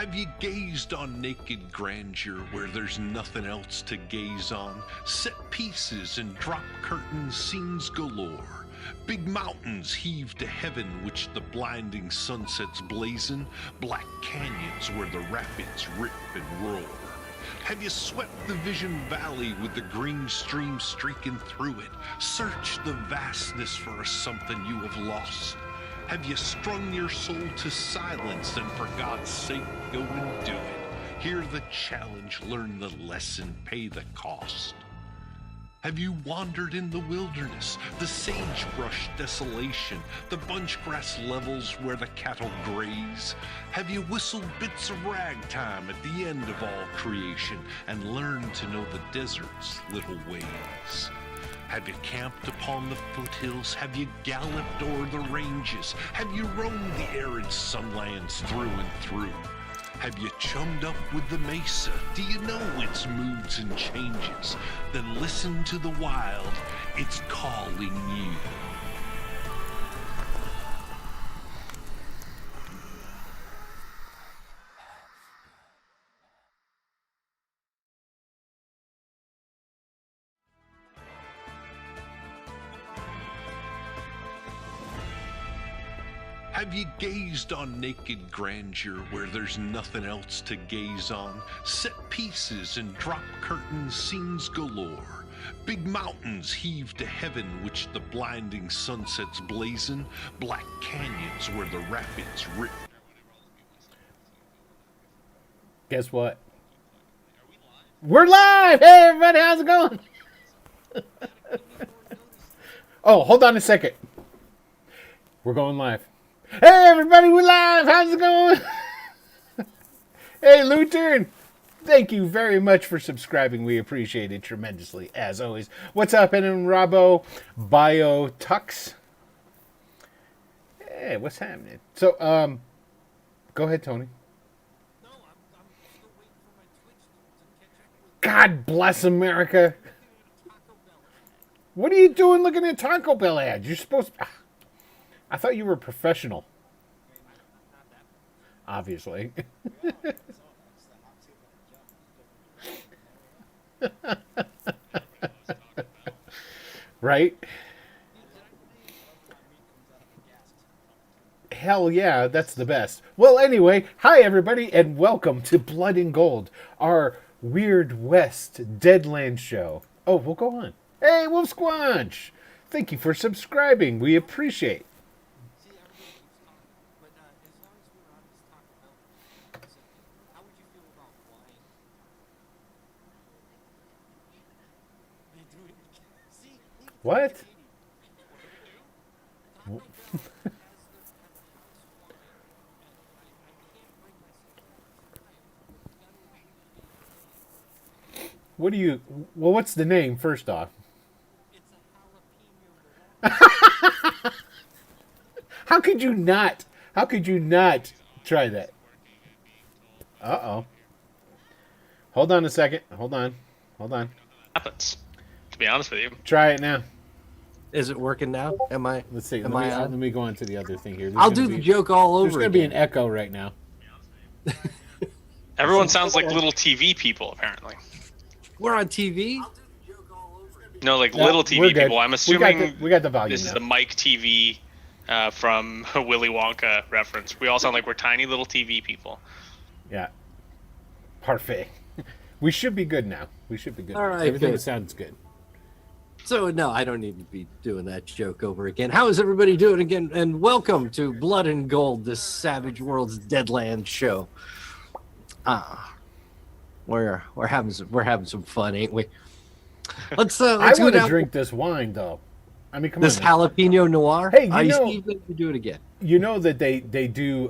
Have you gazed on naked grandeur where there's nothing else to gaze on? Set pieces and drop curtain scenes galore. Big mountains heave to heaven which the blinding sunsets blazon. Black canyons where the rapids rip and roar. Have you swept the Vision Valley with the green stream streaking through it? Search the vastness for a something you have lost. Have you strung your soul to silence and for God's sake go and do it? Hear the challenge, learn the lesson, pay the cost. Have you wandered in the wilderness, the sagebrush desolation, the bunchgrass levels where the cattle graze? Have you whistled bits of ragtime at the end of all creation and learned to know the desert's little ways? Have you camped upon the foothills? Have you galloped o'er the ranges? Have you roamed the arid sunlands through and through? Have you chummed up with the mesa? Do you know its moods and changes? Then listen to the wild, it's calling you. Have you gazed on naked grandeur where there's nothing else to gaze on? Set pieces and drop curtain scenes galore. Big mountains heave to heaven which the blinding sunsets blazon. Black canyons where the rapids rip. Guess what? We're live! Hey everybody, how's it going? Oh, hold on a second. We're going live. Hey everybody, we're live! How's it going? Hey Luther, thank you very much for subscribing. We appreciate it tremendously, as always. What's up, and Robbo Bio Tux? Hey, what's happening? So, go ahead, Tony. No, I'm still waiting for my Twitch to catch up with God bless America. Taco Bell. What are you doing looking at Taco Bell ads? You're supposed to... I thought you were a professional. Not that. Obviously. Right? Hell yeah, that's the best. Well, anyway, hi everybody, and welcome to Blood and Gold, our Weird West Deadlands show. Oh, we'll go on. Hey, Wolf Squanch! Thank you for subscribing. We appreciate. See, everybody keeps talking, but as long as we're on this Taco Bell, how would you feel about wine? They do it. See, What? Taco Bell has the house wine, and I can't bring myself to try it. What do you... Well, what's the name, first off? It's a jalapeno Milano. How could you not? How could you not try that? Uh-oh. Hold on a second. Hold on. Happens. To be honest with you, Try it now. Is it working now? Am I? Let's see. Am Let I me go on to the other thing here. I'll do the joke all over There's going to be again. an echo right now. everyone sounds like little TV people. Apparently, We're on TV. no, like No, little we're TV good. people. I'm assuming we got the volume this is now. the Mike TV from Willy Wonka reference. We all sound like we're tiny little TV people. Yeah. Parfait. We should be good now. We should be good. All now. right, Everything good. sounds good. So no, I don't need to be doing that joke over again. How is everybody doing again? And welcome to Blood and Gold, this Savage Worlds Deadlands show. We're having some fun, ain't we? Let's I go want to down drink this wine, though. I mean, come this on. now. jalapeno noir. Hey, you I know- see you do it again. You know that they do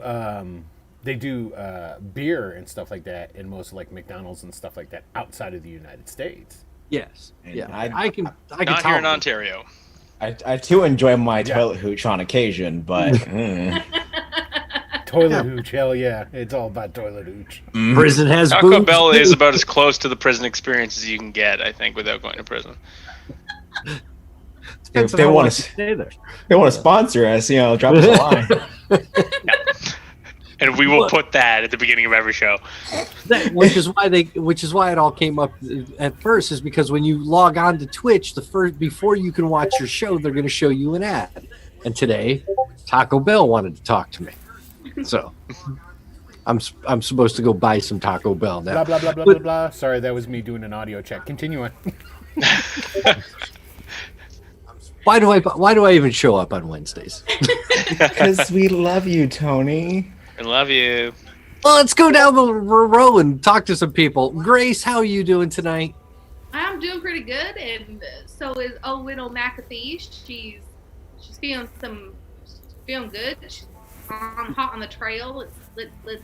beer and stuff like that in most like McDonald's and stuff like that outside of the United States. Yes. And Yeah. I- I can Not here in tolerate it. Ontario. I too enjoy my toilet hooch on occasion, but Toilet hooch, hell yeah. It's all about toilet hooch. Prison has Taco boobs, Bell too. is about as close to the prison experience as you can get, I think, without going to prison. Depends if on they how want long to you stay there. they want to sponsor us, drop us a line. And we will put that at the beginning of every show. Which is why it all came up at first, is because when you log on to Twitch, before you can watch your show, they're going to show you an ad. And today, Taco Bell wanted to talk to me, so I'm supposed to go buy some Taco Bell now. Blah blah blah blah blah blah. Sorry, that was me doing an audio check. Continue on. Why do I even show up on Wednesdays? Because we love you, Tony. I love you. Well, let's go down the row and talk to some people. Grace, how are you doing tonight? I'm doing pretty good, and so is Widow McAfee. She's feeling good. She's hot on the trail. Let's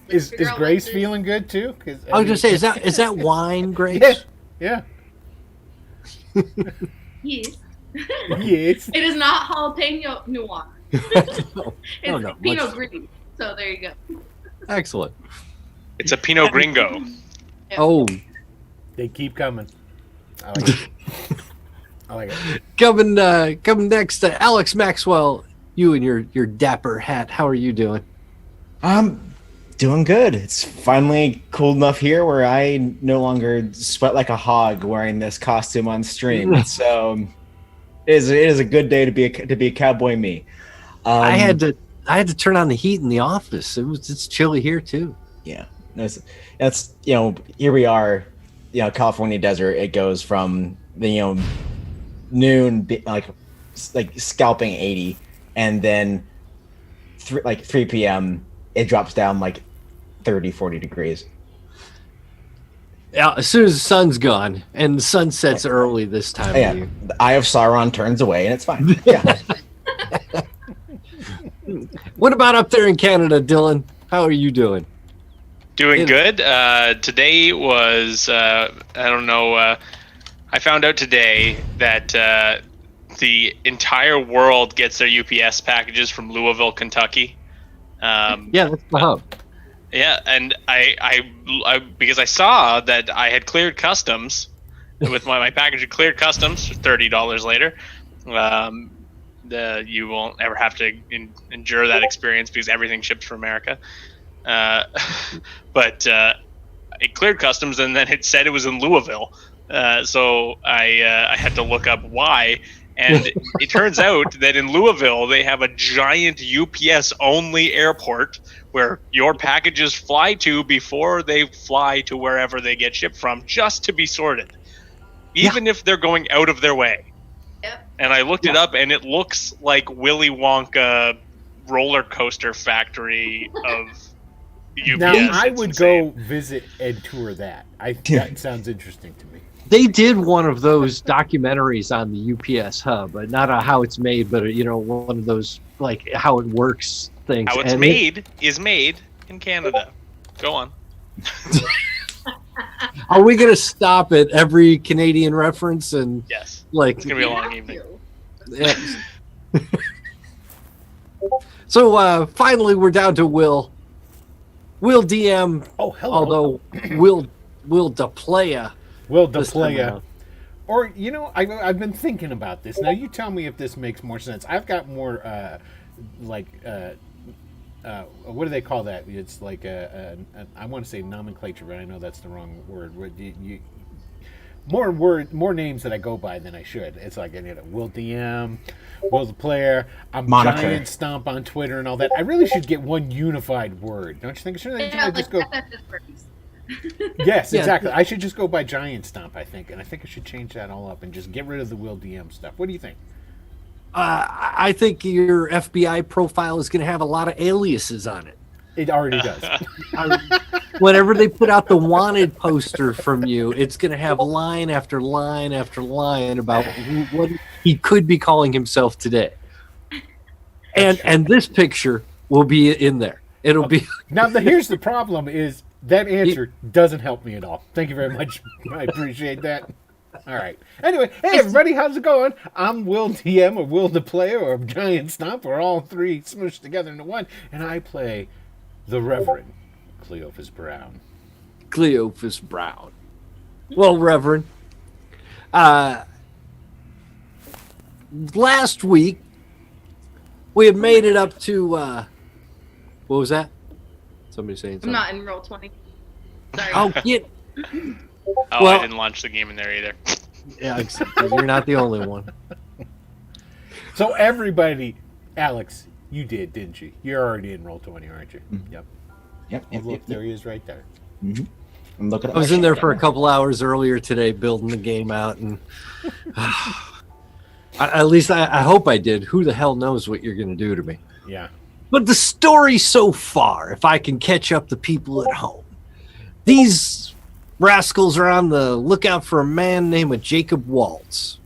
Is figure out Grace what feeling good too? I was gonna say, is that wine, Grace? Yeah. Yes. Yes. It is not jalapeno noir. No, It's Pinot Gris. So there you go. Excellent. It's a Pinot Gringo. Oh, They keep coming. I like it. I like it. coming next to Alex Maxwell. You and your dapper hat. How are you doing? I'm doing good. It's finally cool enough here where I no longer sweat like a hog wearing this costume on stream. So it is a good day to be a cowboy me. I had to turn on the heat in the office. It's chilly here too. Yeah, that's here we are, California desert. It goes from the noon like scalping 80, and then 3 p.m. it drops down like 30-40 degrees. Yeah, as soon as the sun's gone, and the sun sets early this time of year. The Eye of Sauron turns away, and it's fine. Yeah. What about up there in Canada, Dylan? How are you doing? Doing good. Today was, I don't know, I found out today that the entire world gets their UPS packages from Louisville, Kentucky. Yeah, that's the hub. Yeah, and I because I saw that I had cleared customs with my package had cleared customs $30 later. You won't ever have to endure that experience because everything ships from America. But it cleared customs, and then it said it was in Louisville. So I had to look up why. And it turns out that in Louisville, they have a giant UPS-only airport where your packages fly to before they fly to wherever they get shipped from, just to be sorted, even if they're going out of their way. Yep. And I looked it up, and it looks like Willy Wonka roller coaster factory of UPS. Now I It's would insane. go visit and tour that. That sounds interesting to me. They did one of those documentaries on the UPS hub, but not on how it's made, but one of those like how it works things. How it's And made is made in Canada. Go on. Are we gonna stop at every Canadian reference and Yes. like? It's going to be a long evening. Yes. So finally, we're down to Will. Will DM, Oh, hello. although Will DePlaya. Will this time DePlaya. around. Or, I've been thinking about this. Now, you tell me if this makes more sense. I've got more, what do they call that? It's like, I want to say nomenclature, but I know that's the wrong word. More names that I go by than I should. It's like, Will DM, Will DePlaya, I'm Moniker. Giant Stomp on Twitter and all that. I really should get one unified word. Don't you think? Should I just go... Yes, Yeah. exactly. I should just go by Giant Stomp, I think. And I think I should change that all up and just get rid of the Will DM stuff. What do you think? I think your FBI profile is going to have a lot of aliases on it. It already does. Whenever they put out the wanted poster from you, it's going to have line after line after line about what he could be calling himself today. And this picture will be in there. It'll be Now, here's the problem is that answer doesn't help me at all. Thank you very much. I appreciate that. All right. Anyway, hey, everybody, how's it going? I'm Will DM, or Will DePlaya, or Giant Stomp. We're all three smushed together into one, and I play the Reverend Cleophas Brown. Cleophas Brown. Well, Reverend, last week we had made it up to what was that? Somebody's saying I'm something. not in roll 20. Sorry. Oh, yeah. Oh, Well- I didn't launch the game in there either. Yeah, you're not the only one. So everybody, Alex, you did, didn't you? You're already in roll 20, aren't you? Mhm. Yep. Yep. Oh, look, there he is, right there. I'm looking. I was in there for a couple hours earlier today building the game out, and at least I hope I did. Who the hell knows what you're going to do to me? Yeah. But the story so far, if I can catch up the people at home, these rascals are on the lookout for a man named Jacob Waltz,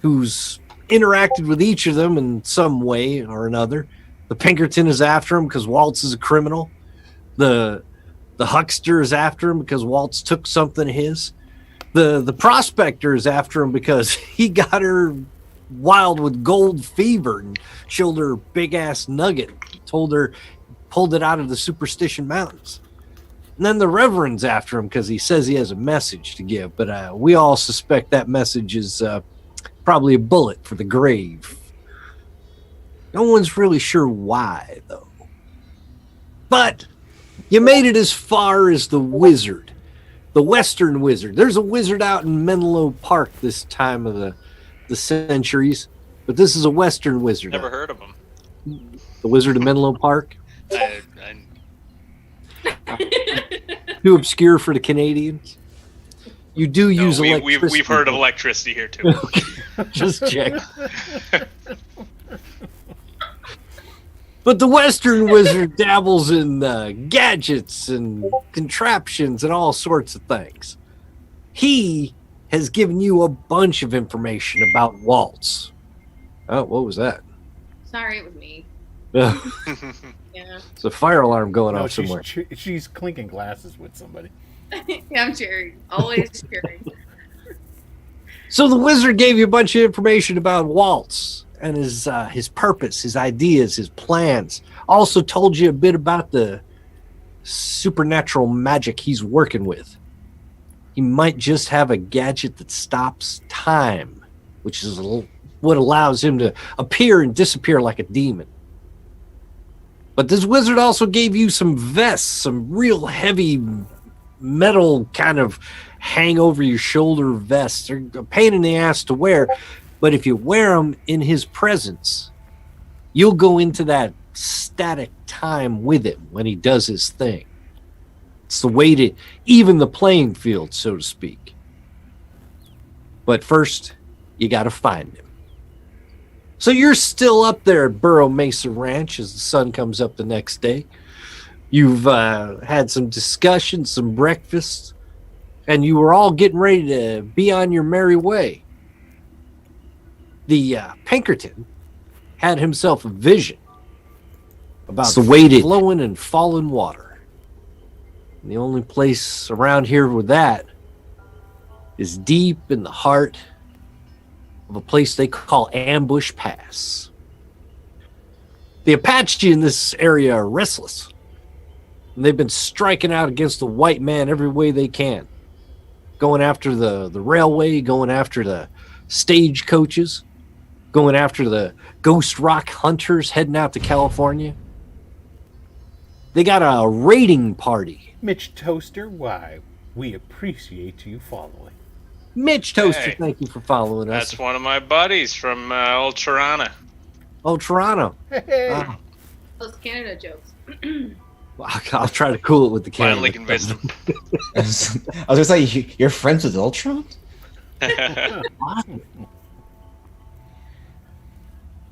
who's interacted with each of them in some way or another. The Pinkerton is after him because Waltz is a criminal. The huckster is after him because Waltz took something of his. The prospector is after him because he got her wild with gold fever and showed her a big ass nugget, told her, pulled it out of the Superstition Mountains. And then the Reverend's after him because he says he has a message to give, but we all suspect that message is probably a bullet for the grave. No one's really sure why, though. But you made it as far as the wizard, the Western wizard. There's a wizard out in Menlo Park this time of the centuries, but this is a Western wizard. Never heard of him. The Wizard of Menlo Park. I, Too obscure for the Canadians. You do no, use we've electricity. heard of electricity here too. Just check. But the Western wizard dabbles in gadgets and contraptions and all sorts of things. He has given you a bunch of information about Waltz. Oh, what was that? Sorry, it was me. There's Yeah. a fire alarm going No, off somewhere. she's clinking glasses with somebody. Yeah, I'm cheering. Always cheering. So the wizard gave you a bunch of information about Waltz and his purpose, his ideas, his plans. Also told you a bit about the supernatural magic he's working with. He might just have a gadget that stops time, which is what allows him to appear and disappear like a demon. But this wizard also gave you some vests, some real heavy metal kind of hang over your shoulder vests. They're a pain in the ass to wear, but if you wear them in his presence, you'll go into that static time with him when he does his thing. It's the way to even the playing field, so to speak. But first, you got to find him. So you're still up there at Burro Mesa Ranch as the sun comes up the next day. You've had some discussions, some breakfast, and you were all getting ready to be on your merry way. The Pinkerton had himself a vision about the weighted flowing and falling water. And the only place around here with that is deep in the heart of a place they call Ambush Pass. The Apache in this area are restless. And they've been striking out against the white man every way they can. Going after the railway, going after the stagecoaches, going after the ghost rock hunters heading out to California. They got a raiding party. Mitch Toaster, why? We appreciate you following. Mitch Toaster, Hey. thank you for following us. That's one of my buddies from old Tirana. Oh, Toronto. Hey. Those Canada jokes. I'll try to cool it with the camera. Finally convinced him. I was gonna say you're friends with Ultron.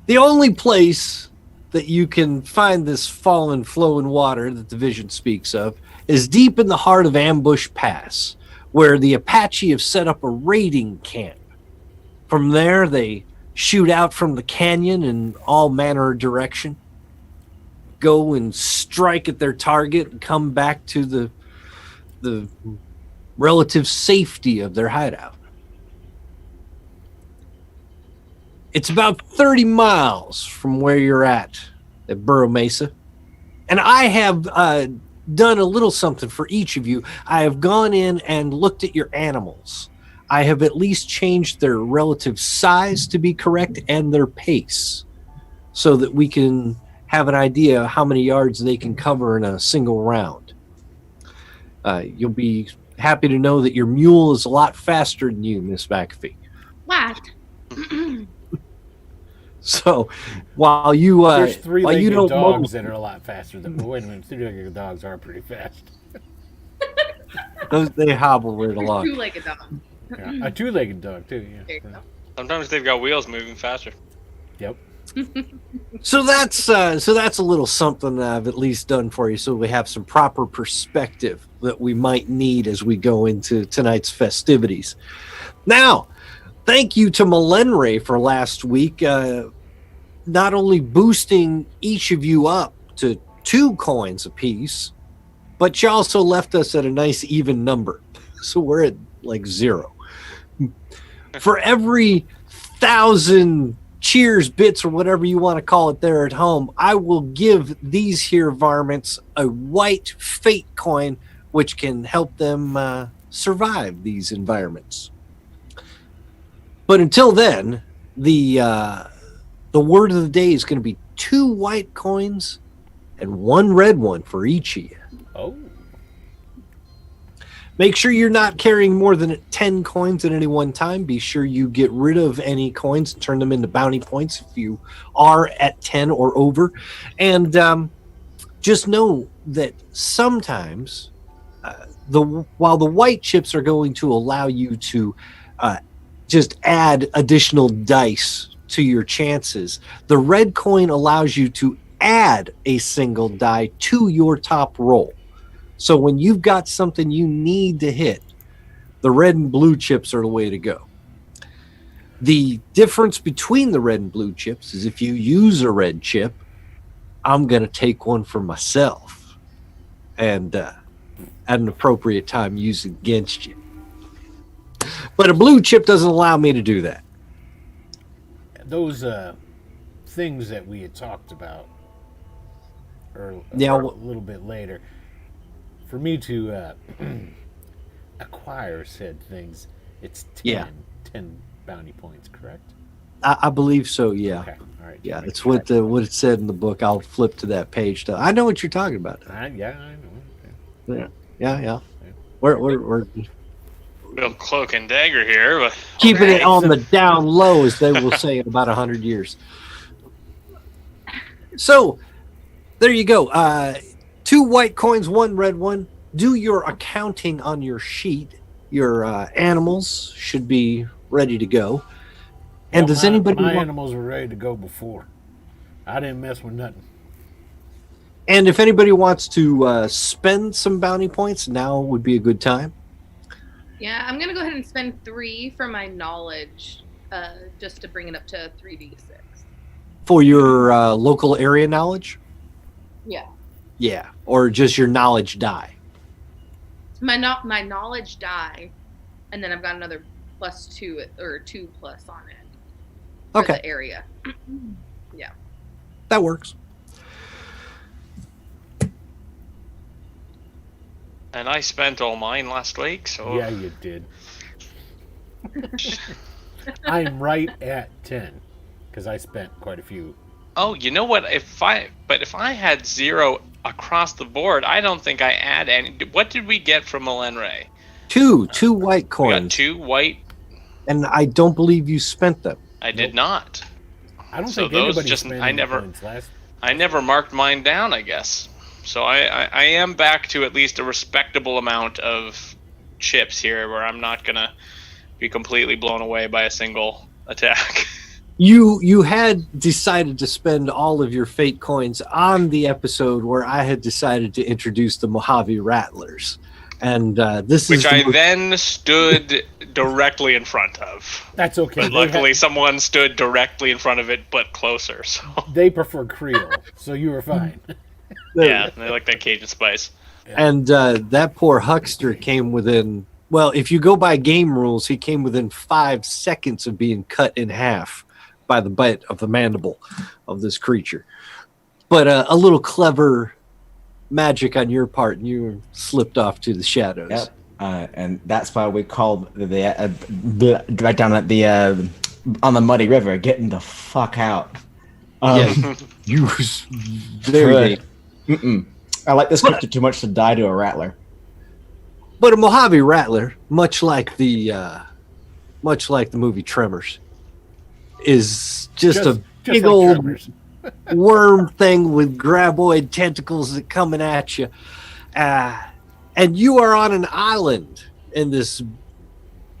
The only place that you can find this fallen, flowing water that the vision speaks of is deep in the heart of Ambush Pass, where the Apache have set up a raiding camp. From there, they shoot out from the canyon in all manner of direction, go and strike at their target, and come back to the relative safety of their hideout. It's about 30 miles from where you're at Burro Mesa. And I have done a little something for each of you. I have gone in and looked at your animals. I have at least changed their relative size to be correct and their pace so that we can have an idea how many yards they can cover in a single round. You'll be happy to know that your mule is a lot faster than you, Miss McAfee. What? So while you There's while three-legged you don't dogs mow, that are a lot faster than. Wait a minute, three-legged dogs are pretty fast. they hobble right along. Two-legged dog. Yeah. A two-legged dog too. There Yeah. you go. Sometimes they've got wheels moving faster. Yep. So that's a little something that I've at least done for you, so we have some proper perspective that we might need as we go into tonight's festivities. Now, thank you to Melenray for last week, not only boosting each of you up to 2 coins apiece, but she also left us at a nice even number. So we're at like 0. For every 1,000 cheers bits or whatever you want to call it there at home, I will give these here varmints a white fate coin, which can help them survive these environments. But until then, the word of the day is going to be 2 white coins and 1 red one for each of you. Oh. Make sure you're not carrying more than 10 coins at any one time. Be sure you get rid of any coins and turn them into bounty points if you are at 10 or over. And just know that sometimes, while the white chips are going to allow you to just add additional dice to your chances, the red coin allows you to add a single die to your top roll. So when you've got something you need to hit, the red and blue chips are the way to go. The difference between the red and blue chips is if you use a red chip, I'm going to take one for myself and at an appropriate time use it against you. But a blue chip doesn't allow me to do that. Those things that we had talked about or Yeah, a little bit later, for me to acquire said things, it's 10 bounty points, correct? I believe so, yeah. Okay, all right. Yeah, it's what it said in the book. I'll flip to that page. I know what you're talking about. Yeah, I know. Yeah. We're Real cloak and dagger here, but keeping it on the down low, as they will say in about 100 years. So, there you go. 2 white coins, 1 red one. Do your accounting on your sheet. Your animals should be ready to go. And Well, does anybody my want... animals were ready to go before. I didn't mess with nothing. And if anybody wants to spend some bounty points, now would be a good time. Yeah, I'm gonna go ahead and spend 3 for my knowledge, just to bring it up to 3d6. For your local area knowledge? Yeah. Yeah, or just your knowledge die. My knowledge die, and then I've got another +2 or 2+ on it. For Okay, the area. Yeah. that works. and I spent all mine last week, so Yeah, you did. I'm right at 10 because I spent quite a few. Oh, you know what? If I had 0 across the board, I don't think I add any. What did we get from Melenray? Two white We coins. got 2 white. And I don't believe you spent them. I did not. I don't So think those anybody just- spent I any never- points last. I never marked mine down, I guess. So I am back to at least a respectable amount of chips here, where I'm not gonna be completely blown away by a single attack. You had decided to spend all of your fate coins on the episode where I had decided to introduce the Mojave Rattlers. And this Which is I then stood directly in front of. That's okay. But luckily, someone stood directly in front of it, but closer. So They prefer Creole, so you were fine. yeah, they like that Cajun spice. And that poor huckster came within, well, if you go by game rules, he came within 5 seconds of being cut in half by the bite of the mandible of this creature. But a little clever magic on your part, and you slipped off to the shadows. Yep. And that's why we called right down at the on the muddy river, getting the fuck out. Yeah, you very Good. I like this creature too much to die to a rattler. But a Mojave Rattler, much like the movie Tremors, is just a big like old Tremors. worm thing with graboid tentacles that coming at you. And you are on an island in this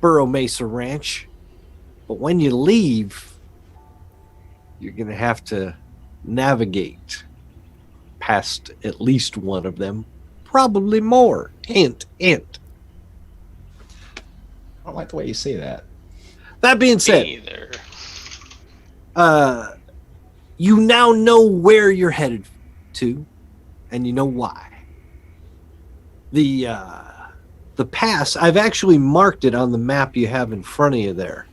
Burro Mesa Ranch. But when you leave, you're going to have to navigate past at least one of them. Probably more. Hint, hint. I don't like the way you say that. That being said, Either. you now know where you're headed to, and you know why. The pass, I've actually marked it on the map you have in front of you there.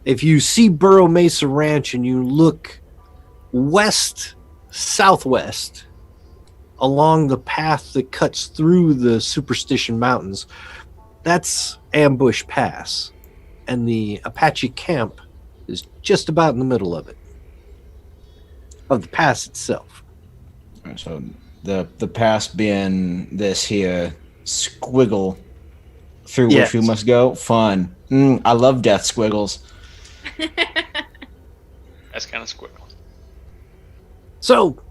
If you see Burro Mesa Ranch and you look west, southwest, along the path that cuts through the Superstition Mountains, that's Ambush Pass. And the Apache camp is just about in the middle of it. Of the pass itself. So the pass being this here squiggle through Yes. which we must go. Fun. I love death squiggles. That's kind of squirrel. So,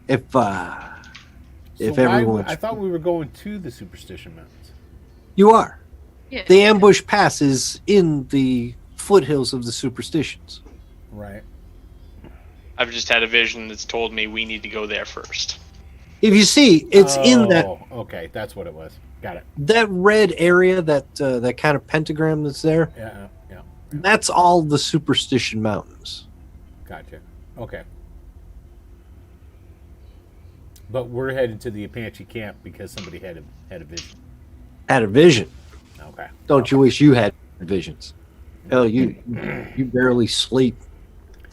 if So everyone, I thought we were going to the Superstition Mountains. you are, Yeah. the Ambush Pass is in the foothills of the Superstitions. Right. I've just had a vision that's told me we need to go there first. If you see, it's in that Oh, okay, that's what it was. Got it. that red area, that kind of pentagram that's there. Yeah. That's all the Superstition Mountains. Gotcha. Okay. But we're headed to the Apache camp because somebody had a vision. Had a vision. Okay. Don't you wish you had visions? Hell, you barely sleep.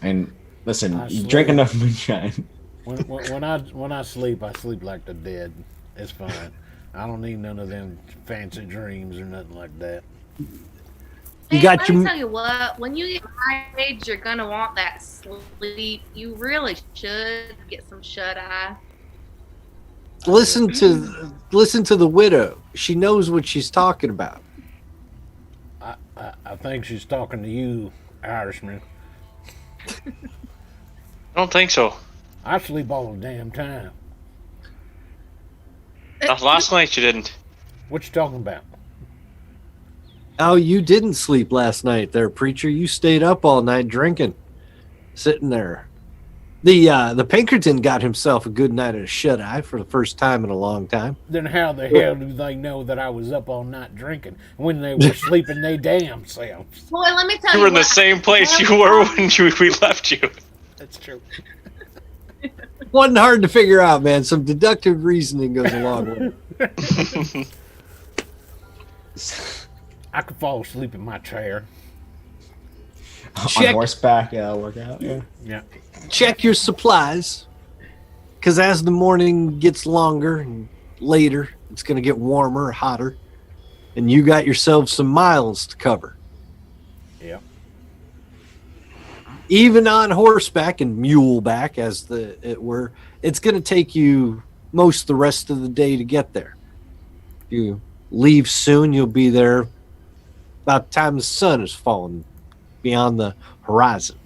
And listen, I you sleep. drink enough moonshine. When I sleep, I sleep like the dead. It's fine. I don't need none of them fancy dreams or nothing like that. You Hey, got let your- me tell you what. When you get my age, you're gonna want that sleep. You really should get some shut eye. Listen to the widow. She knows what she's talking about. I think she's talking to you, Irishman. I don't think so. I sleep all the damn time. Last night you didn't. What you talking about? Oh, you didn't sleep last night there, preacher. You stayed up all night drinking, sitting there. The Pinkerton got himself a good night of shut eye for the first time in a long time. Then how the hell do they know that I was up all night drinking when they were sleeping they damn selves? Boy, let me tell You you. were in the what, same place you were when we left you. That's true. Wasn't hard to figure out, man. Some deductive reasoning goes along with it. I could fall asleep in my chair. Check. On horseback, work out. Yeah. Yeah. Check your supplies, because as the morning gets longer and later, it's going to get warmer, hotter, and you got yourself some miles to cover. Yeah. Even on horseback and muleback, as it were, it's going to take you most the rest of the day to get there. If you leave soon, you'll be there about the time the sun is falling beyond the horizon.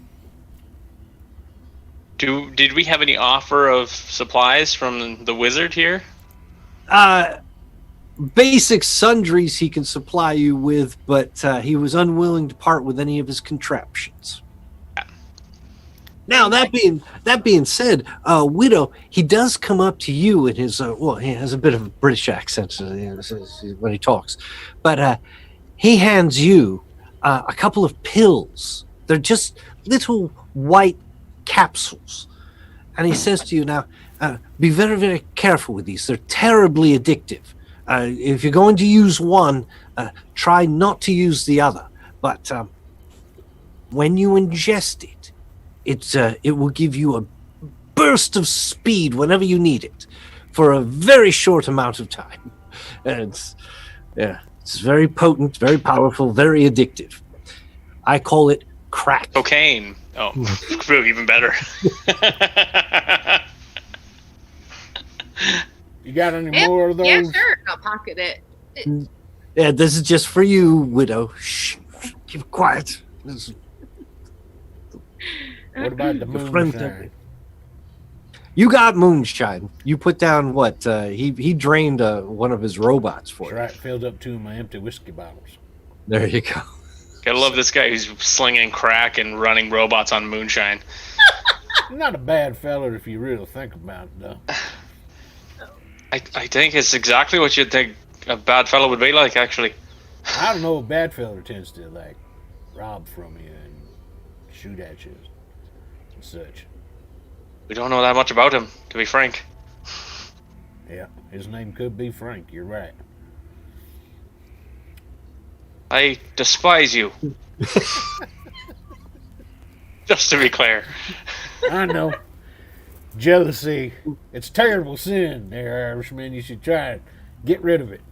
Did we have any offer of supplies from the wizard here? Basic sundries he can supply you with, but he was unwilling to part with any of his contraptions. Now that being said, Widow, he does come up to you in his he has a bit of a British accent when he talks, but he hands you a couple of pills. They're just little white capsules, and he says to you, now be very, very careful with these. They're terribly addictive. If you're going to use one, try not to use the other, but when you ingest it will give you a burst of speed whenever you need it for a very short amount of time, and it's very potent, very powerful, very addictive. I call it crack. Cocaine. Oh, even better. You got any Yeah, more of those? Yeah, sure. I'll pocket it. Yeah, this is just for you, widow. Shh, keep it quiet. This is What about the friend moonshine? You got moonshine. You put down what? He drained one of his robots for That's you. right, filled up 2 of my empty whiskey bottles. There you go. Gotta love this guy who's slinging crack and running robots on moonshine. Not a bad fella if you really think about it, though. I think it's exactly what you'd think a bad fellow would be like, actually. I don't know, a bad fella tends to, like, rob from you and shoot at you and such. We don't know that much about him, to be frank. Yeah, his name could be Frank, you're right. I despise you. Just to be clear. I know. Jealousy. It's terrible sin there, Irishman. You should try it. Get rid of it.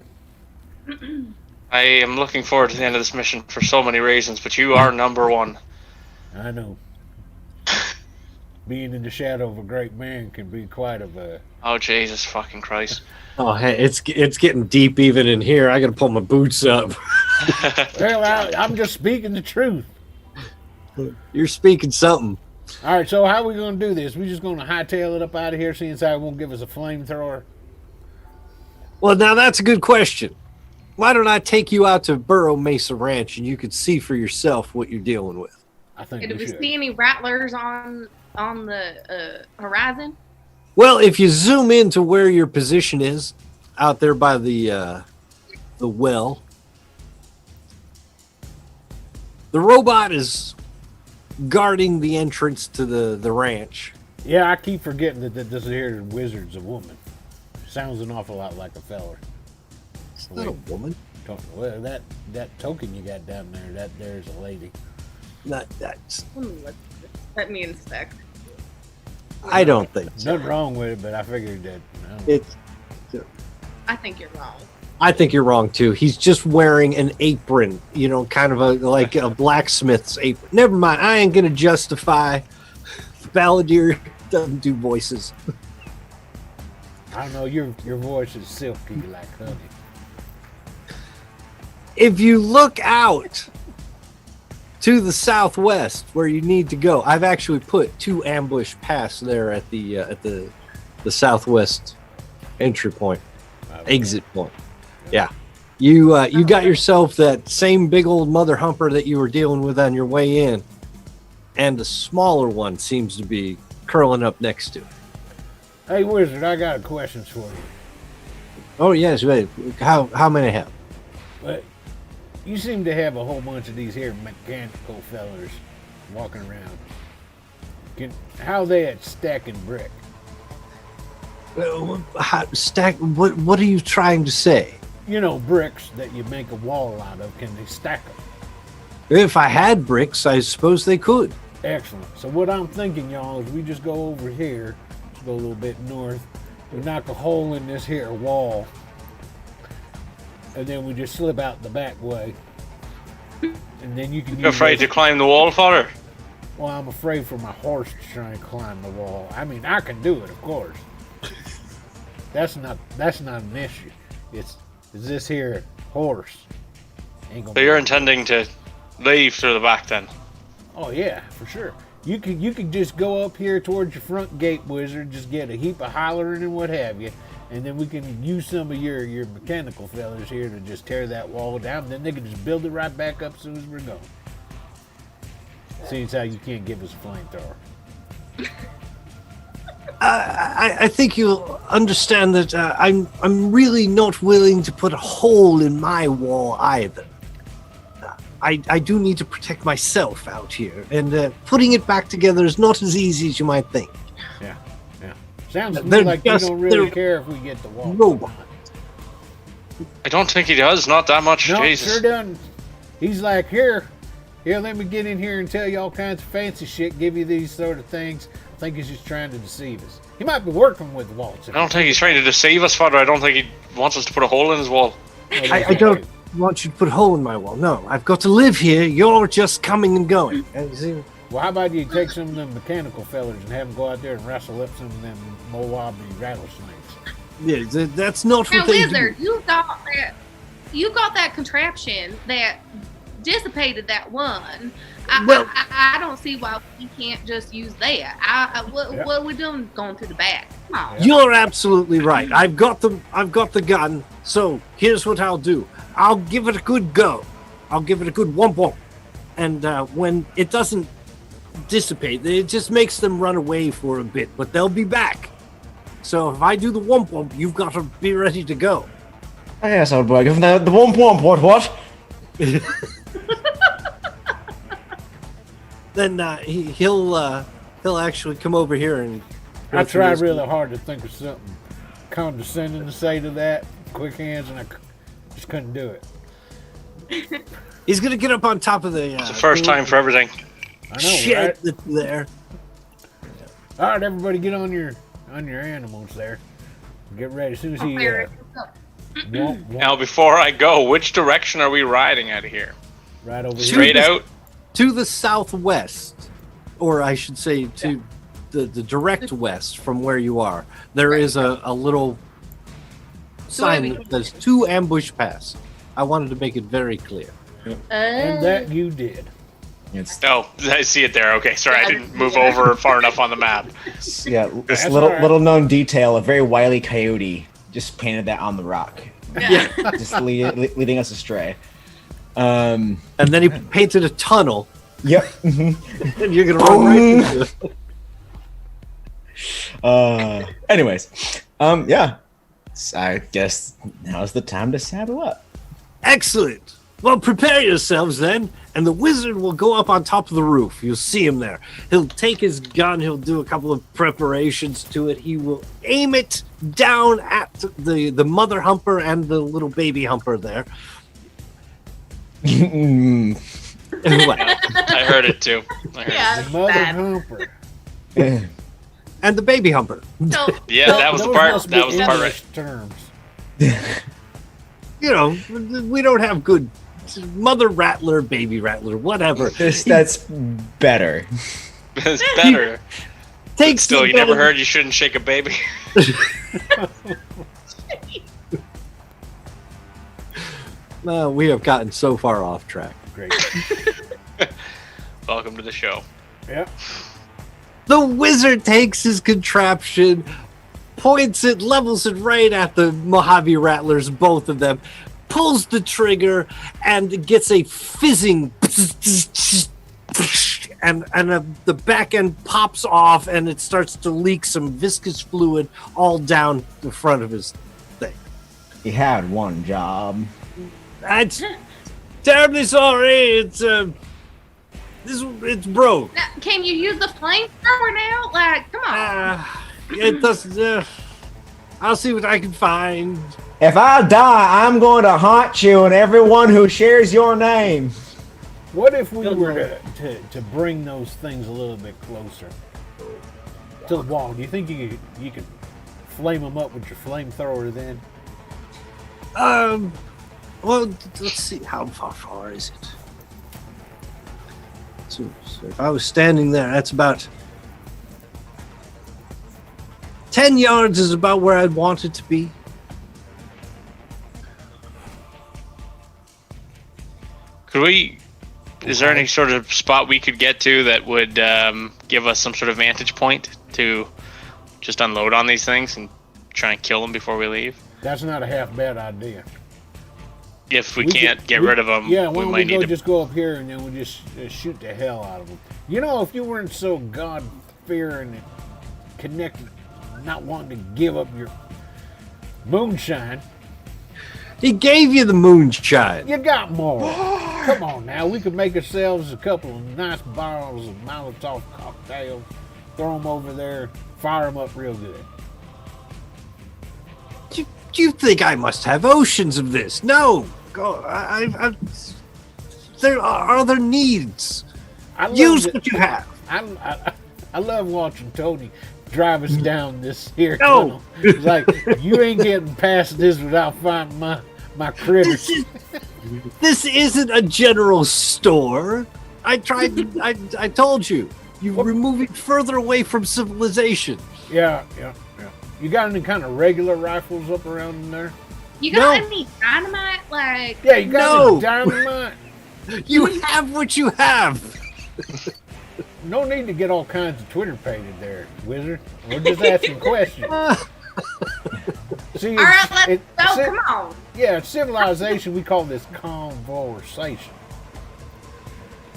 I am looking forward to the end of this mission for so many reasons, but you are number one. I know. Being in the shadow of a great man can be quite of a... Oh, Jesus fucking Christ. Oh, hey, it's getting deep even in here. I gotta pull my boots up. Well, I'm just speaking the truth. You're speaking something. All right, so how are we going to do this? We just going to hightail it up out of here, seeing as I won't give us a flamethrower? Well, now that's a good question. Why don't I take you out to Burro Mesa Ranch and you could see for yourself what you're dealing with? I think Did we we should. see any rattlers on the horizon? Well, if you zoom into where your position is, out there by the well, the robot is guarding the entrance to the ranch. Yeah, I keep forgetting that this here wizard's a woman. Sounds an awful lot like a feller. It's not a woman. Well, that token you got down there, that there's a lady. Not that's. Let me inspect. I don't think so. Nothing wrong with it, but I figured that. It's. I think you're wrong. I think you're wrong too. He's just wearing an apron, kind of like a blacksmith's apron. Never mind. I ain't gonna justify. Balladeer doesn't do voices. I don't know. Your voice is silky like honey. If you look out to the southwest where you need to go, I've actually put 2 ambush paths there at the southwest entry point, exit point. Yeah, you got yourself that same big old mother humper that you were dealing with on your way in, and the smaller one seems to be curling up next to it. Hey, wizard, I got a question for you. Oh yes, wait. How many have? But you seem to have a whole bunch of these here mechanical fellers walking around. How they at stacking brick? Stack. What are you trying to say? You know, bricks that you make a wall out of. Can they stack them? If I had bricks, I suppose they could. Excellent. So what I'm thinking, y'all, is we just go over here, just go a little bit north, we knock a hole in this here wall, and then we just slip out the back way. And then you can. You're afraid to climb the wall, father? Well, I'm afraid for my horse to try and climb the wall. I mean, I can do it, of course. That's not an issue. It's this here horse. So you're intending to leave through the back then? Oh yeah, for sure. You could just go up here towards your front gate, wizard. Just get a heap of hollering and what have you, and then we can use some of your mechanical fellas here to just tear that wall down. Then they can just build it right back up as soon as we're gone. Seeing as how you can't give us a flamethrower. I think you'll understand that I'm really not willing to put a hole in my wall either. I do need to protect myself out here, and putting it back together is not as easy as you might think. Yeah. Sounds to me like you don't really care if we get the wall. Robot. I don't think he does. Not that much. No, Jesus. sure doesn't. He's like, here, let me get in here and tell you all kinds of fancy shit, give you these sort of things. I think he's just trying to deceive us. He might be working with Waltz. I don't think he's trying to deceive us, father. I don't think he wants us to put a hole in his wall. I don't. want you to put a hole in my wall. No, I've got to live here. You're just coming and going. And you see, Well, how about you take some of them mechanical fellers and have them go out there and wrestle up some of them Mowabi rattlesnakes? yeah, that's not Now, what they Lizard, do. you got that contraption that dissipated that one. Well- I don't see why we can't just use that. What are we doing going through the back? Come on. You're absolutely right. I've got the gun. So here's what I'll do. I'll give it a good go. I'll give it a good womp womp. And when it doesn't dissipate, it just makes them run away for a bit, but they'll be back. So if I do the womp womp, you've got to be ready to go. Yes, old boy. Give him the womp womp. What? Then he'll actually come over here and. I tried really hard to think of something condescending to say to that. Quick hands, and I just couldn't do it. He's gonna get up on top of the. It's the first time for everything. I know, Shit right? that's there. All right, everybody, get on your animals there. Get ready as soon as he won't Now, before I go, which direction are we riding out of here? right over here. Straight out? To the southwest, or I should say to the direct west from where you are. There is a little sign that says 2 ambush pass. I wanted to make it very clear. And that you did. It's Oh, I see it there. Okay, sorry, I didn't move over far enough on the map. yeah. This That's little all right. little known detail. A very wily coyote just painted that on the rock, Yeah. just leading us astray. And then he painted a tunnel, Yep. and you're gonna run right into it. Anyways, yeah. So I guess now's the time to saddle up. Excellent. Well, prepare yourselves then, and the wizard will go up on top of the roof. You'll see him there. He'll take his gun. He'll do a couple of preparations to it. He will aim it down at the mother humper and the little baby humper there. What? I heard it too. I heard Yeah, The mother bad. humper. And the baby humper. So, Yeah, that was the Those part. must That be was the part English right. terms. You know, we don't have good mother rattler, baby rattler, whatever. That's better. It's better. Takes Still, the you never gun- heard you shouldn't shake a baby. We have gotten so far off track. Great. Welcome to the show. Yep. The wizard takes his contraption, points it, levels it right at the Mojave Rattlers, both of them, pulls the trigger, and gets a fizzing, and the back end pops off, and it starts to leak some viscous fluid all down the front of his thing. He had one job. I'm terribly sorry. It's broke. now, can you use the flamethrower now? Like, come on. It doesn't. I'll see what I can find. If I die, I'm going to haunt you and everyone who shares your name. What if we were to bring those things a little bit closer to the wall? Do you think you could flame them up with your flamethrower then? Well, let's see. How far is it? So if I was standing there, that's about 10 yards is about where I'd want it to be. Could we? Is there any sort of spot we could get to that would give us some sort of vantage point to just unload on these things and try and kill them before we leave? That's not a half bad idea. If we We can't could- get we- rid of them, Yeah, we why don't we might need to. just go up here and then we'll just shoot the hell out of them. You know, if you weren't so God-fearing and connected, not wanting to give up your moonshine, He gave you the moonshine. you got more. Come on now, we could make ourselves a couple of nice bottles of Molotov cocktails, throw them over there, fire them up real good. You think I must have oceans of this? No. Go. There are other needs. I love Use it. what you have. I love watching Tony drive us down this here No. tunnel. It's like, you ain't getting past this without finding my critters. This isn't a general store. I tried. I told you. You're moving further away from civilization. Yeah. You got any kind of regular rifles up around in there? You got any dynamite? Like, Yeah, you got any dynamite? You have what you have. No need to get all kinds of Twitter pated there, wizard. We're just asking questions. See, all right, let's go. Come on. Yeah, civilization, we call this conversation.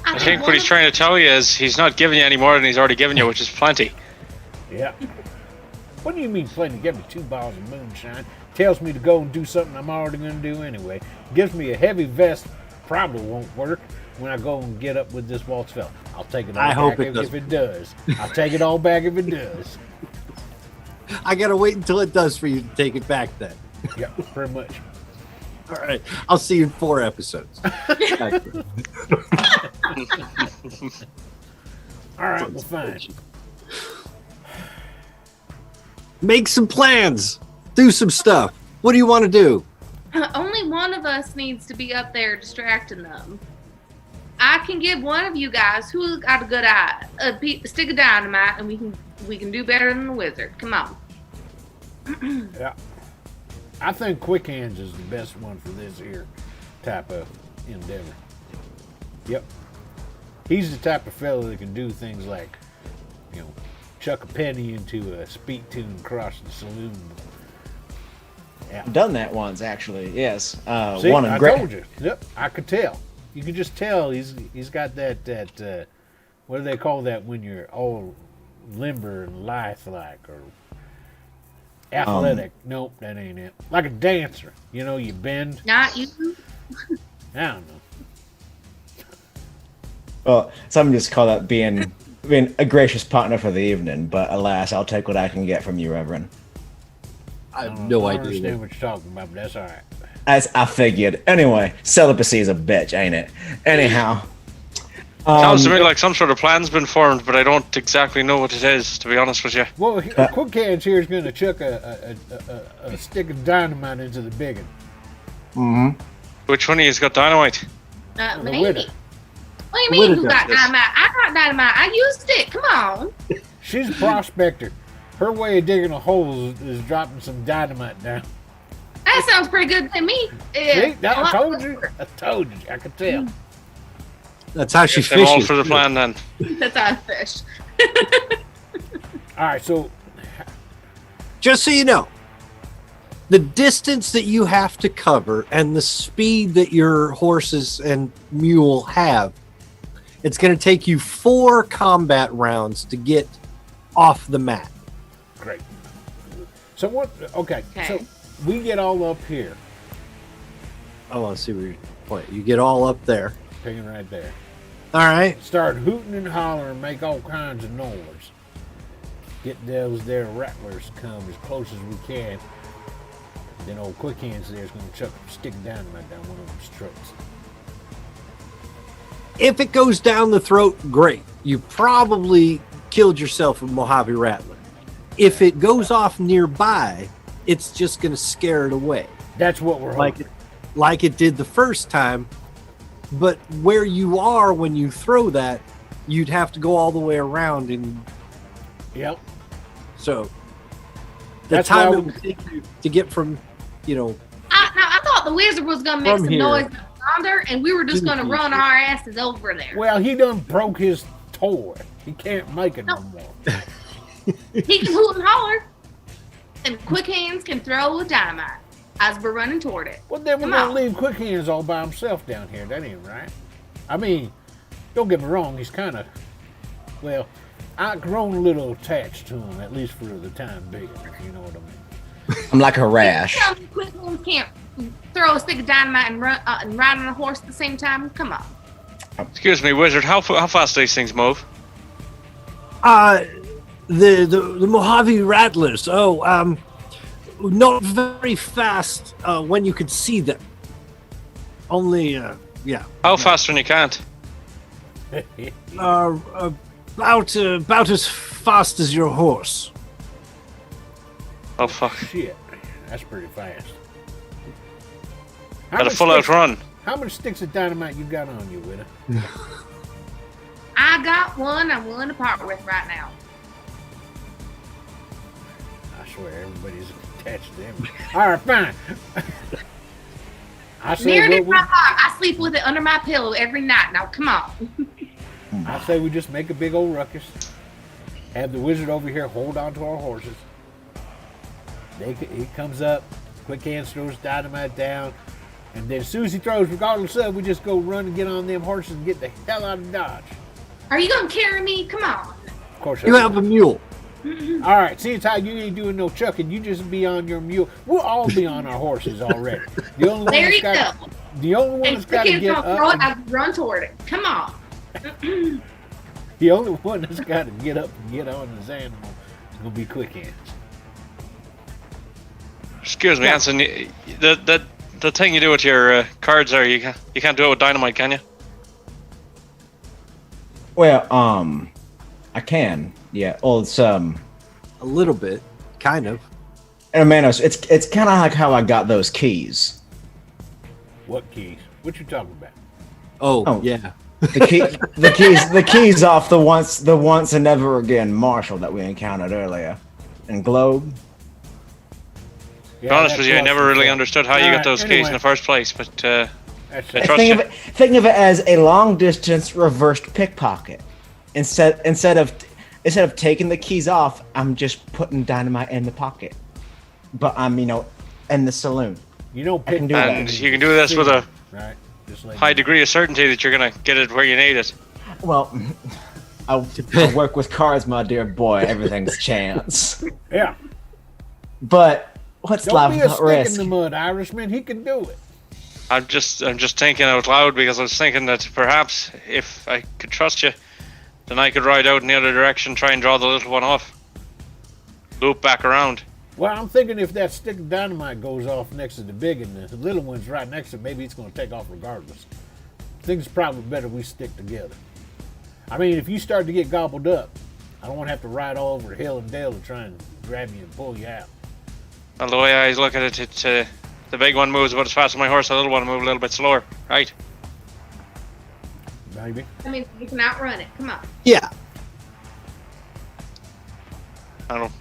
I think what he's trying to tell you is he's not giving you any more than he's already given you, which is plenty. Yeah. What do you mean plenty? Give me 2 bottles of moonshine. Tells me to go and do something I'm already going to do anyway. Gives me a heavy vest. Probably won't work when I go and get up with this waltz fella. I'll take it all back if it does. I'll take it all back if it does. I gotta wait until it does for you to take it back then. Yeah, pretty much. All right. I'll see you in 4 episodes. All right, well, fine. Make some plans. Do some stuff. What do you want to do? Only one of us needs to be up there distracting them. I can give one of you guys who got a good eye a stick of dynamite, and we can do better than the wizard. Come on. Yeah. I think Quick Hands is the best one for this here type of endeavor. Yep. He's the type of fellow that can do things like, chuck a penny into a speak tune across the saloon. Yeah. Done that once, actually. Yes. See, I told you. Yep, I could tell. You could just tell he's got that what do they call that when you're all limber and lithe-like or athletic? Nope, that ain't it. Like a dancer. You bend. Not you. I don't know. Well, some just call that being a gracious partner for the evening, but alas, I'll take what I can get from you, Reverend. I have no I idea. understand what you're talking about, but that's all right. As I figured. Anyway, celibacy is a bitch, ain't it? Anyhow. Sounds to me like some sort of plan's been formed, but I don't exactly know what it is, to be honest with you. Well, Quick Hands here is going to chuck a stick of dynamite into the biggin. Mm-hmm. Which one of you's got dynamite? Maybe. What do you mean who got dynamite? I got dynamite. I used it. Come on. She's a prospector. Her way of digging a hole is dropping some dynamite down. That sounds pretty good to me. See? I told you. I could tell. That's how she I'm all fishes. for the plan then. That's how I fish. All right, so Just so you know, the distance that you have to cover and the speed that your horses and mule have, it's going to take you 4 combat rounds to get off the mat. great. So what? Okay. So we get all up here. I want to see where you're pointing. You get all up there. Picking right there. All right. Start hooting and hollering, make all kinds of noise. Get those there rattlers come as close as we can. Then old Quick Hands there is going to chuck a stick of dynamite down one of them's throats. If it goes down the throat, great. You probably killed yourself with Mojave Rattler. If it goes off nearby, it's just going to scare it away. That's what we're hoping. Like it did the first time. But where you are when you throw that, you'd have to go all the way around. And Yep. so the That's time why it would take you to get from, I thought the wizard was going to make From some here. noise yonder, and we were just going to run our asses over there. Well, he done broke his toy. He can't make it no more. He can hoot and holler, and Quick Hands can throw dynamite as we're running toward it. Well, then we're Come going on. to leave Quick Hands all by himself down here. That ain't right. I mean, don't get me wrong. He's kind of, well, I've grown a little attached to him, at least for the time being, if you know what I mean. I'm like a rash. Tell me Quick Hands can't throw a stick of dynamite and ride on a horse at the same time? Come on. Excuse me, wizard. How fast do these things move? the Mojave Rattlers. Not very fast when you could see them. Only, yeah. How fast when you can't? About as fast as your horse. Oh fuck! Shit, that's pretty fast. Got a full out run. How many sticks of dynamite you got on you, Widow? I got one I'm willing to part with right now. I swear everybody's attached to them. All right, fine. I Near say it my heart. I sleep with it under my pillow every night. Now, come on. I say we just make a big old ruckus. Have the wizard over here hold on to our horses. He comes up, quick hands throws dynamite down, and then as soon as he throws, regardless of, we just go run and get on them horses and get the hell out of Dodge. Are you gonna carry me? Come on. Of course, You have a mule. All right, since how you ain't doing no chucking, you just be on your mule. We'll all be on our horses already. The only one There that's you got, go. the only one And that's got to quick get hands don't throw it. up. I run toward it. Come on. The only one that's got to get up and get on his animal is gonna be quick hands. Excuse me, Anson. The thing you do with your cards are you can't do it with dynamite, can you? Well, I can. Yeah. Well, it's A little bit, kind of. and Manos, it's kind of like how I got those keys. What keys? What you talking about? Oh, yeah. The keys off the once and never again Marshall that we encountered earlier, and Globe. To be honest with you, I never really understood how you got Alright, those keys anyway. in the first place, but That's I it. trust you. Think of it as a long distance reversed pickpocket. Instead of taking the keys off, I'm just putting dynamite in the pocket. But I'm in the saloon. You know, I can do that. And you can do this with a right? Just like high degree of certainty that you're gonna get it where you need it. Well, I work with cards, my dear boy. Everything's chance. Yeah. But what's Don't life be a without stick risk? in the mud, Irishman. He can do it. I'm just thinking out loud because I was thinking that perhaps if I could trust you, then I could ride out in the other direction, try and draw the little one off, loop back around. Well, I'm thinking if that stick of dynamite goes off next to the big and the little one's right next to it, maybe it's going to take off regardless. I think it's probably better we stick together. I mean, if you start to get gobbled up, I don't want to have to ride all over hill and dale to try and grab you and pull you out. Well, the way I look at it, the big one moves about as fast as my horse, the little one moves a little bit slower, right? Maybe. I mean, you can outrun it. Come on. Yeah. I don't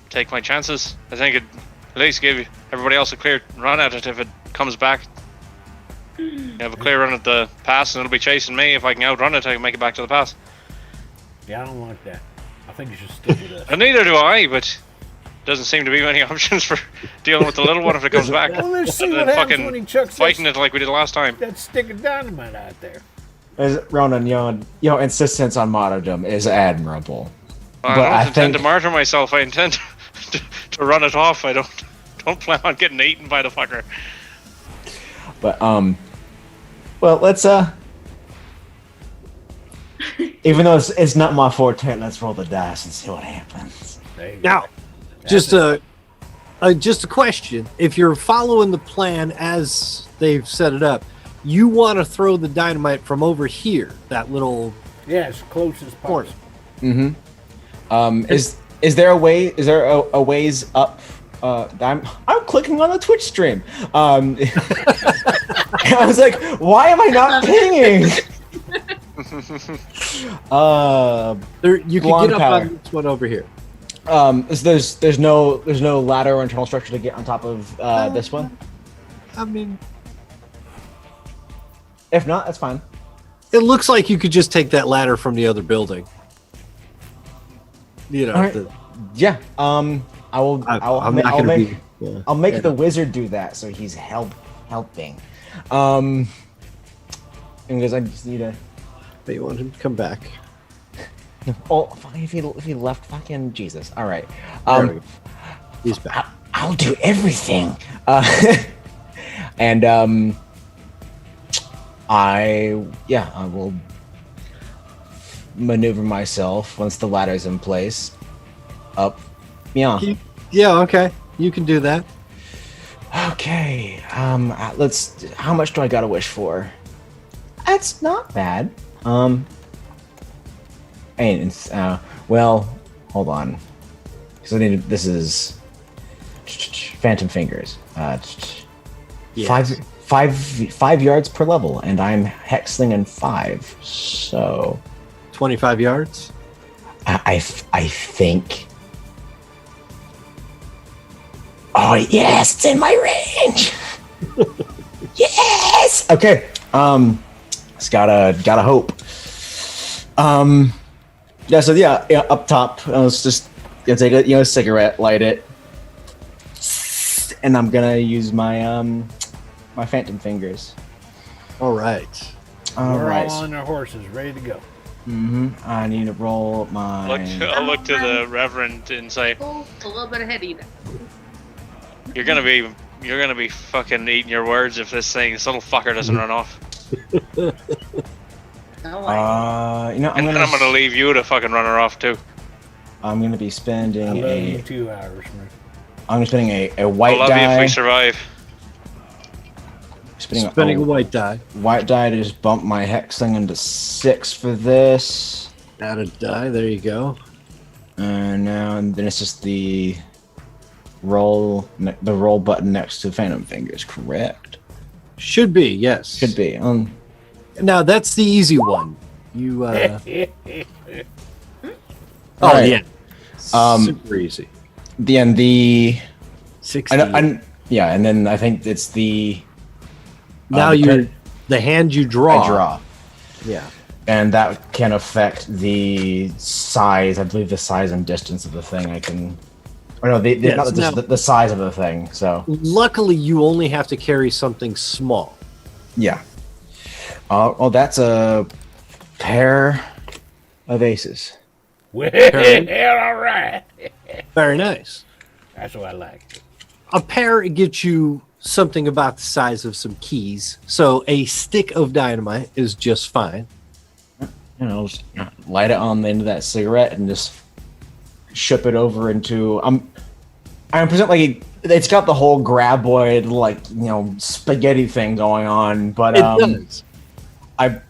take my chances. I think it at least give everybody else a clear run at it if it comes back. You have a clear run at the pass and it'll be chasing me. If I can outrun it, I can make it back to the pass. Yeah, I don't like that. I think you should stick with us. And neither do I, but doesn't seem to be many options for dealing with the little one if it comes back. Well, let's see Other what than happens when he chucks fighting that, it like we did last time. that stick of dynamite out there. Ronan, your insistence on martyrdom is admirable. I But don't I intend think- to martyr myself. I intend to run it off. I don't plan on getting eaten by the fucker. But well, let's even though it's not my forte, let's roll the dice and see what happens. There you Now, go. just a question. If you're following the plan as they've set it up, you want to throw the dynamite from over here, that little Yeah, as close as corner. possible. Is there a way? Is there a ways up? I'm clicking on the Twitch stream. I was like, why am I not pinging? There, you can Blonde get up power. on this one over here. There's no ladder or internal structure to get on top of this one. I mean, If not, that's fine. it looks like you could just take that ladder from the other building. You know, All right. I will. I'm not I'll gonna make. be. Yeah. I'll make the wizard do that, so he's helping. Because I just need a. But you want him to come back. Oh, fucking if he left, fucking Jesus. All right. There we go. He's back. I'll do everything. And I will maneuver myself once the ladder's in place. Up. Yeah. Yeah. Okay. You can do that. Okay. Let's. How much do I gotta wish for? That's not bad. Well, hold on. Because I need. This is Phantom Fingers. Yes. 5 yards per level, and I'm hexing in 5. So 25 yards. I think. Oh yes, it's in my range. Yes. Okay. It's gotta hope. Yeah. So yeah. Up top, let's just take a cigarette, light it, and I'm gonna use my my phantom fingers. All right. We're all on our horses, ready to go. I need to roll my. I'll look to the Reverend and say, Oh, a little bit ahead of you. You're gonna be fucking eating your words if this little fucker doesn't run off. No way. I'm gonna leave you to fucking run her off too. I'm gonna be spending I love you 2 hours, man. I'm spending a white I'll love die. you if we survive. Spending a white die. White die to just bump my hex thing into 6 for this. Add a die. There you go. And then it's just the roll button next to Phantom Fingers, correct? Should be, yes. Should be. Now that's the easy one. You oh Right. yeah. Super easy. The 60. yeah, and then I think it's the Now the hand you draw. I draw. Yeah. And that can affect the size. I believe the size and distance of the thing. I can. Or no, the size of the thing. So luckily, you only have to carry something small. yeah. Oh, that's a pair of aces. Well, all right. Very nice. That's what I like. A pair gets you something about the size of some keys. So a stick of dynamite is just fine. Just light it on the end of that cigarette and just ship it over into. I'm present like it's got the whole graboid spaghetti thing going on, but It does. I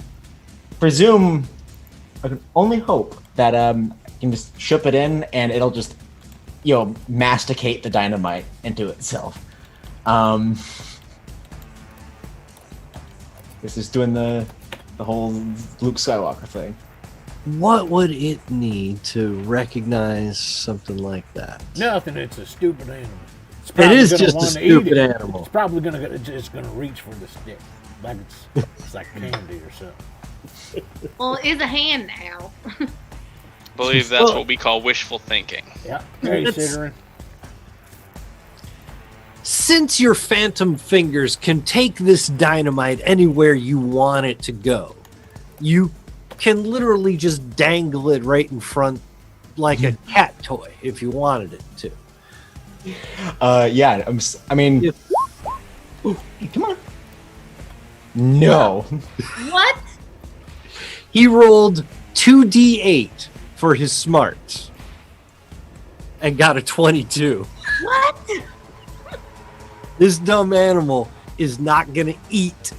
presume I can only hope that you can just ship it in and it'll just masticate the dynamite into itself. This is doing the whole Luke Skywalker thing. What would it need to recognize something like that? Nothing. It's a stupid animal. It is just a stupid animal. It's probably just gonna reach for the stick, like it's like candy or something. Well, it is a hand now. I believe that's what we call wishful thinking. Yeah, considering. Since your phantom fingers can take this dynamite anywhere you want it to go, you can literally just dangle it right in front like a cat toy if you wanted it to. Yeah. Hey, come on. No. What? He rolled 2d8 for his smarts and got a 22. What? This dumb animal is not going to eat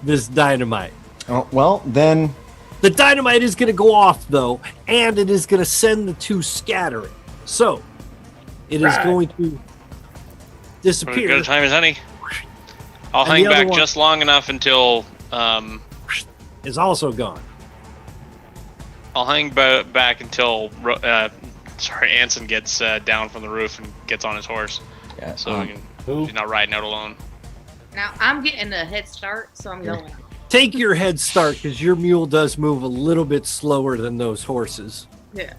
this dynamite. Oh, well, then. The dynamite is going to go off, though, and it is going to send the two scattering. So, it is going to disappear. Good time as any. I'll And hang the other back one- just long enough until Is also gone. I'll hang back until Anson gets down from the roof and gets on his horse, Yeah. so he's not riding out alone. Now I'm getting a head start, so I'm going. Take your head start, because your mule does move a little bit slower than those horses. Yeah.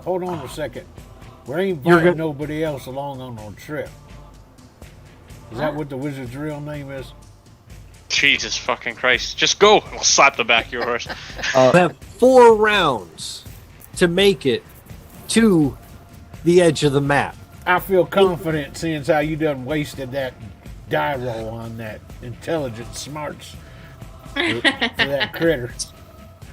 Hold on a second. We ain't You're inviting go- nobody else along on our trip. Is that what the wizard's real name is? Jesus fucking Christ! Just go! And I'll slap the back of your horse. You have 4 rounds to make it to the edge of the map. I feel confident seeing how you done wasted that die roll on that intelligence smarts for that critter.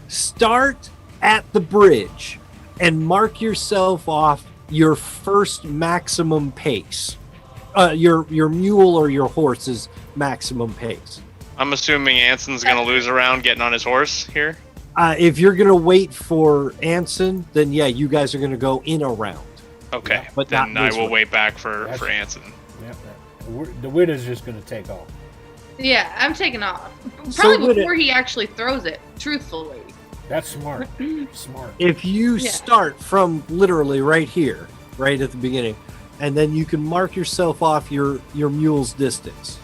Start at the bridge and mark yourself off your first maximum pace. Your mule or your horse's maximum pace. I'm assuming Anson's gonna lose a round getting on his horse here. If you're gonna wait for Anson, then yeah, you guys are gonna go in a round. Okay, but then not I this will one. wait back for Anson. Yep, the widow's just going to take off. Yeah, I'm taking off. So Probably would before he actually throws it, truthfully. That's smart. Smart. If you Yeah. start from literally right here, right at the beginning, and then you can mark yourself off your mule's distance.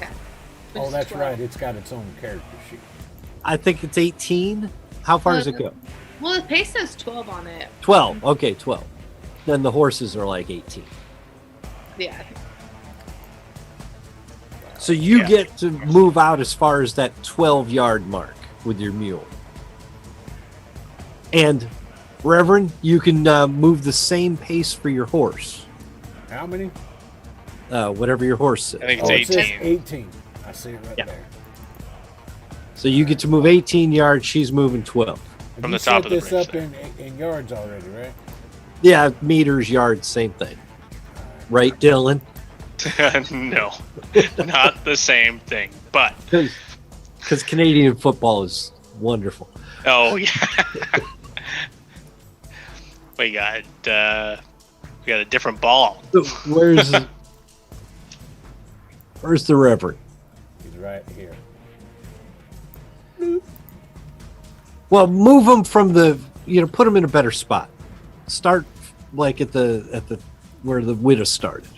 Okay. Oh, Which is that's 12. right. It's got its own character sheet. I think it's 18. How far does it go? Well, the pace says 12 on it. 12. Okay, 12. Then the horses are like 18. Yeah. So you Yeah. get to move out as far as that 12-yard mark with your mule. And, Reverend, you can move the same pace for your horse. How many? Whatever your horse says. I think Oh, it it's says 18. 18. I see it right Yeah. there. So you get to move 18 yards. She's moving 12. And From you the top set of the this bridge up there. in yards already, right? Yeah, meters, yards, same thing. Right, Dylan? No, not the same thing. But Because Canadian football is wonderful. oh yeah, we got a different ball. So where's the Reverend? He's right here. Well, move him from put him in a better spot. Start like at the where the widow started.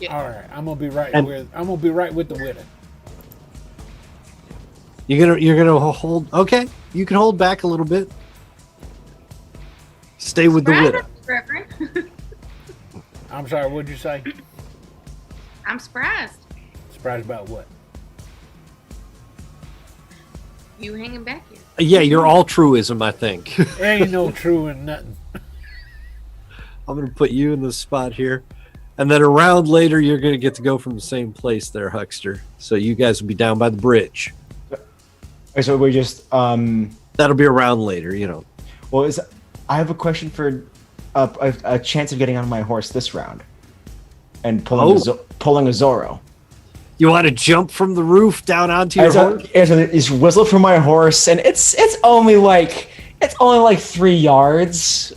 Yeah. All right, I'm gonna be right And- with the widow. You're gonna hold. Okay, you can hold back a little bit. Stay with the widow. Reverend. I'm sorry. What'd you say? I'm surprised. Surprised about what? You hanging back here. Yeah, your altruism, I think. Ain't no true and nothing. I'm gonna put you in the spot here, and then a round later, you're gonna get to go from the same place there, Huckster. So you guys will be down by the bridge. Okay, so we just That'll be a round later, you know. well, I have a question for a chance of getting on my horse this round and pulling pulling a Zorro. You want to jump from the roof down onto your horse? It's whistle for my horse, and it's only like 3 yards.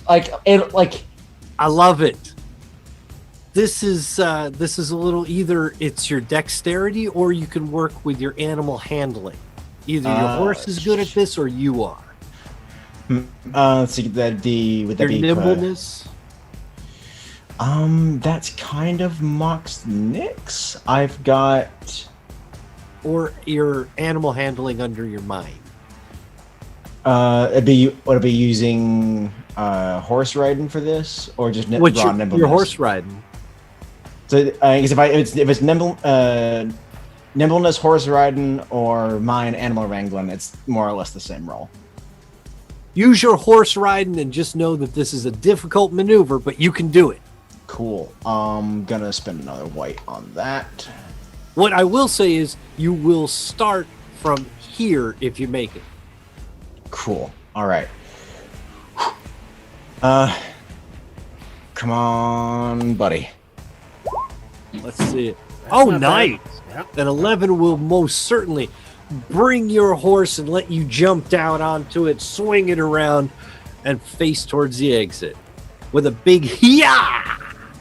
I love it. This is a little either it's your dexterity or you can work with your animal handling. Either your horse is good at this or you are. Let's see, would that Your be nimbleness. That's kind of Mox Nix. I've got Or your animal handling under your mind. would it be using horse riding for this, or just What's raw your nimbleness? horse riding? So I guess if it's nimbleness, horse riding, or mine animal wrangling, it's more or less the same role. Use your horse riding and just know that this is a difficult maneuver, but you can do it. Cool. I'm gonna spend another white on that. What I will say is you will start from here if you make it. Cool. All right. Come on, buddy. Let's see it. That's Oh, not nice. bad. An 11 will most certainly bring your horse and let you jump down onto it, swing it around, and face towards the exit. With a big yeah!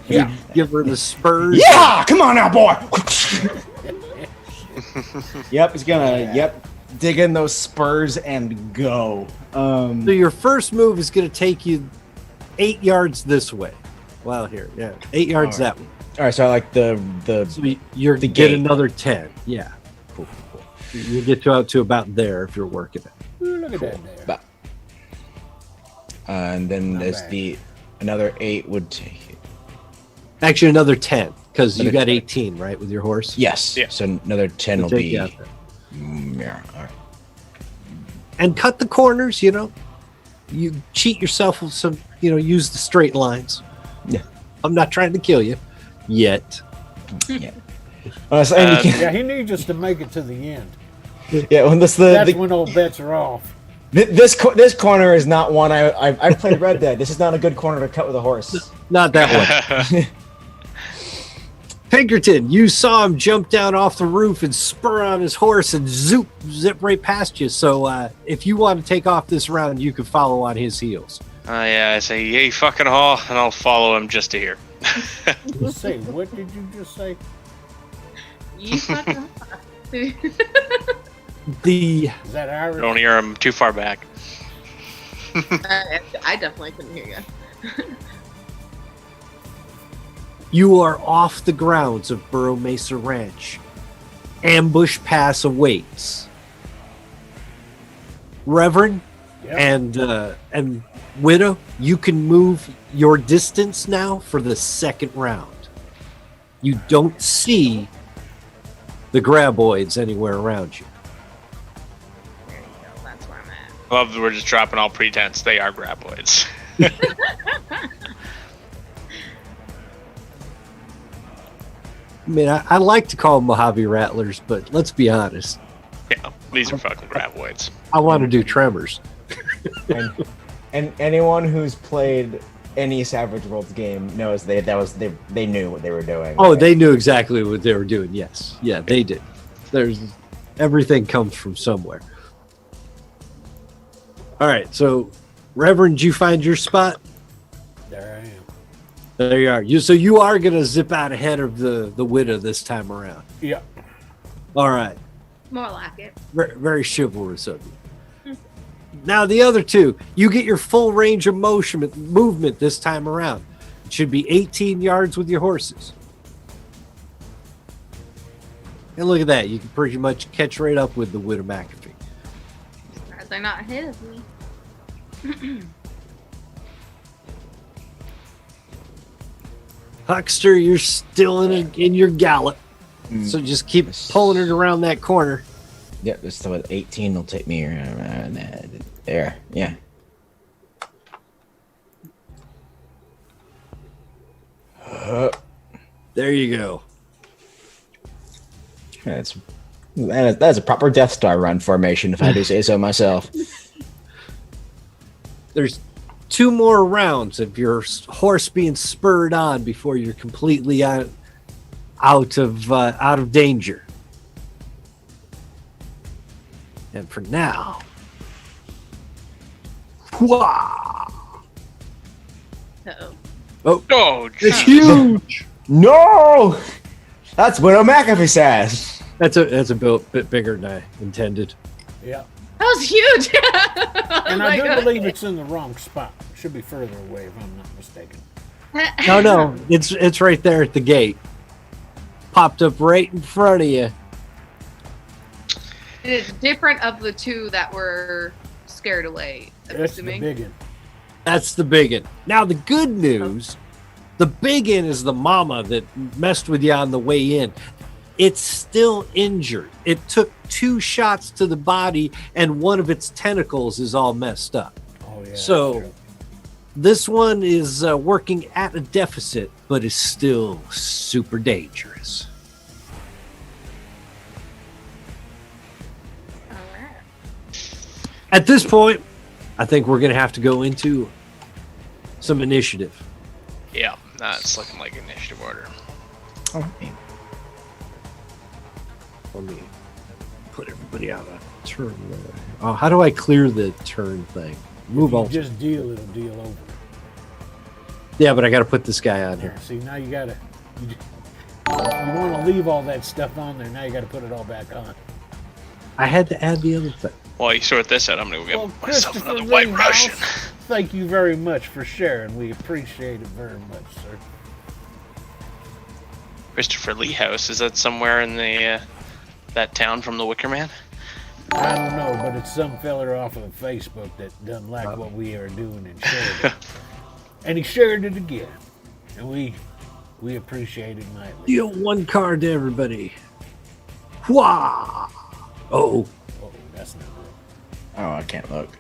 Yeah. You give her the spurs. Yeah! Come on now, boy! Yep, he's gonna, dig in those spurs and go. So your first move is going to take you 8 yards this way. Well, here, yeah, 8 yards All right. that way. All right, so I like the So you're The get gate. another 10. Yeah. Cool. You get to about there if you're working it. Ooh, look at that there. and then Not there's bad. another 8 would take it. Actually, another 10 because you Another got 18, right, with your horse. Yes. Yeah. So another 10 will Take be. you out there. Yeah. All right. And cut the corners. You know, you cheat yourself with some. You know, use the straight lines. Yeah. I'm not trying to kill you yet. So, and you Yeah, he needs us to make it to the end. can, yeah. Well, That's when all bets are off. this corner is not one I played Red Dead. This is not a good corner to cut with a horse. Not that one. Pinkerton, you saw him jump down off the roof and spur on his horse and zip right past you. So if you want to take off this round, you can follow on his heels. Yeah, I say, yay, fucking haw, and I'll follow him just to here. Let's see. What did you just say? You fucking. The Is that Irish? Don't hear him too far back. I definitely couldn't hear you. You are off the grounds of Burro Mesa Ranch. Ambush Pass awaits. Reverend Yep. and Widow, you can move your distance now for the second round. You don't see the graboids anywhere around you. There you go. That's where I'm at. I love that we're just dropping all pretense. They are graboids. I mean, I like to call them Mojave Rattlers, but let's be honest. Yeah, these are fucking graboids. I want to do Tremors. And anyone who's played any Savage Worlds game knows they knew what they were doing. Oh, they knew exactly what they were doing. Yes, yeah, they did. There's everything comes from somewhere. All right, so Reverend, you find your spot. There I am. There you are. So you are gonna zip out ahead of the widow this time around. Yeah. All right, More like it. very chivalrous of you. Now the other two, you get your full range of movement this time around. It should be 18 yards with your horses. And look at that, you can pretty much catch right up with the Widow McAfee. They're not ahead of me. Huckster, you're still in your gallop, so just keep pulling it around that corner. Yep, this is what 18 will take me around there. Yeah. There you go. That's a proper Death Star run formation, if I do say so myself. There's 2 more rounds of your horse being spurred on before you're completely out of danger. And for now, whoa, Uh-oh. Oh, it's jeez. huge. No, that's what McAfee says. That's a bit bigger than I intended. Yeah. That was huge. And I Like, do believe okay. it's in the wrong spot. It should be further away if I'm not mistaken. No, it's right there at the gate. Popped up right in front of you. It's different of the two that were scared away. I'm That's the assuming. big one. That's the big one. Now the good news, the big one is the mama that messed with you on the way in. It's still injured. It took 2 shots to the body, and one of its tentacles is all messed up. Oh yeah. So that's true. this one is working at a deficit, but is still super dangerous. All right. At this point, I think we're going to have to go into some initiative. Yeah, that's looking like initiative order. Let me put everybody on a turn. Oh, how do I clear the turn thing? Move If you on. just deal, it'll deal over. Yeah, but I got to put this guy on here. Here, see, now you gotta. You want to leave all that stuff on there. Now you got to put it all back on. I had to add the other thing. While you sort this out, I'm gonna go Well, get myself Christopher another White Lee Russian. House, thank you very much for sharing. We appreciate it very much, sir. Christopher Lee House, is that somewhere in the that town from The Wicker Man? I don't know, but it's some feller off of Facebook that doesn't like what we are doing and shared it. And he shared it again. And we appreciate it mightily. Deal 1 card to everybody. Wah! Oh, Oh, that's not good. Oh, I can't look.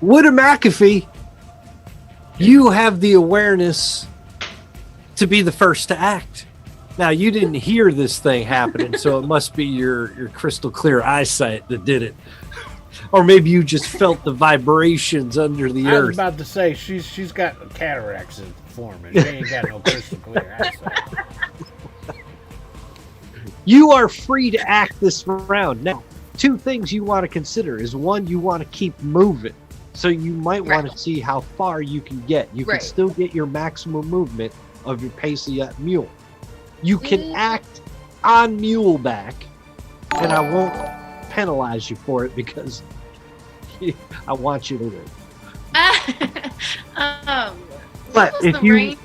Widow McAfee, you have the awareness to be the first to act. Now, you didn't hear this thing happening, so it must be your crystal clear eyesight that did it. Or maybe you just felt the vibrations under the I was earth. about to say she's got cataracts in forming. She ain't got no crystal clear eyesight. You are free to act this round. Now, 2 things you want to consider is 1, you want to keep moving. So you might want to see how far you can get. You can Right. still get your maximum movement of your pace of that mule. You can act on muleback, and I won't penalize you for it because I want you to win. But what's if the you range?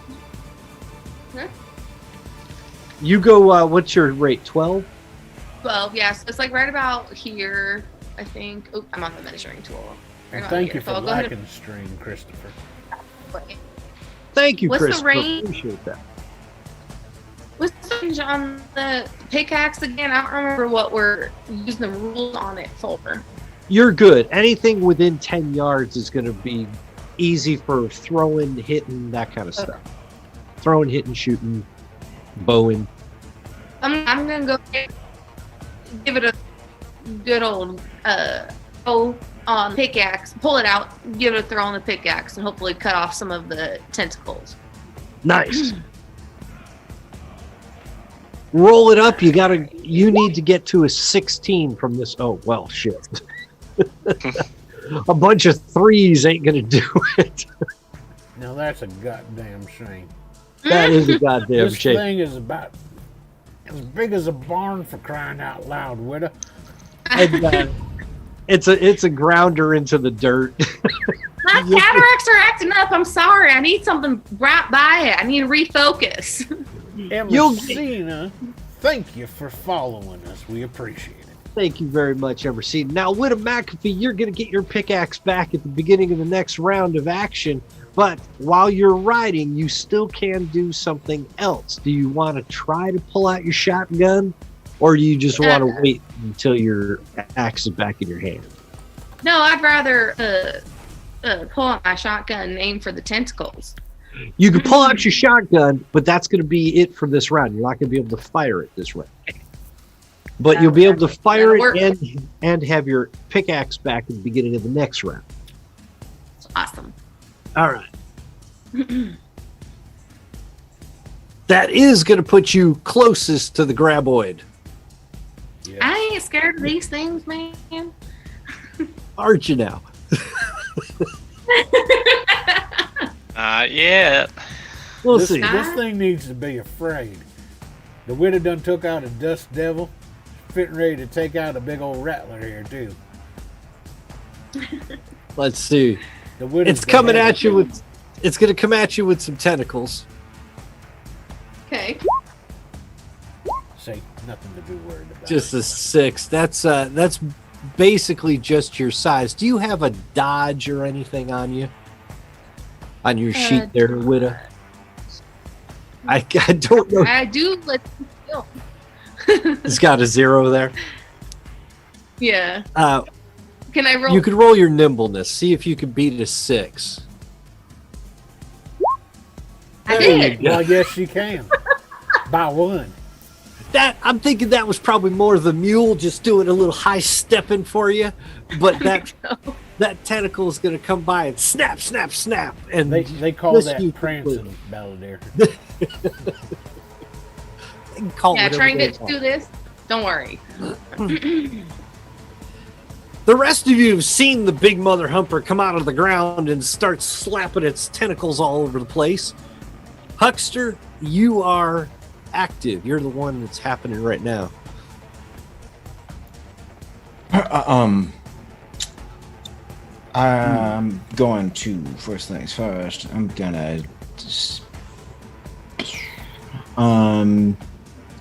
you go, what's your rate? 12? 12, yeah. So it's like right about here, I think. Oh, I'm on the measuring tool. Right about Thank here. you for So I'll go ahead liking the stream, Christopher. and- Thank you, What's the Chris. range? Appreciate that. What's the range on the pickaxe again? I don't remember what we're using the rules on it for. You're good. Anything within 10 yards is going to be easy for throwing, hitting, that kind of stuff. Throwing, hitting, shooting, bowing. I'm gonna go give it a good old throw on pickaxe, pull it out, give it a throw on the pickaxe, and hopefully cut off some of the tentacles. Nice. Roll it up. You need to get to a 16 from this. Oh, well, shit. A bunch of 3s ain't going to do it. Now that's a goddamn shame. That is a goddamn This shame. thing is about as big as a barn, for crying out loud, widow. And, it's a grounder into the dirt. My cataracts are acting up. I'm sorry. I need something right by it. I need to refocus. Emersina, thank you for following us. We appreciate it. Thank you very much, Emersine. Now, Widow McAfee, you're going to get your pickaxe back at the beginning of the next round of action. But while you're riding, you still can do something else. Do you want to try to pull out your shotgun? Or do you just want to wait until your axe is back in your hand? No, I'd rather pull out my shotgun and aim for the tentacles. You can pull out your shotgun, but that's going to be it for this round. You're not going to be able to fire it this round. But you'll be able to fire it and have your pickaxe back at the beginning of the next round. Awesome. All right. That is going to put you closest to the graboid. Yes. I ain't scared of these things, man. Aren't you now? Yeah. We'll this, see. This thing needs to be afraid. The widow done took out a dust devil, fitting ready to take out a big old rattler here too. Let's see. The widow's It's coming beheaded. at you with. It's going to come at you with some tentacles. Okay. Say nothing to be worried about. Just a 6. That's basically just your size. Do you have a dodge or anything on you? On your sheet there, Widow? I don't know. I do. Let's go. It's got a 0 there. Yeah. Can I roll? You could roll your nimbleness. See if you can beat a 6. I There you did. go. Well, yes, you can. By one. I'm thinking that was probably more the mule just doing a little high stepping for you, but that tentacle is going to come by and snap, snap, snap, and They call miss that you prancing, Balladeer. They can call it Yeah, whatever trying they to want. do this. Don't worry. The rest of you have seen the big mother humper come out of the ground and start slapping its tentacles all over the place. Huckster, you are active. You're the one that's happening right now. I'm going to first things first. I'm gonna just,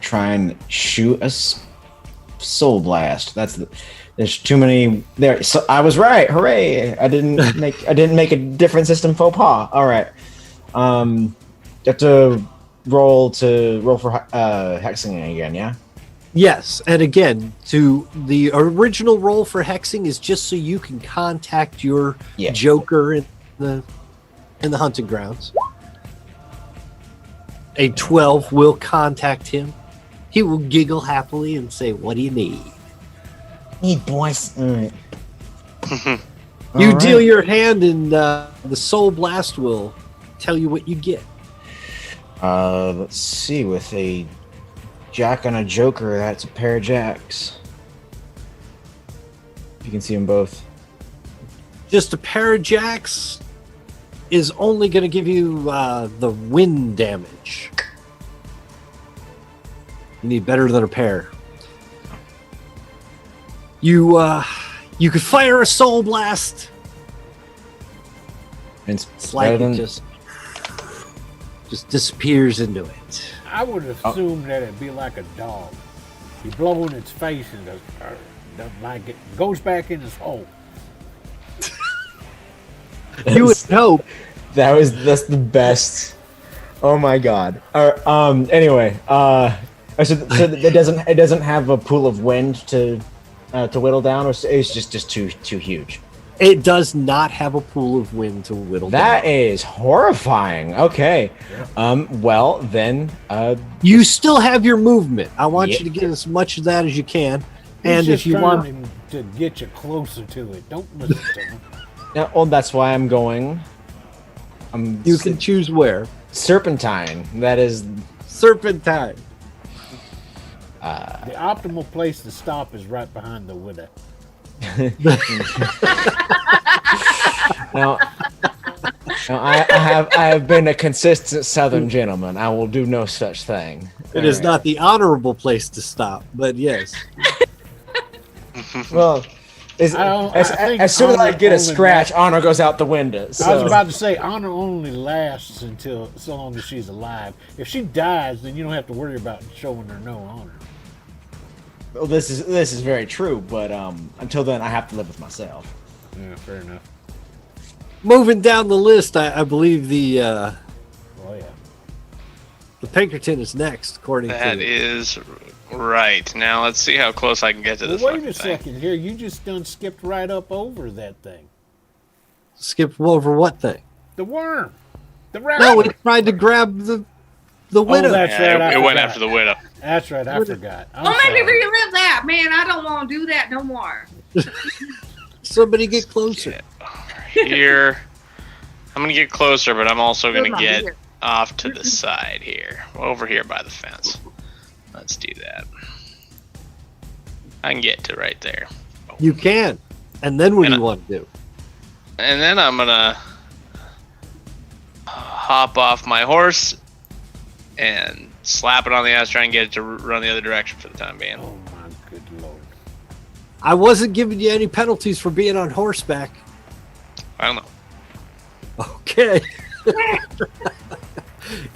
try and shoot a soul blast. There's too many there. So I was right. Hooray! I didn't make a different system faux pas. All right. You have to roll for hexing again. Yeah. Yes, and again, to the original roll for hexing is just so you can contact your Joker in the hunting grounds. A 12 will contact him. He will giggle happily and say, "What do you need?" Need boys. All right. You All deal right. your hand, and the soul blast will tell you what you get. Let's see. With a jack and a joker, that's a pair of jacks. You can see them both. Just a pair of jacks is only going to give you the wind damage. You need better than a pair. You could fire a soul blast. It's It's like better than- it just disappears into it. I would assume that it'd be like a dog. You blow in its face and goes, doesn't like it. Goes back in his hole. You would hope. That's the best. Oh my god. Anyway, so it doesn't have a pool of wind to whittle down, or it's just too huge. It does not have a pool of wind to whittle That down. is horrifying. Okay. Well then, You still have your movement. I want Yeah. you to get as much of that as you can. He's And just if you trying want, to get you closer to it. Don't listen to him. now, well, that's why I'm going. you can choose where. serpentine. That is. Serpentine. The optimal place to stop is right behind the widow. Now, I have been a consistent Southern gentleman. I will do no such thing. It is not the honorable place to stop, but yes. Well, I think as soon as I honor get a only scratch, honor goes out the window. So. I was about to say honor only lasts until so long as she's alive. If she dies, then you don't have to worry about showing her no honor. Well, this is very true, but until then, I have to live with myself. Yeah, fair enough. Moving down the list, I believe the Oh yeah. the Pinkerton is next, according That to is right. Now let's see how close I can get to Well, this. wait fucking a thing. second here. You just done skipped right up over that thing. skip over what thing? The worm. The rabbit. No, we tried to grab the widow. that's Yeah, right. it I went forgot. after the widow. That's right. I forgot. I'm Oh, make me sorry. relive that, man. I don't want to do that no more. Somebody get closer. Get over here. I'm gonna get closer, but I'm also gonna Come on, get here. off to the side here, over here by the fence. Let's do that. I can get to right there, You can. And then what do And you want to do? and then I'm gonna hop off my horse and slap it on the ass, try and get it to run the other direction for the time being. Oh my good lord. I wasn't giving you any penalties for being on horseback. I don't know. Okay.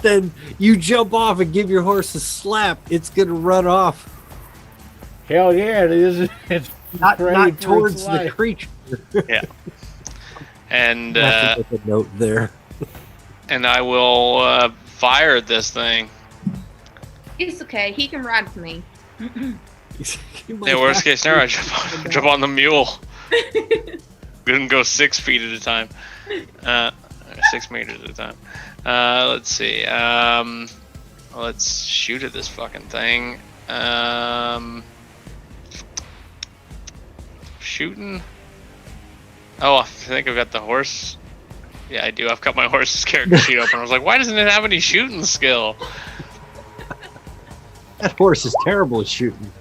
Then you jump off and give your horse a slap. It's gonna run off. Hell yeah, it is. It's Not praying for towards its the life. creature. And I have to make a note there. and I will fire at this thing. It's okay. He can ride with me. Yeah, worst case scenario, I jump on the mule. We didn't go 6 feet at a time. 6 meters at a time. Let's see. Let's shoot at this fucking thing. Shooting? Oh, I think I've got the horse. Yeah, I do. I've got my horse's character sheet open. I was like, why doesn't it have any shooting skill? That horse is terrible at shooting.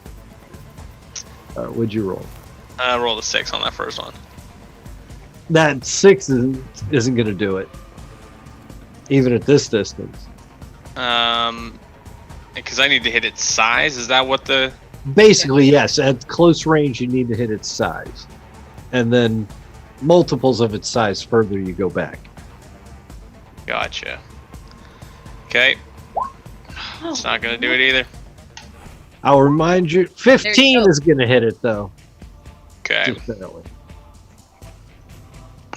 What'd you roll? I rolled a 6 on that first one. That 6 isn't going to do it, even at this distance. Because I need to hit its size. Is that what the? Basically, yes. At close range, you need to hit its size, and then multiples of its size further you go back. Gotcha. Okay. It's not gonna do it either. I'll remind you, 15 go. is going to hit it though. Okay. Just barely.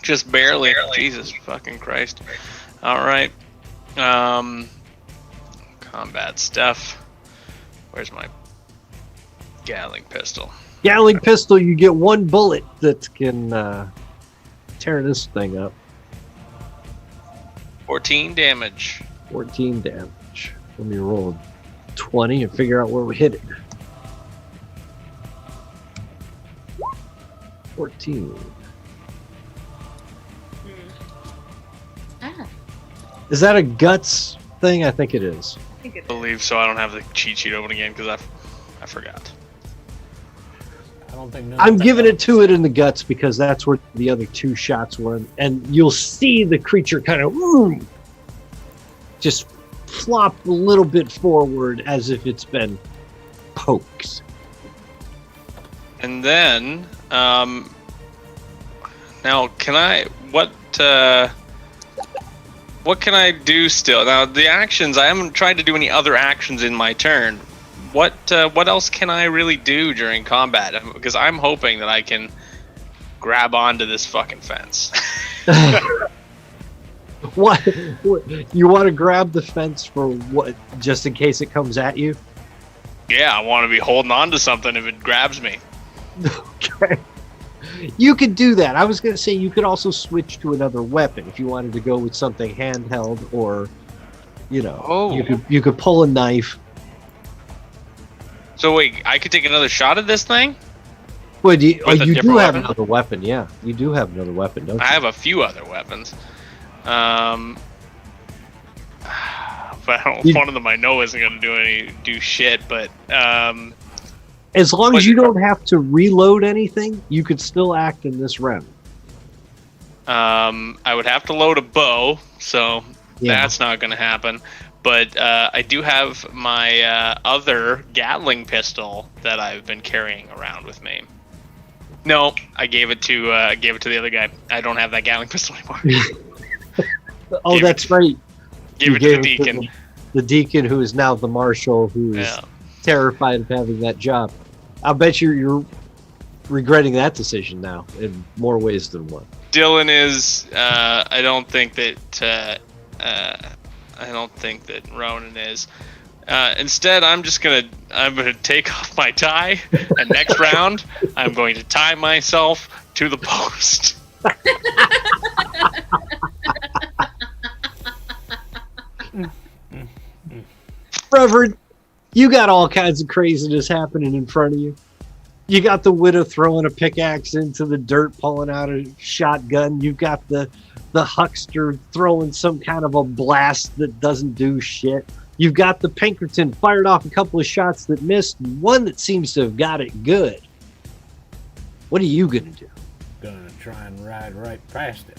Just barely. Jesus fucking Christ. Alright. Combat stuff. Where's my Gatling pistol? Gatling pistol, you get one bullet that can tear this thing up. 14 damage. 14 damage. Let me roll 20 and figure out where we hit it. 14. Ah, Is that a guts thing? I think it is. I think I it is. believe so. I don't have the cheat sheet open again because I forgot. I don't think. I'm giving it to it in the guts because that's where the other 2 shots were, and you'll see the creature kind of just flop a little bit forward as if it's been pokes. And then, now can I? What can I do still? Now the actions. I haven't tried to do any other actions in my turn. What else can I really do during combat? Because I'm hoping that I can grab onto this fucking fence. What? You want to grab the fence for what? Just in case it comes at you? Yeah, I want to be holding on to something if it grabs me. Okay. You could do that. I was going to say you could also switch to another weapon if you wanted to go with something handheld, or you could pull a knife. So wait, I could take another shot at this thing? Well, you do different have weapon? another weapon. Yeah, you do have another weapon, don't you? I have a few other weapons. But one of them I know isn't going to do shit. But as long as you don't have to reload anything, you could still act in this round. I would have to load a bow, so Yeah. that's not going to happen. But I do have my other Gatling pistol that I've been carrying around with me. No, I gave it to the other guy. I don't have that Gatling pistol anymore. Oh, Give that's right. Give You it to the gave deacon. The deacon, who is now the marshal, who is terrified of having that job. I bet you're regretting that decision now in more ways than one. Dylan is. I don't think that Ronan is. Instead, I'm gonna take off my tie, and next round, I'm going to tie myself to the post. Reverend, you got all kinds of craziness happening in front of you. You got the widow throwing a pickaxe into the dirt, pulling out a shotgun. You've got the huckster throwing some kind of a blast that doesn't do shit. You've got the Pinkerton fired off a couple of shots that missed, and one that seems to have got it good. What are you gonna do? Gonna try and ride right past it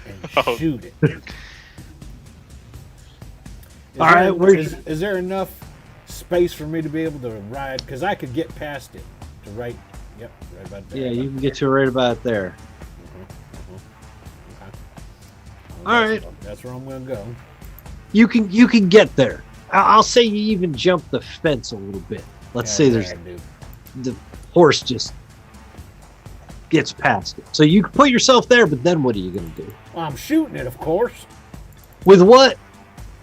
and Oh. shoot it. All right, is there enough space for me to be able to ride? Because I could get past it. Right about there. Yeah, you can get to right about there. Okay. All right. That's where I'm gonna go. You can get there. I'll say you even jump the fence a little bit. Let's say there's the horse just gets past it. So you can put yourself there, but then what are you going to do? Well, I'm shooting it, of course. With what?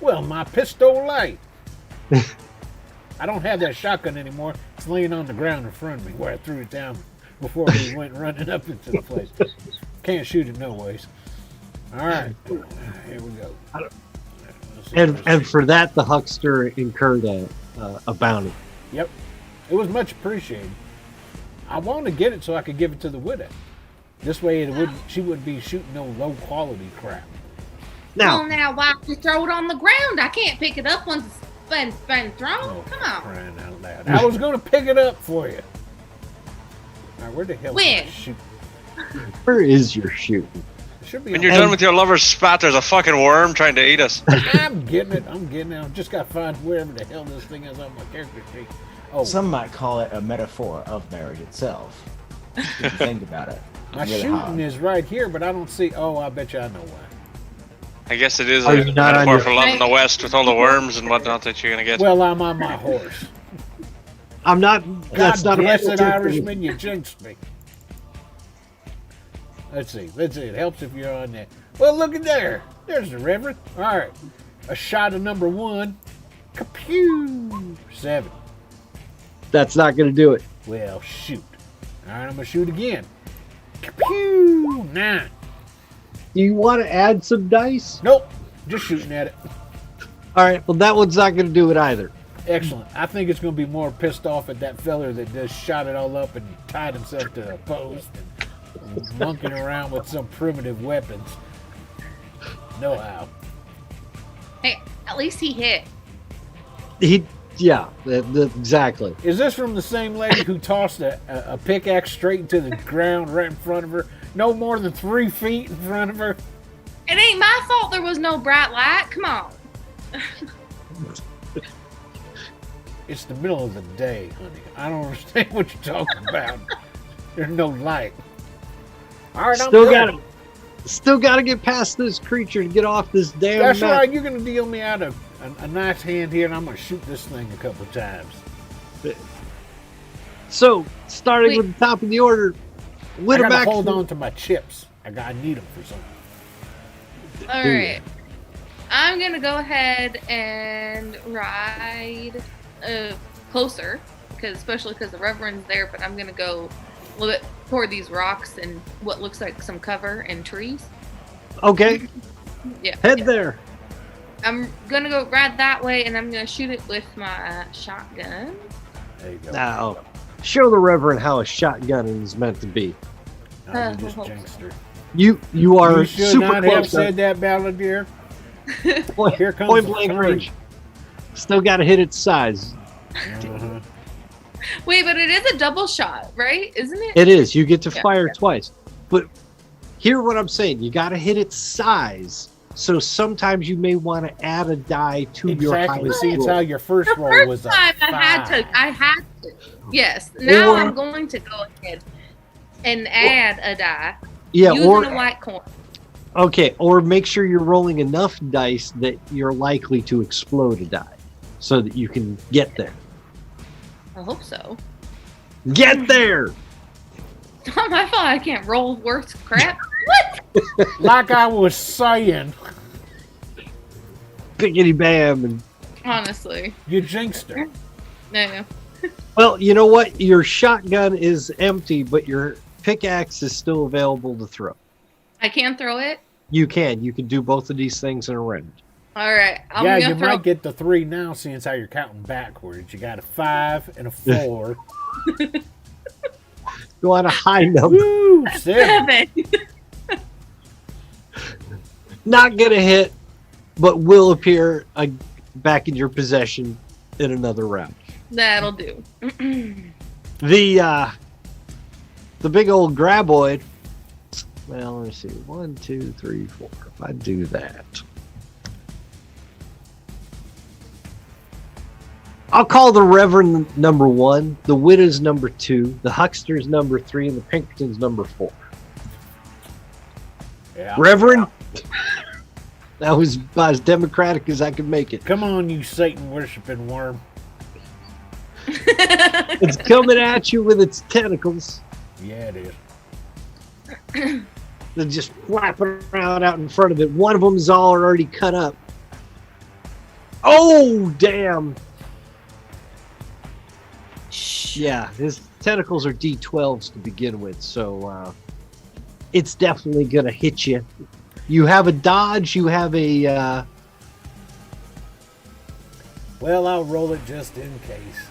Well, my pistol light. I don't have that shotgun anymore. It's laying on the ground in front of me where I threw it down before we went running up into the place. Can't shoot it no ways. All right, here we go. And for that, the huckster incurred a bounty. Yep, it was much appreciated. I wanted to get it so I could give it to the widow. This way, she wouldn't be shooting no low quality crap. Well, now why you throw it on the ground? I can't pick it up once it's been thrown. Oh, Come on. crying out loud! I was going to pick it up for you. All right, where the hell When? is shoot? Where is your shooting? It should be. When on- you're done with your lover's spat, there's a fucking worm trying to eat us. I'm getting it. I just got to find wherever the hell this thing is on my character sheet. Oh, Some might call it a metaphor of marriage itself. If you think about it. my Really shooting hard. is right here, but I don't see. Oh, I bet you I know why. I guess it is Are a you not on metaphor your- for love in the West with all the worms and whatnot that you're gonna get. Well, I'm on my horse. I'm not. That's God not bless it, a Irishman. You jinxed me. Let's see. It helps if you're on that. Well, look at there. There's the Reverend. All right. A shot of number 1. Kapew! 7. That's not going to do it. Well, shoot. All right, I'm going to shoot again. Kapew! 9. Do you want to add some dice? Nope. Just shooting at it. All right. Well, that one's not going to do it either. Excellent. I think it's going to be more pissed off at that feller that just shot it all up and tied himself to a post and monkeying around with some primitive weapons. No how. Hey, at least he hit. Yeah, exactly. Is this from the same lady who tossed a pickaxe straight into the ground right in front of her? No more than 3 feet in front of her? It ain't my fault there was no bright light. Come on. It's the middle of the day, honey. I don't understand what you're talking about. There's no light. All right, Still gotta get past this creature to get off this damn That's map. right. You're gonna deal me out a nice hand here, and I'm gonna shoot this thing a couple times. So, starting Wait. with the top of the order, I Widowmax. gotta hold on to my chips. I need them for something. All right. I'm gonna go ahead and ride closer, especially because the Reverend's there. But I'm gonna go a little bit toward these rocks and what looks like some cover and trees. Okay, Yeah. head yeah. there. I'm gonna go ride that way, and I'm gonna shoot it with my shotgun. There you go. Now, show the Reverend how a shotgun is meant to be. No, you just jinxed her. You are You should super not have close. said that, Balladeer. Point, Here comes point the blank courage. range. Still got to hit its size. Uh-huh. Wait, but it is a double shot, right? Isn't it? It is. You get to Yeah, fire twice. But hear what I'm saying. You got to hit its size. So sometimes you may want to add a die to your Exactly. highest See, it's roll. how your first The roll first was a time I five. had to. Yes. Now Or- I'm going to go ahead and add a die Yeah, using or a white coin. okay, or make sure you're rolling enough dice that you're likely to explode a die, so that you can get there. I hope so. Get there. It's not my fault I can't roll worth crap. What? Like I was saying, Biggity bam. And Honestly. you jinxed her. No. well, you know what? Your shotgun is empty, but your pickaxe is still available to throw. I can throw it? You can. You can do both of these things in a round. Alright. I'm Yeah, gonna you throw might get the 3 now, seeing as how you're counting backwards. You got a 5 and a 4. Go on a high number. Woo! 7. 7. Not gonna hit, but will appear back in your possession in another round. That'll do. The big old graboid. Well, let me see. 1, 2, 3, 4. If I do that, I'll call the Reverend number 1, the Widow's number 2, the Huckster's number 3, and the Pinkerton's number 4. Yeah. Reverend, that was about as democratic as I could make it. Come on, you Satan worshiping worm. It's coming at you with its tentacles. Yeah, it is. They're just flapping around out in front of it. One of them is already cut up. Oh, damn. Yeah, his tentacles are D12s to begin with, so it's definitely going to hit you. You have a dodge, you have a... Well, I'll roll it just in case.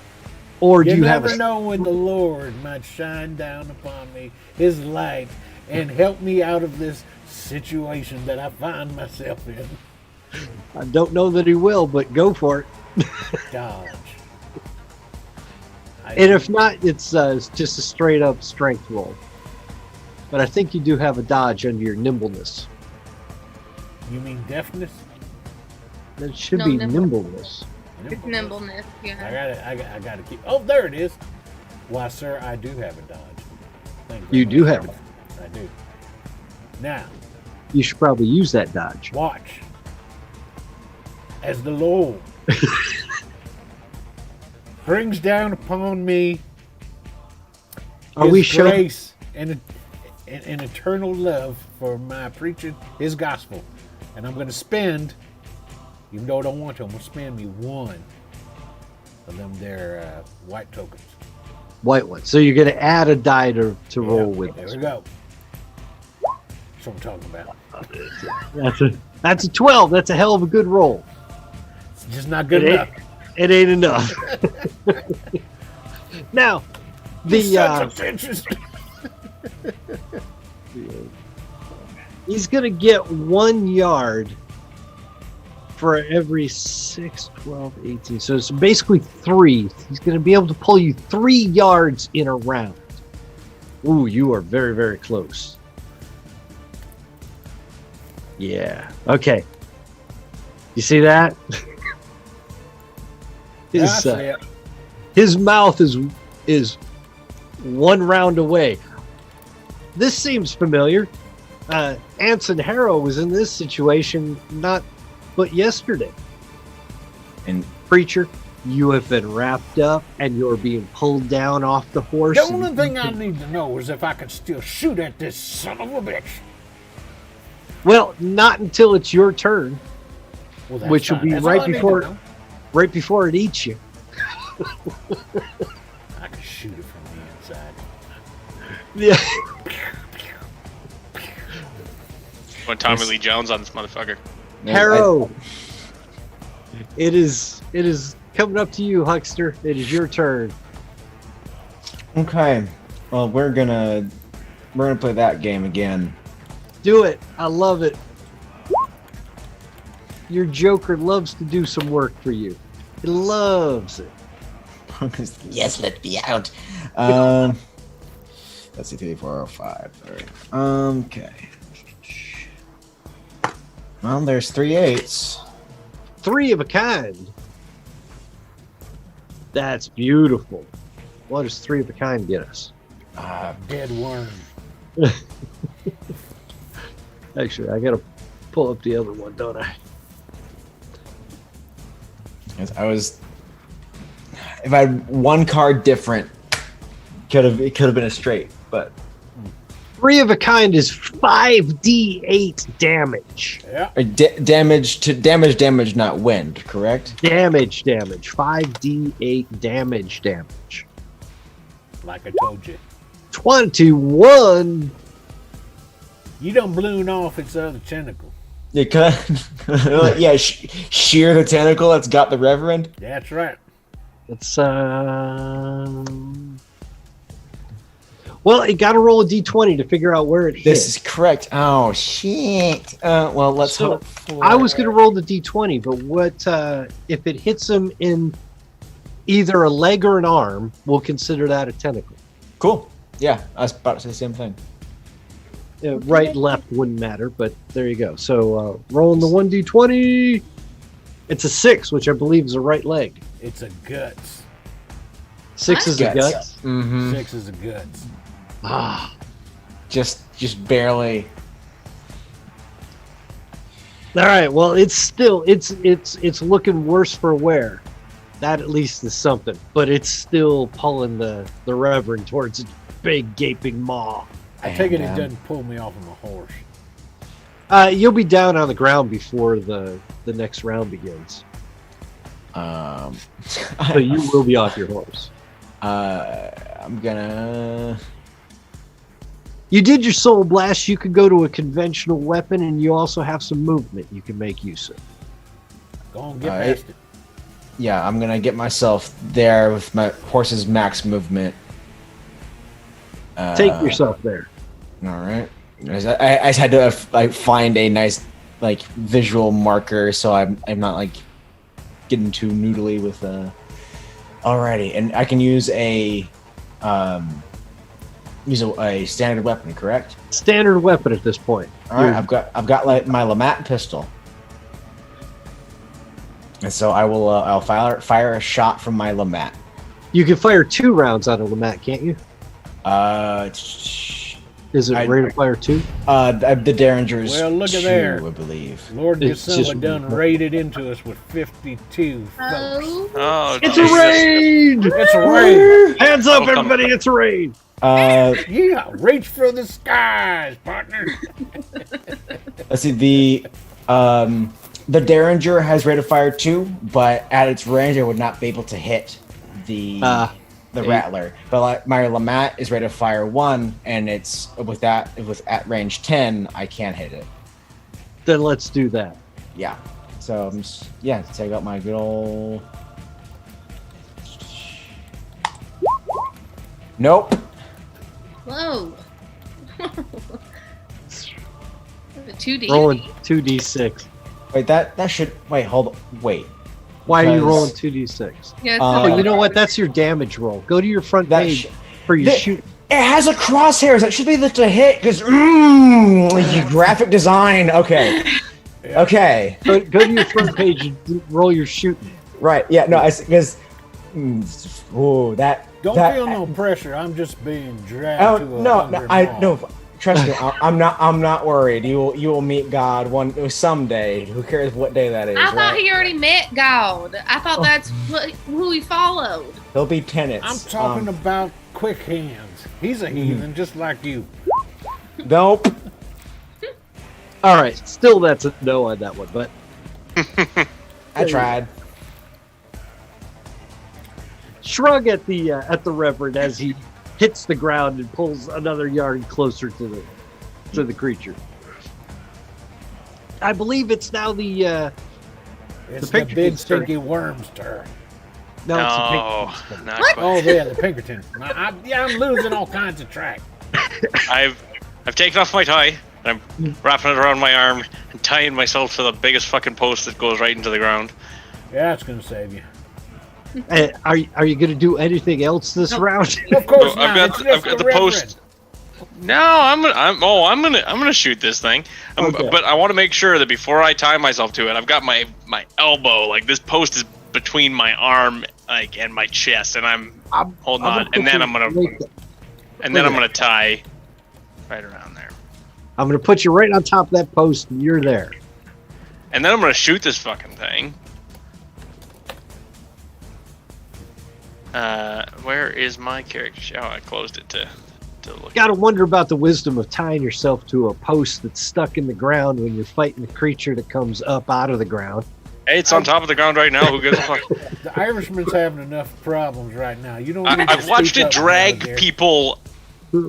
or do You you have never a... know when the Lord might shine down upon me His light and help me out of this situation that I find myself in. I don't know that he will, but go for it. Dodge. And if not, it's just a straight up strength roll. But I think you do have a dodge under your nimbleness. You mean deafness? That should No, be nimble. nimbleness. It's nimbleness, yeah. I gotta keep. Oh, there it is. Why, sir, I do have a dodge. Thank You very do much. have it. I do. Now, You should probably use that dodge. watch. As the Lord brings down upon me Are His we sure? grace and eternal love for my preaching His gospel, and I'm going to spend, even though I don't want to, I'm going to spend me one of them there white tokens. White one. So you're going to add a die to roll Yeah, with. There we go. That's what I'm talking about. That's a 12. That's a hell of a good roll. It's just not good It ain't- enough. It ain't enough. Now, He's the such a interest- he's going to get 1 yard for every 6, 12, 18. So it's basically 3. He's going to be able to pull you 3 yards in a round. Ooh, you are very, very close. Yeah. Okay. You see that? Yeah, I His, see it. His mouth is one round away. This seems familiar. Anson Harrow was in this situation not but yesterday. And Preacher, you have been wrapped up and you're being pulled down off the horse. The only thing I need to know is if I can still shoot at this son of a bitch. Well, not until it's your turn, Well, that's which will fine. be That's all I need to right know. before it eats you. I can shoot it from the inside. Yeah. When Tommy Lee Jones on this motherfucker. Harrow. It is coming up to you, Huckster. It is your turn. Okay. Well, we're gonna play that game again. Do it. I love it. Your Joker loves to do some work for you. He loves it. Yes, let me out. Let's see, 3, 4, 5. Okay. Well, there's 3 8s. 3 of a kind. That's beautiful. What does 3 of a kind get us? Dead worm. Actually, I gotta pull up the other one, don't I? If I had one card different, it could have been a straight, but 3 of a kind is 5d8 damage. Yeah. damage, not wind, correct? Damage. 5d8 damage. Like I told you. 21. You done blown off its other tentacle. Yeah, yeah, shear the tentacle that's got the Reverend. That's right. It's well, you got to roll a d20 to figure out where it hits. This is correct. Oh shit. Well, let's So, hope. For... I was going to roll the d20, but what if it hits him in either a leg or an arm? We'll consider that a tentacle. Cool. Yeah, I was about to say the same thing. Right and left wouldn't matter, but there you go. So rolling the 1d20, it's a 6, which I believe is a right leg. It's a guts. 6 is a guts. Mm-hmm. 6 is a guts. Ah, Just barely. all right. Well, it's still it's looking worse for wear. That at least is something, but it's still pulling the Reverend towards its big gaping maw. I take it doesn't pull me off of my horse. You'll be down on the ground before the next round begins. So you will be off your horse. I'm gonna. You did your soul blast. You could go to a conventional weapon, and you also have some movement you can make use of. Go on, get Alright. past it. Yeah, I'm gonna get myself there with my horse's max movement. Take yourself there. All right. I just had to find a nice visual marker, so I'm not getting too noodly with Alrighty, and I can use a standard weapon, correct? Standard weapon at this point. All right, I've got my Lamat pistol, and so I'll fire a shot from my Lamat. You can fire 2 rounds out of Lamat, can't you? Is it rate of fire 2? The Derringer's Well, look at 2, there. I believe. Lord It's Gasilla just- done raided into us with 52 folks. Oh, Oh, It's a Jesus. raid! It's a raid. Hands up, Oh, come everybody! It's a raid. Yeah, reach for the skies, partner. Let's see, the Derringer has rate of fire 2, but at its range, I would not be able to hit the Rattler. But my Lamat is rate of fire 1, and it's with at range 10, I can hit it. Then let's do that. Yeah. So so I got my good old. Nope. whoa. 2D. Rolling 2d6. Wait, that should hold. Wait. Why are you Because- rolling 2d6? Yeah, it's Oh, Oh, you know what? That's your damage roll. Go to your front That page sh- for your Th- shoot. It has a crosshairs. That should be the to hit because graphic design. Okay. Okay. Go to your front page and roll your shooting. Right. Yeah. No. Because Ooh, that. Don't that, feel no pressure. I'm just being dragged Oh to a no, hungry I maw. no. Trust me, I'm not worried. You will meet God someday. Who cares what day that is? I thought right? he already met God. I thought that's who he followed. He'll be tenants. I'm talking about quick hands. He's a heathen just like you. Nope. All right, still that's a no on that one, but I tried. shrug at the Reverend as he hits the ground and pulls another yard closer to the creature. I believe it's now the It's the Pinkerton's big turn. stinky worm's turn. no, it's the No, Pinkerton's turn. not What? quite. Oh, yeah, the Pinkerton. I'm losing all kinds of track. I've taken off my tie. And I'm wrapping it around my arm and tying myself to the biggest fucking post that goes right into the ground. Yeah, that's going to save you. Are you going to do anything else this round? Of course So I've not. got- It's just I've got the Reverend. post. No, I'm gonna shoot this thing. Okay. But I want to make sure that before I tie myself to it, I've got my elbow, like this post is between my arm, like, and my chest, and I'm holding on, and then I'm gonna tie right around there, I'm going to put you right on top of that post, and you're there. and then I'm gonna shoot this fucking thing. Where is my character sheet? Oh, I closed it to look. Got to wonder about the wisdom of tying yourself to a post that's stuck in the ground when you're fighting a creature that comes up out of the ground. Hey, it's on top of the ground right now. Who gives a fuck? The Irishman's having enough problems right now. You don't need to I've watched speak it up drag about it, dear. people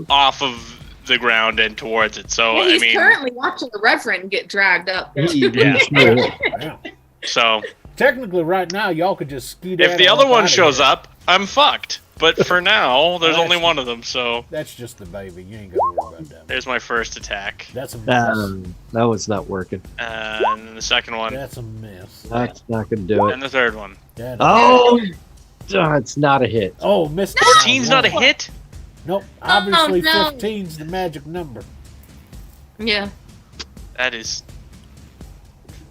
off of the ground and towards it. So Yeah, he's I mean, currently watching the Reverend get dragged up. Yeah. Yeah. so Technically, right now, y'all could just skedaddle if the other on one outta shows here. up, I'm fucked. But for now, there's Well, only that's- one of them. So That's just the baby. You ain't got to worry about that. there's my first attack, That's a mess. That was not working. and then the second one, That's a mess. That's not going to do it. and the third one. That- Oh, it's not a hit. Oh, missed it. 14's not a hit. Nope. Obviously, no. 15's the magic number. Yeah. That is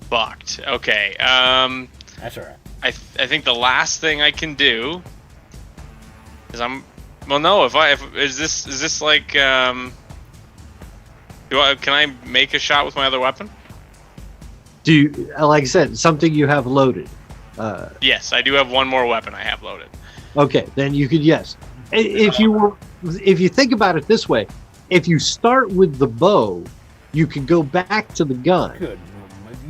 fucked. Okay. That's all right. I think the last thing I can do is well, no. Is this like can I make a shot with my other weapon? Do you, like I said, something you have loaded? Yes, I do have one more weapon I have loaded. Okay, then you could, yes. If you think about it this way, if you start with the bow, you could go back to the gun, Good.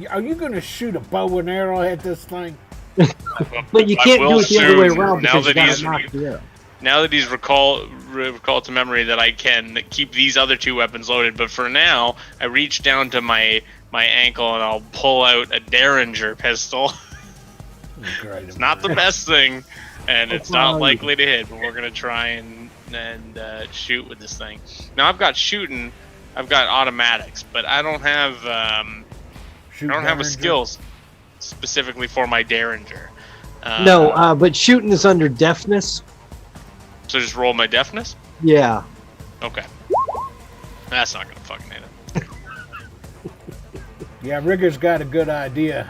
Are you going to shoot a bow and arrow at this thing? but you I can't will do it the other way soon, around now because you that got he's- to knock the arrow. Now that he's recalled to memory that I can keep these other two weapons loaded, but for now, I reach down to my ankle and I'll pull out a Derringer pistol. Great. It's not the best thing, and it's not Right. likely to hit, but we're gonna try and shoot with this thing. Now I've got shooting, I've got automatics, but I don't have Shoot a Derringer. skills specifically for my Derringer. No, but shooting is under deafness. So just roll my deafness. Yeah. Okay. That's not gonna fucking hit it. Yeah, Rigger's got a good idea.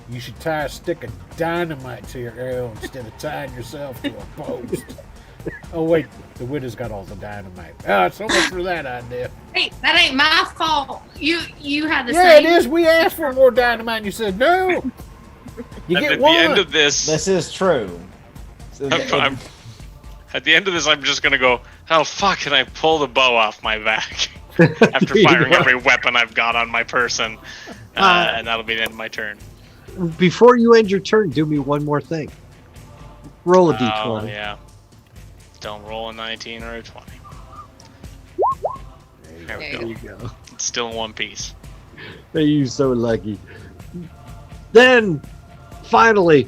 You should tie a stick of dynamite to your arrow instead of tying yourself to a post. Oh, wait. The widow's got all the dynamite. Oh, so much for that idea. Hey, that ain't my fault. You had the Yeah, same. it is. We asked for more dynamite and you said no. You At get the one. end of this, This is true. So I'm at the end of this, I'm just gonna go, oh fuck, and I pull the bow off my back after firing every weapon I've got on my person, and that'll be the end of my turn. Before you end your turn, do me one more thing. Roll a d20. Oh yeah, don't roll a 19 or a 20. There we There go. There you go. It's still in one piece. Are you so lucky? Then, finally,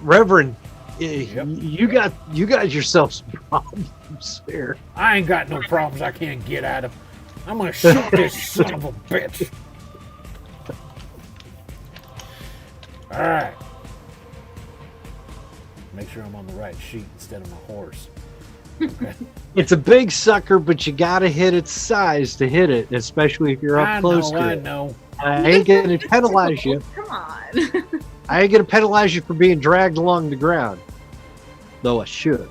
Reverend, Yep. you got yourself some problems here. I ain't got no problems I can't get out of. I'm gonna shoot this son of a bitch. All right. Make sure I'm on the right sheet instead of my horse. Okay. It's a big sucker, but you got to hit its size to hit it, especially if you're up I close know, to I it. know. I ain't going to penalize you. Come on. I ain't gonna penalize you for being dragged along the ground, though I should.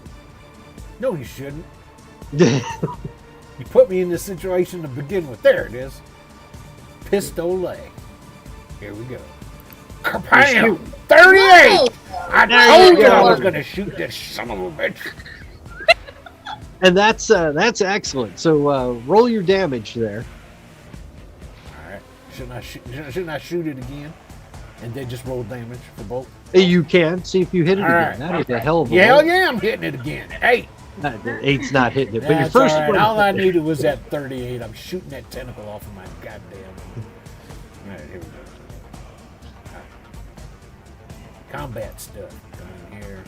No, you shouldn't. You put me in this situation to begin with. There it is. Pistole. Here we go. Kabam! 38! I told you I was going to shoot this son of a bitch. And that's excellent. So roll your damage there. All right. Shouldn't I shoot it again? And then just roll damage for both? You can. See if you hit it All again. right. That is a hell of a Hell roll. yeah, I'm hitting it again. 8. Eight's not hitting it. But your That's first all right. one. All I needed was that 38. I'm shooting that tentacle off of my goddamn. All right, here we go. All right. Combat stuff. Go in here.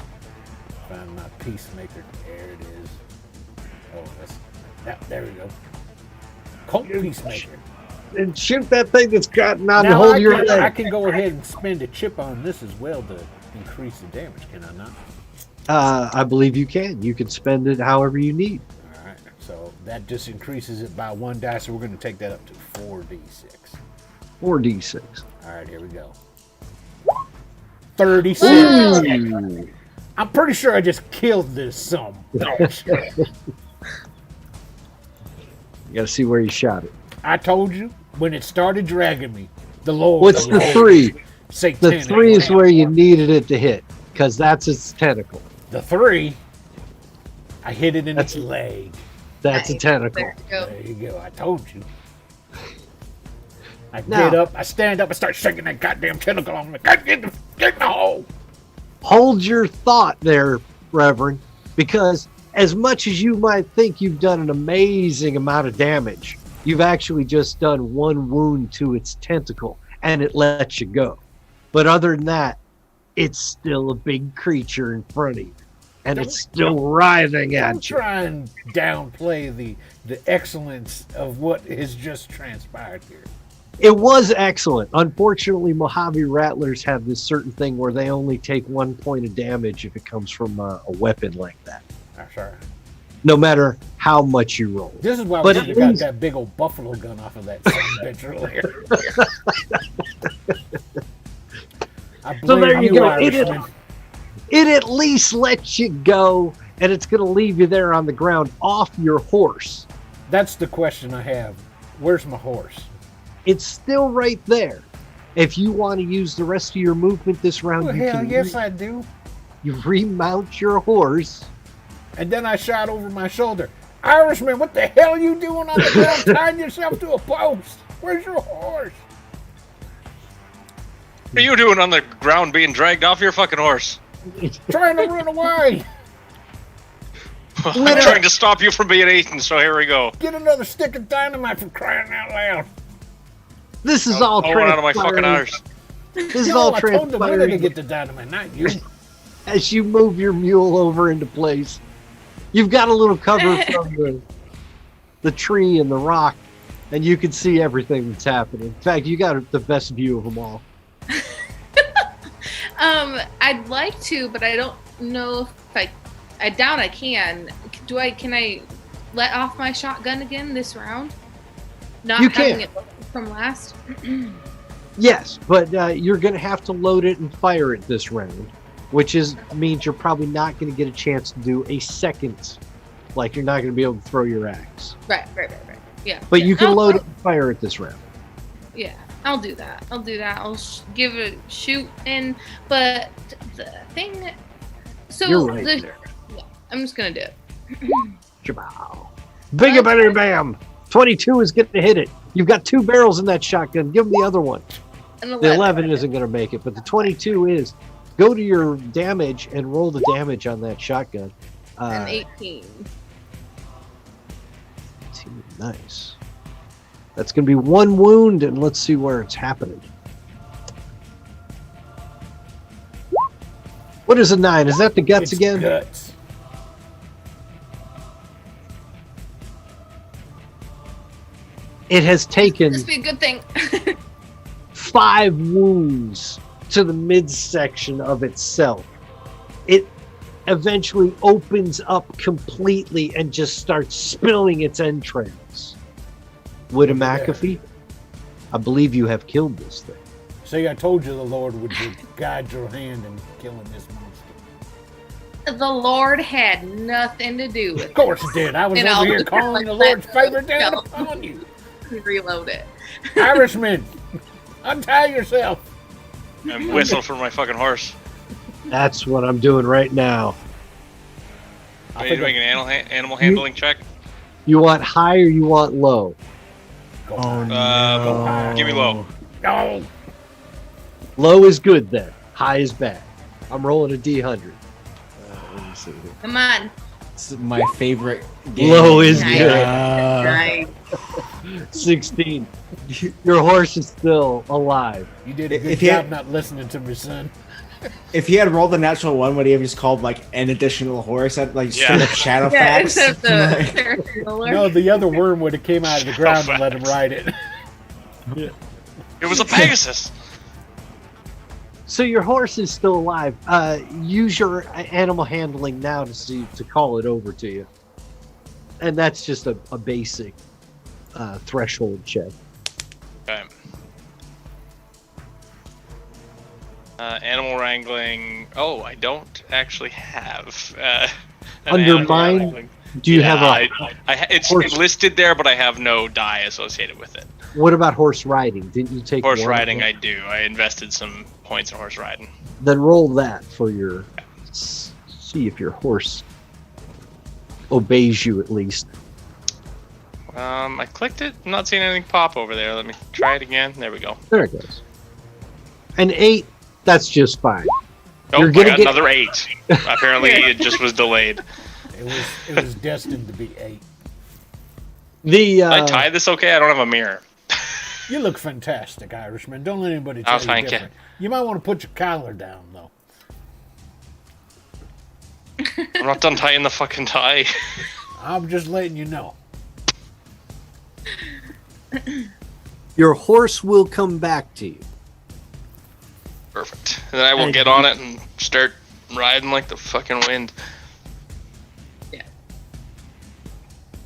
Find my peacemaker. There it is. Oh, there we go. Colt peacemaker. And shoot that thing that's gotten on the Now whole I of your can, leg. I can go ahead and spend a chip on this as well to increase the damage, can I not? I believe you can. You can spend it however you need. All right, so that just increases it by 1 die, so we're going to take that up to 4d6. 4d6. All right, here we go. 36. Ooh. I'm pretty sure I just killed this some. You got to see where you shot it. I told you when it started dragging me. The Lord. What's the 3? The Satanic. 3 is where you needed it to hit, because that's its tentacle. The 3. I hit it in That's- its leg. That's a tentacle. There you go. There you go. I told you. I Now- get up, I stand up, I start shaking that goddamn tentacle on me. Get in the hole. Hold your thought there, Reverend, because as much as you might think you've done an amazing amount of damage, you've actually just done 1 wound to its tentacle, and it lets you go. But other than that, it's still a big creature in front of you, and it's still writhing Don't at you. try and downplay the excellence of what has just transpired here. It was excellent. Unfortunately, Mojave Rattlers have this certain thing where they only take 1 point of damage if it comes from a weapon like that, I'm sorry. no matter how much you roll. This is why But we at should have got least- that big old buffalo gun off of that son of a bitch earlier. I So blame there you you, go. Irishman. It at least lets you go, and it's going to leave you there on the ground off your horse. That's the question I have. Where's my horse? It's still right there. If you want to use the rest of your movement this round, Well, you hell can yes, I do. you remount your horse. And then I shot over my shoulder. Irishman, what the hell are you doing on the ground tying yourself to a post? Where's your horse? What are you doing on the ground being dragged off your fucking horse? Trying to run away. I'm trying to stop you from being eaten, so here we go. Get another stick of dynamite for crying out loud. This is all Pull one out of my fucking transpiring. arse. This is No, all I told the winner to transpiring get the dynamite, not you. as you move your mule over into place. You've got a little cover from the tree and the rock, and you can see everything that's happening. In fact, you got the best view of them all. I'd like to, but I don't know if I doubt I can. Can I let off my shotgun again this round? Not You having can. it from last. Yes, but you're going to have to load it and fire it this round, which means you're probably not going to get a chance to do a second. Like, you're not going to be able to throw your axe. Right. Yeah. But yeah. you can I'll- load it and fire it this round. Yeah, I'll do that. I'll give it a shoot in. But the thing. So You're right the. there. Yeah, I'm just gonna do it. Jabow. Bigga better bam. 22 is going to hit it. You've got 2 barrels in that shotgun. Give him the other one. An The 11 isn't going to make it, but the 22 is. Go to your damage and roll the damage on that shotgun. An 18. Nice. That's going to be 1 wound, and let's see where it's happening. What is a 9? Is that the guts It's again? Guts. It has taken This be a good thing. 5 wounds to the midsection of itself. It eventually opens up completely and just starts spilling its entrails. Would a McAfee? I believe you have killed this thing. See, I told you the Lord would guide your hand in killing this monster. The Lord had nothing to do with Of course it did. I was And over I'll here just calling the let Lord's favor down go. upon you. it. Reload it. Irishman, untie yourself. And whistle for my fucking horse. That's what I'm doing right now. Are you doing an animal handling check? You want high or you want low? Oh no. Give me low. No. Low is good then. High is bad. I'm rolling a D100. Let me see here. Come on. It's my favorite game. Low is Nice. good. Nice. 16. Your horse is still alive. You did a good If you job had- not listening to me, son. If he had rolled the natural one, would he have just called like an additional horse at like Yeah. straight up Shadowfax? Yeah, except the Like- Paranormal. No, the other worm would have came out of the ground and let him ride it. It was a Pegasus. So your horse is still alive. Use your animal handling now to call it over to you. And that's just a basic threshold check. Okay. Animal wrangling. Oh, I don't actually have. An Under animal mine, wrangling. Do you Yeah, have it's horse- listed there, but I have no die associated with it. what about horse riding? Didn't you take Horse one? riding, I do. I invested some points in horse riding. Then roll that for your. See if your horse obeys you at least. I clicked it. I'm not seeing anything pop over there. Let me try it again. There we go. There it goes. An 8, that's just fine. Oh, You're I gonna got get- another 8. Apparently, it just was delayed. It was destined to be 8. The Did I tie this okay? I don't have a mirror. You look fantastic, Irishman. Don't let anybody tell you thank you. different. You might want to put your collar down, though. I'm not done tying the fucking tie. I'm just letting you know. your horse will come back to you. Perfect. And then I will get on it and start riding like the fucking wind.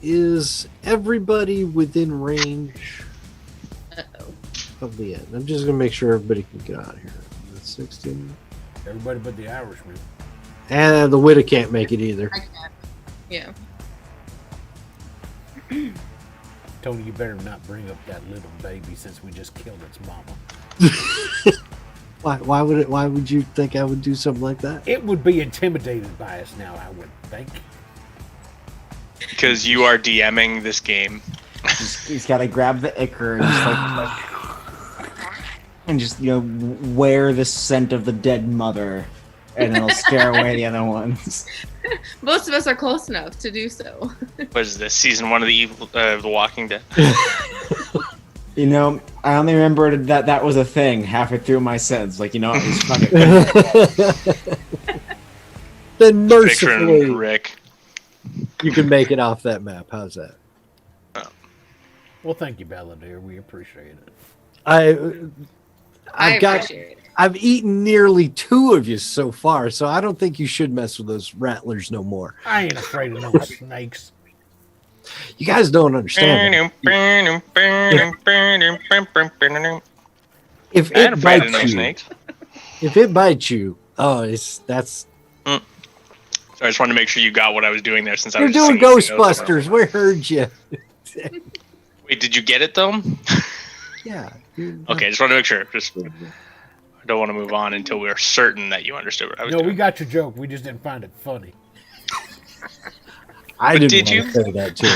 Is everybody within range Uh-oh. of the end? I'm just gonna make sure everybody can get out of here. That's 16. Everybody but the Irishman. And the widow can't make it either. I can't. Yeah. Tony, you better not bring up that little baby since we just killed its mama. Why would you think I would do something like that? It would be intimidated by us now, I would think. Because you are DMing this game. He's got to grab the ichor and just and just wear the scent of the dead mother, and it'll scare away the other ones. Most of us are close enough to do so. What is this? Season 1 of The Walking Dead? I only remembered that was a thing halfway through my sentence. Like, it's fucking. Then Picturing mercifully, Rick. you can make it off that map. How's that? Well, thank you, Balladeer. We appreciate it. I I've appreciate it. I've eaten nearly 2 of you so far, so I don't think you should mess with those rattlers no more. I ain't afraid of no snakes. You guys don't understand. If I ain't it afraid of no bites you, snakes. if it bites you, that's So I just wanted to make sure you got what I was doing there since I you're was doing just singing notes. Ghostbusters. We heard you. Wait, did you get it though? Yeah. Okay, just want to make sure. I don't want to move on until we're certain that you understood what I was No, doing. we got your joke. We just didn't find it funny. I But didn't did want to say that to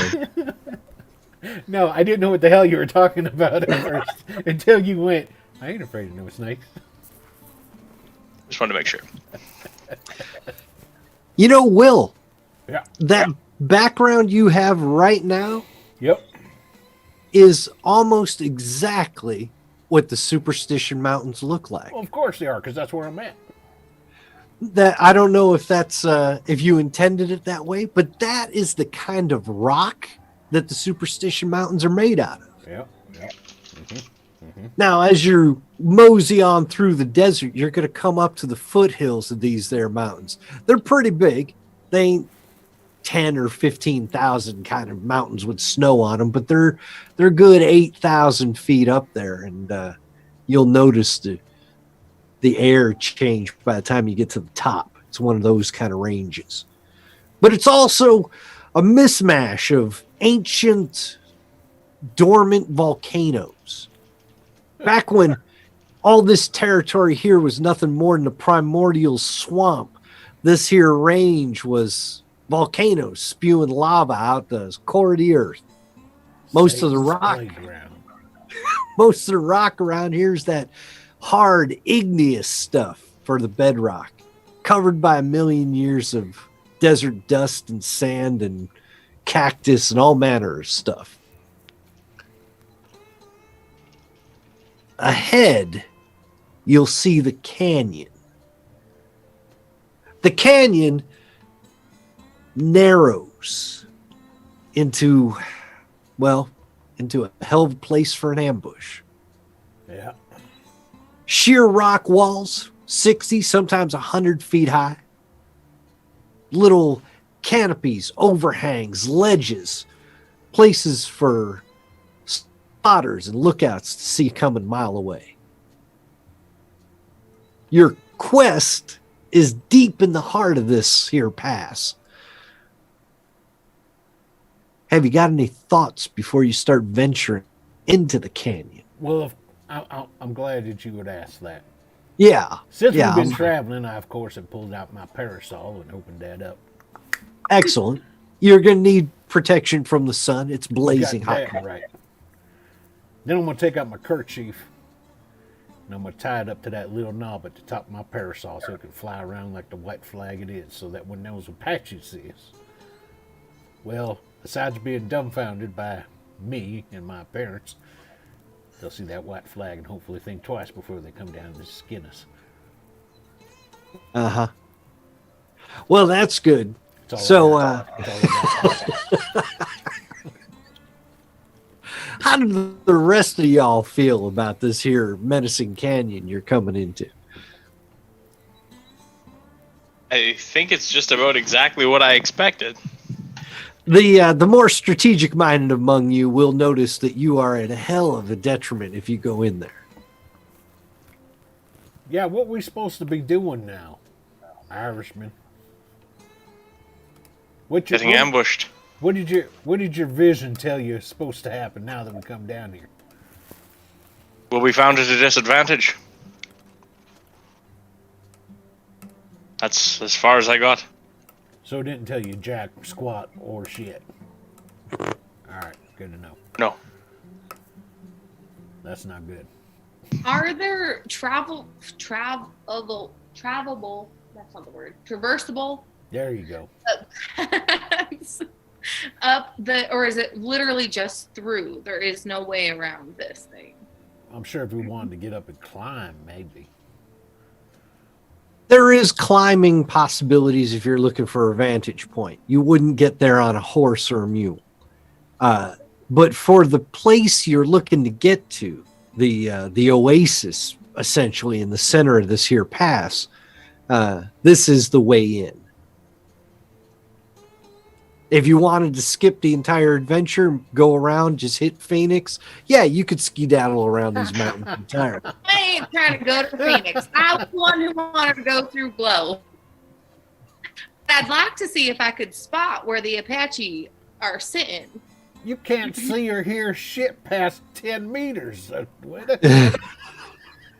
him. No, I didn't know what the hell you were talking about at first until you went, I ain't afraid of no snakes. Just wanted to make sure. Will, Yeah. that background you have right now Yep. is almost exactly what the Superstition Mountains look like. Well, of course they are, because that's where I'm at. That I don't know if that's if you intended it that way, but that is the kind of rock that the Superstition Mountains are made out of. Yep. Yep. Now, as you mosey on through the desert, you're going to come up to the foothills of these there mountains. They're pretty big. They ain't 10 or 15,000 kind of mountains with snow on them, but they're good 8,000 feet up there. And you'll notice the air change by the time you get to the top. It's one of those kind of ranges. But it's also a mismatch of ancient, dormant volcanoes. Back when all this territory here was nothing more than a primordial swamp, this here range was volcanoes spewing lava out the core of the earth. Most of the rock around here is that hard, igneous stuff for the bedrock, covered by a million years of desert dust and sand and cactus and all manner of stuff. Ahead, you'll see the canyon. The canyon narrows into a hell of a place for an ambush. Yeah. Sheer rock walls, 60, sometimes 100 feet high. Little canopies, overhangs, ledges, places for spotters and lookouts to see coming a mile away. Your quest is deep in the heart of this here pass. Have you got any thoughts before you start venturing into the canyon? Well, I'm glad that you would ask that. Yeah. Since we've been traveling, I, of course, have pulled out my parasol and opened that up. Excellent. You're going to need protection from the sun. It's blazing hot. Right. Then I'm going to take out my kerchief, and I'm going to tie it up to that little knob at the top of my parasol so it can fly around like the white flag it is, so that when those Apaches see us, well, besides being dumbfounded by me and my parents, they'll see that white flag and hopefully think twice before they come down to skin us. Uh-huh. Well, that's good. So, how do the rest of y'all feel about this here menacing canyon you're coming into? I think it's just about exactly what I expected. The more strategic minded among you will notice that you are at a hell of a detriment if you go in there. Yeah, what we supposed to be doing now, Irishman? Getting ambushed. What did your vision tell you is supposed to happen now that we come down here? Will be found at a disadvantage. That's as far as I got. So it didn't tell you jack, squat, or shit. All right, good to know. No. That's not good. Are there travelable, that's not the word, traversable There you go. up the, or is it literally just through? There is no way around this thing. I'm sure if we wanted to get up and climb, maybe. There is climbing possibilities if you're looking for a vantage point. You wouldn't get there on a horse or a mule. But for the place you're looking to get to, the oasis, essentially in the center of this here pass, this is the way in. If you wanted to skip the entire adventure, go around, just hit Phoenix, yeah, you could skedaddle around these mountains entirely. I ain't trying to go to Phoenix. I was the one who wanted to go through Glow. I'd like to see if I could spot where the Apache are sitting. You can't see or hear shit past 10 meters. Can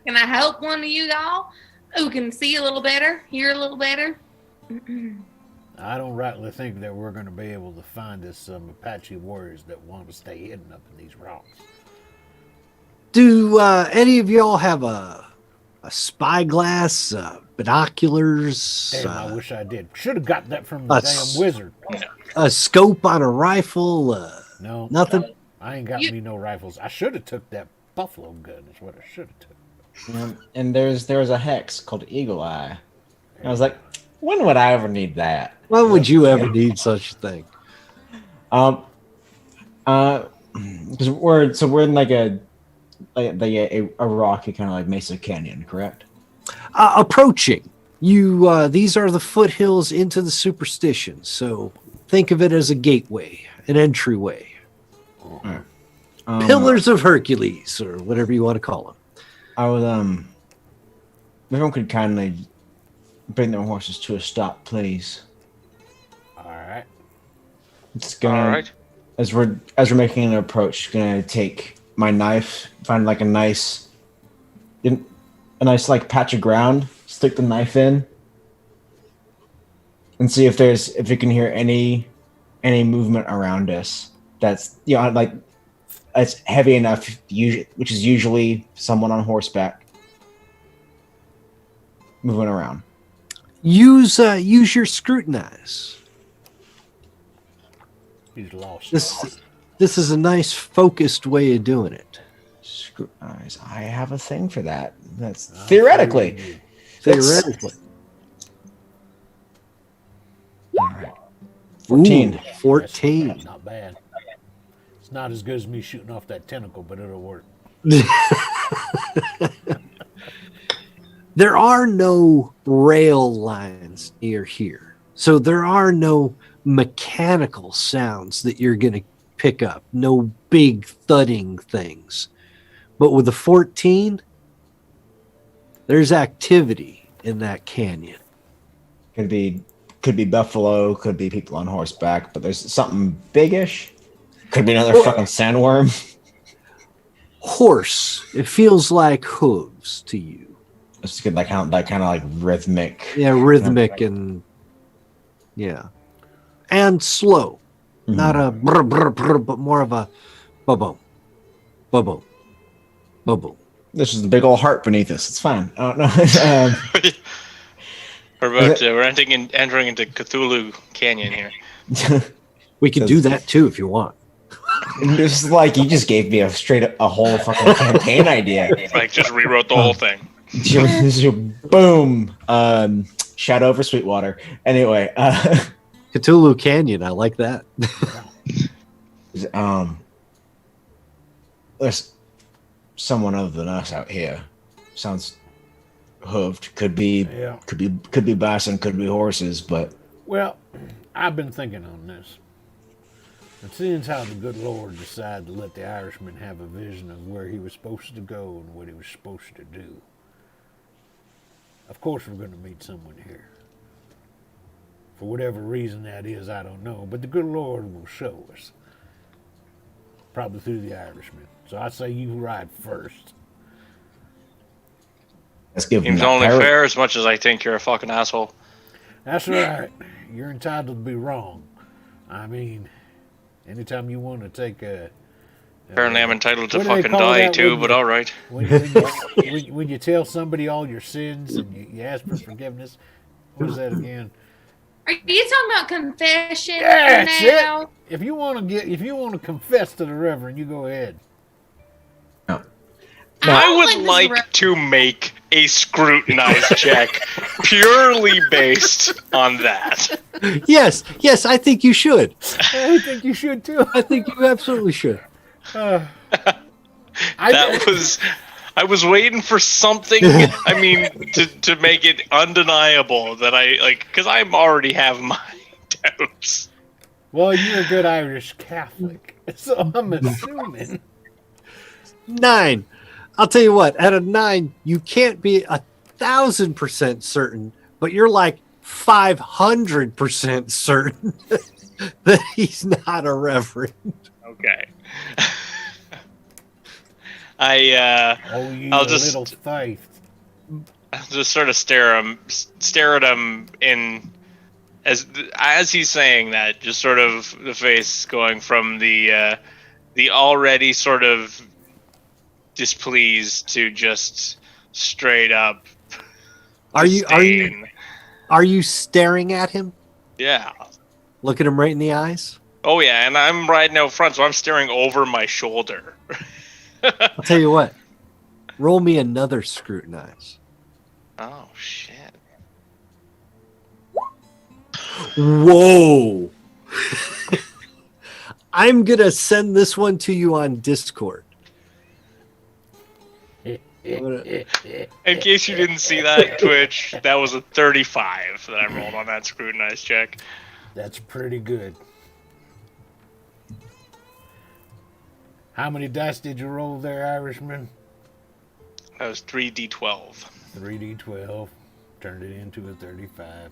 I help one of you y'all who can see a little better, hear a little better? I don't rightly think that we're going to be able to find us some Apache warriors that want to stay hidden up in these rocks. Do any of y'all have a spyglass, binoculars? Damn, I wish I did. Should have got that from the damn wizard. A scope on a rifle? No. Nothing? I ain't got me no rifles. I should have took that buffalo gun is what I should have took. And there was a hex called Eagle Eye. And I was like, when would I ever need that? When would you ever need such a thing? Because we're in like a rocky kind of like Mesa Canyon, correct? Approaching. These are the foothills into the superstition. So think of it as a gateway, an entryway. Pillars of Hercules, or whatever you want to call them. I would everyone could kindly bring their horses to a stop, please. All right. It's gonna All right. as we're making an approach, gonna take my knife, find like a nice like patch of ground, stick the knife in, and see if you can hear any movement around us. That's like it's heavy enough, which is usually someone on horseback moving around. Use your scrutinize. He's lost. This is a nice focused way of doing it. Scrutinize. I have a thing for that. That's theoretically. Theoretically. All right. 14. Ooh, 14. Not bad. It's not as good as me shooting off that tentacle, but it'll work. There are no rail lines near here. So there are no mechanical sounds that you're going to pick up. No big thudding things. But with a 14, there's activity in that canyon. Could be buffalo, could be people on horseback, but there's something biggish. Could be another fucking sandworm. Horse. It feels like hooves to you. It's good, that kind of like rhythmic. Yeah, rhythmic and and slow. Mm-hmm. Not a brr, brr, brr, but more of a bubble, bubble, bubble. This is the big old heart beneath us. It's fine. Oh no. We're about we're entering into Cthulhu Canyon here. We can do that too if you want. This is like you just gave me a whole fucking campaign idea. Like just rewrote the whole thing. Boom. Shadow over Sweetwater. Anyway, Cthulhu Canyon. I like that. There's someone other than us out here. Sounds hooved. Could be bison. Could be horses. But Well, I've been thinking on this. And seeing how the good Lord decided to let the Irishman have a vision of where he was supposed to go and what he was supposed to do. Of course we're going to meet someone here. For whatever reason that is, I don't know. But the good Lord will show us. Probably through the Irishman. So I say you ride first. let's give him Seems that only parrot. fair as much as I think you're a fucking asshole. That's right. You're entitled to be wrong. I mean, anytime you want to take a... Apparently I'm entitled to what do they fucking call die that too, when but you- alright. When you tell somebody all your sins and you ask for forgiveness, what is that again? Are you talking about confession Yeah, that's now? it. If you want to confess to the Reverend, you go ahead. I don't would this like re- to make a scrutinize check purely based on that. Yes, I think you should. I think you should too. I think you absolutely should. I was waiting for something. I mean, to make it undeniable that because I already have my doubts. Well, you're a good Irish Catholic, so I'm assuming. 9. I'll tell you what. At a 9, you can't be 1,000% certain, but you're like 500% certain that he's not a reverend. Okay. I'll just Little faith. I'll just sort of stare at him in as he's saying that, just sort of the face going from the already sort of displeased to just straight up Are disdain. you staring at him? Yeah. Look at him right in the eyes. Oh yeah, and I'm riding out front, so I'm staring over my shoulder. I'll tell you what. Roll me another scrutinize. Oh shit. Whoa. I'm going to send this one to you on Discord. In case you didn't see that, Twitch, that was a 35 that I rolled on that scrutinize check. That's pretty good. How many dice did you roll there, Irishman? That was 3d12. 3d12. Turned it into a 35.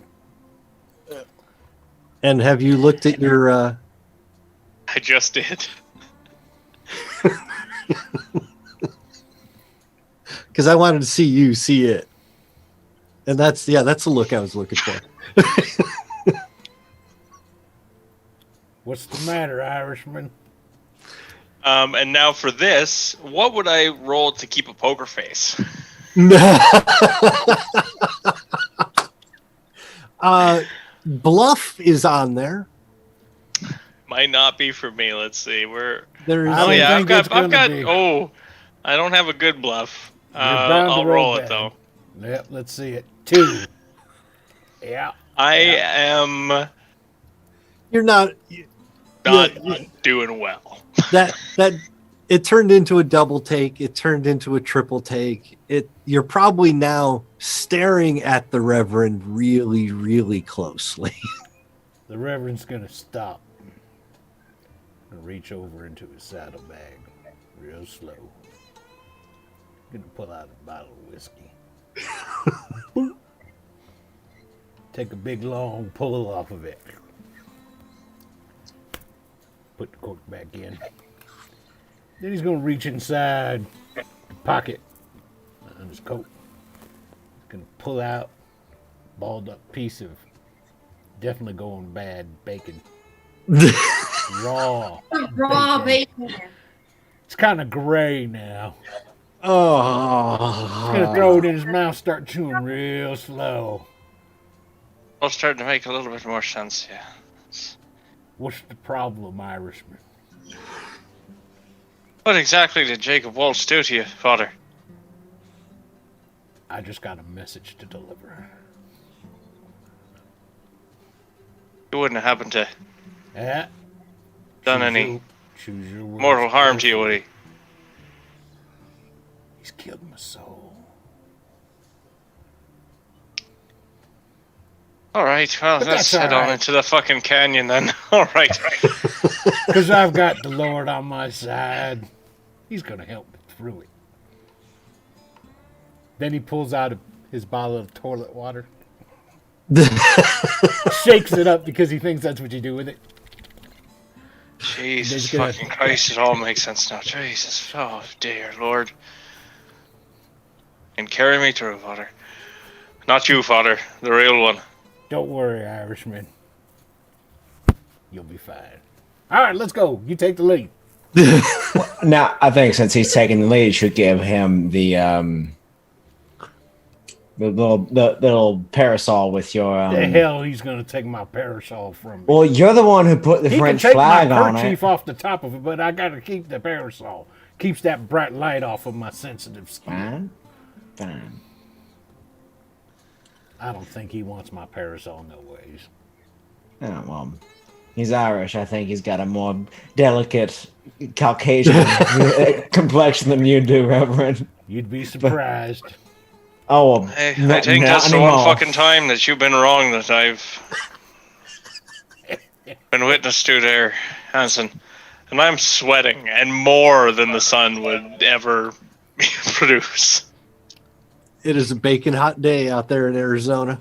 And have you looked at your? I just did. Because I wanted to see you see it, and that's the look I was looking for. What's the matter, Irishman? And now for this, what would I roll to keep a poker face? Bluff is on there. Might not be for me. Let's see. There is. I Oh don't yeah, think it's gonna be. Oh, I don't have a good bluff. bound to I'll roll roll it bad. though. Yep, let's see it. 2. Yeah. I am You're not. not Yeah. doing well. That it turned into a double take. It turned into a triple take. You're probably now staring at the Reverend really, really closely. The Reverend's gonna stop. Gonna reach over into his saddlebag real slow. Gonna pull out a bottle of whiskey. Take a big long pull off of it. Put the cork back in. Then he's gonna reach inside the pocket on his coat. He's gonna pull out a balled up piece of definitely going bad bacon. Raw. Raw bacon. It's kind of gray now. Oh. He's gonna throw it in his mouth, start chewing real slow. It's starting to make a little bit more sense, yeah. What's the problem, Irishman? What exactly did Jacob Waltz do to you, Father? I just got a message to deliver. You wouldn't have happened to Yeah. done any Choose your words mortal harm to you, would he? He's killed my soul. Alright, well, But let's that's head all on right. into the fucking canyon then. Alright. Because I've got the Lord on my side. He's going to help me through it. Then he pulls out his bottle of toilet water. Shakes it up because he thinks that's what you do with it. Jesus He's gonna- fucking Christ, it all makes sense now. Jesus, oh dear Lord. And carry me through, Father. Not you, Father, the real one. Don't worry, Irishman. You'll be fine. All right, let's go. You take the lead. Now, I think since he's taking the lead, should give him the little parasol with your. The hell he's going to take my parasol from me. Well, you're the one who put the He French can take flag my on kerchief it. off the top of it, but I got to keep the parasol. Keeps that bright light off of my sensitive skin. Fine. I don't think he wants my parasol no ways. Oh, well, he's Irish. I think he's got a more delicate Caucasian complexion than you do, Reverend. You'd be surprised. Oh, well, Hey, I not- think not that's the anymore. one fucking time that you've been wrong that I've been witness to there, Hanson. And I'm sweating, and more than the sun would ever produce. It is a bacon hot day out there in Arizona.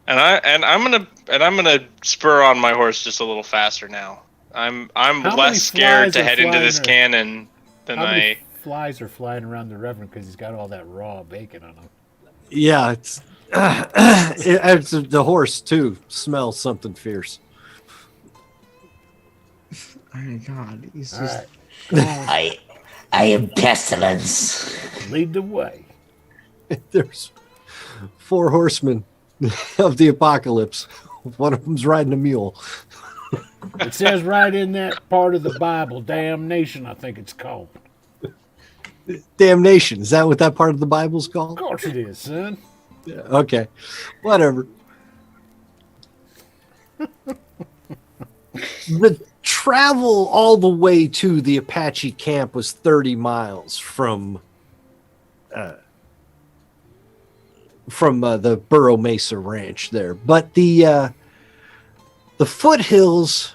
And I'm gonna spur on my horse just a little faster now. I'm How many less scared flies to are head into flying this there? cannon than How many I. flies are flying around the Reverend because he's got all that raw bacon on him? Yeah, it's the horse too smells something fierce. Oh my God, he's All just. right, I am pestilence. lead the way. There's 4 horsemen of the apocalypse. One of them's riding a mule. It says right in that part of the Bible, damnation, I think it's called. Damnation. Is that what that part of the Bible's Of called? course it is, son. Yeah, okay. Whatever. The travel all the way to the Apache camp was 30 miles from the Burro Mesa Ranch there, but the foothills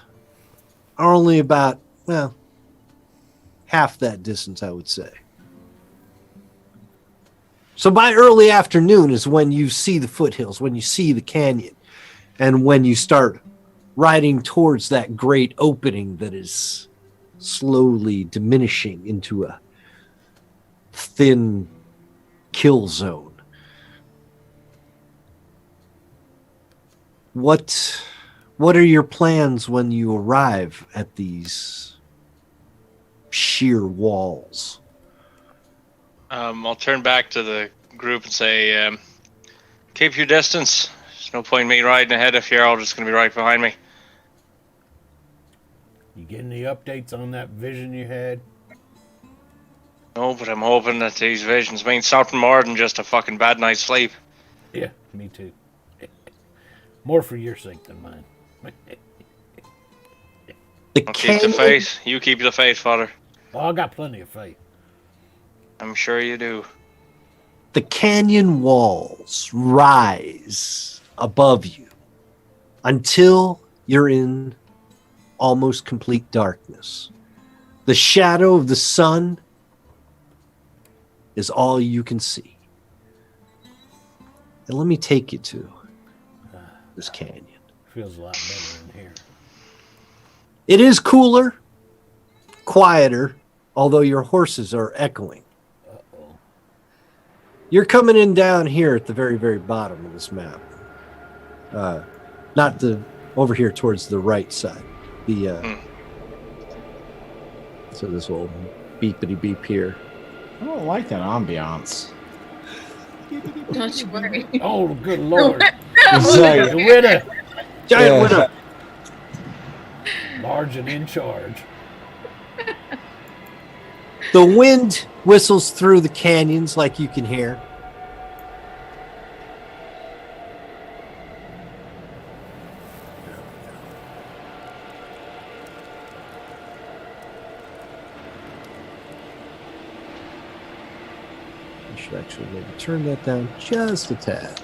are only about half that distance, I would say. So by early afternoon is when you see the foothills, when you see the canyon, and when you start riding towards that great opening that is slowly diminishing into a thin kill zone. What are your plans when you arrive at these sheer walls? I'll turn back to the group and say, keep your distance. There's no point in me riding ahead if you're all just going to be right behind me. You getting any updates on that vision you had? No, but I'm hoping that these visions mean something more than just a fucking bad night's sleep. Yeah, me too. More for your sake than mine. I'll keep the faith. You keep the faith, Father. Oh, I got plenty of faith. I'm sure you do. The canyon walls rise above you until you're in almost complete darkness. The shadow of the sun is all you can see. And let me take you to this canyon. Feels a lot better in here. It is cooler, quieter, although your horses are echoing. Uh-oh. You're coming in down here at the very, very bottom of this map. Not the over here towards the right side. So this little beepity beep here. I don't like that ambiance. Don't you worry. Oh, good lord. It's like, The winner. Giant Yeah. winner. Large and in charge. The wind whistles through the canyons like you can hear. I should actually maybe turn that down just a tad.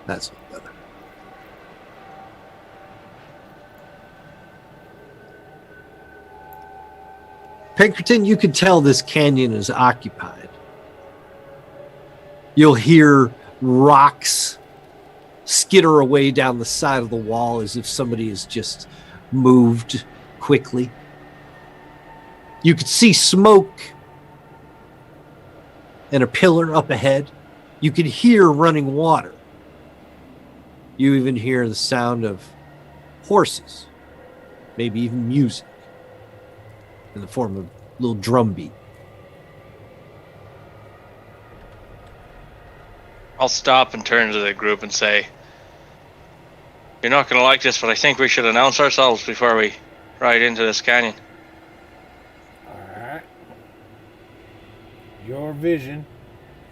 That's better. Pinkerton, you can tell this canyon is occupied. You'll hear rocks skitter away down the side of the wall as if somebody has just moved quickly. You could see smoke and a pillar up ahead. You could hear running water. You even hear the sound of horses, maybe even music in the form of a little drum beat. I'll stop and turn to the group and say, you're not going to like this, but I think we should announce ourselves before we ride into this canyon. All right. Your vision,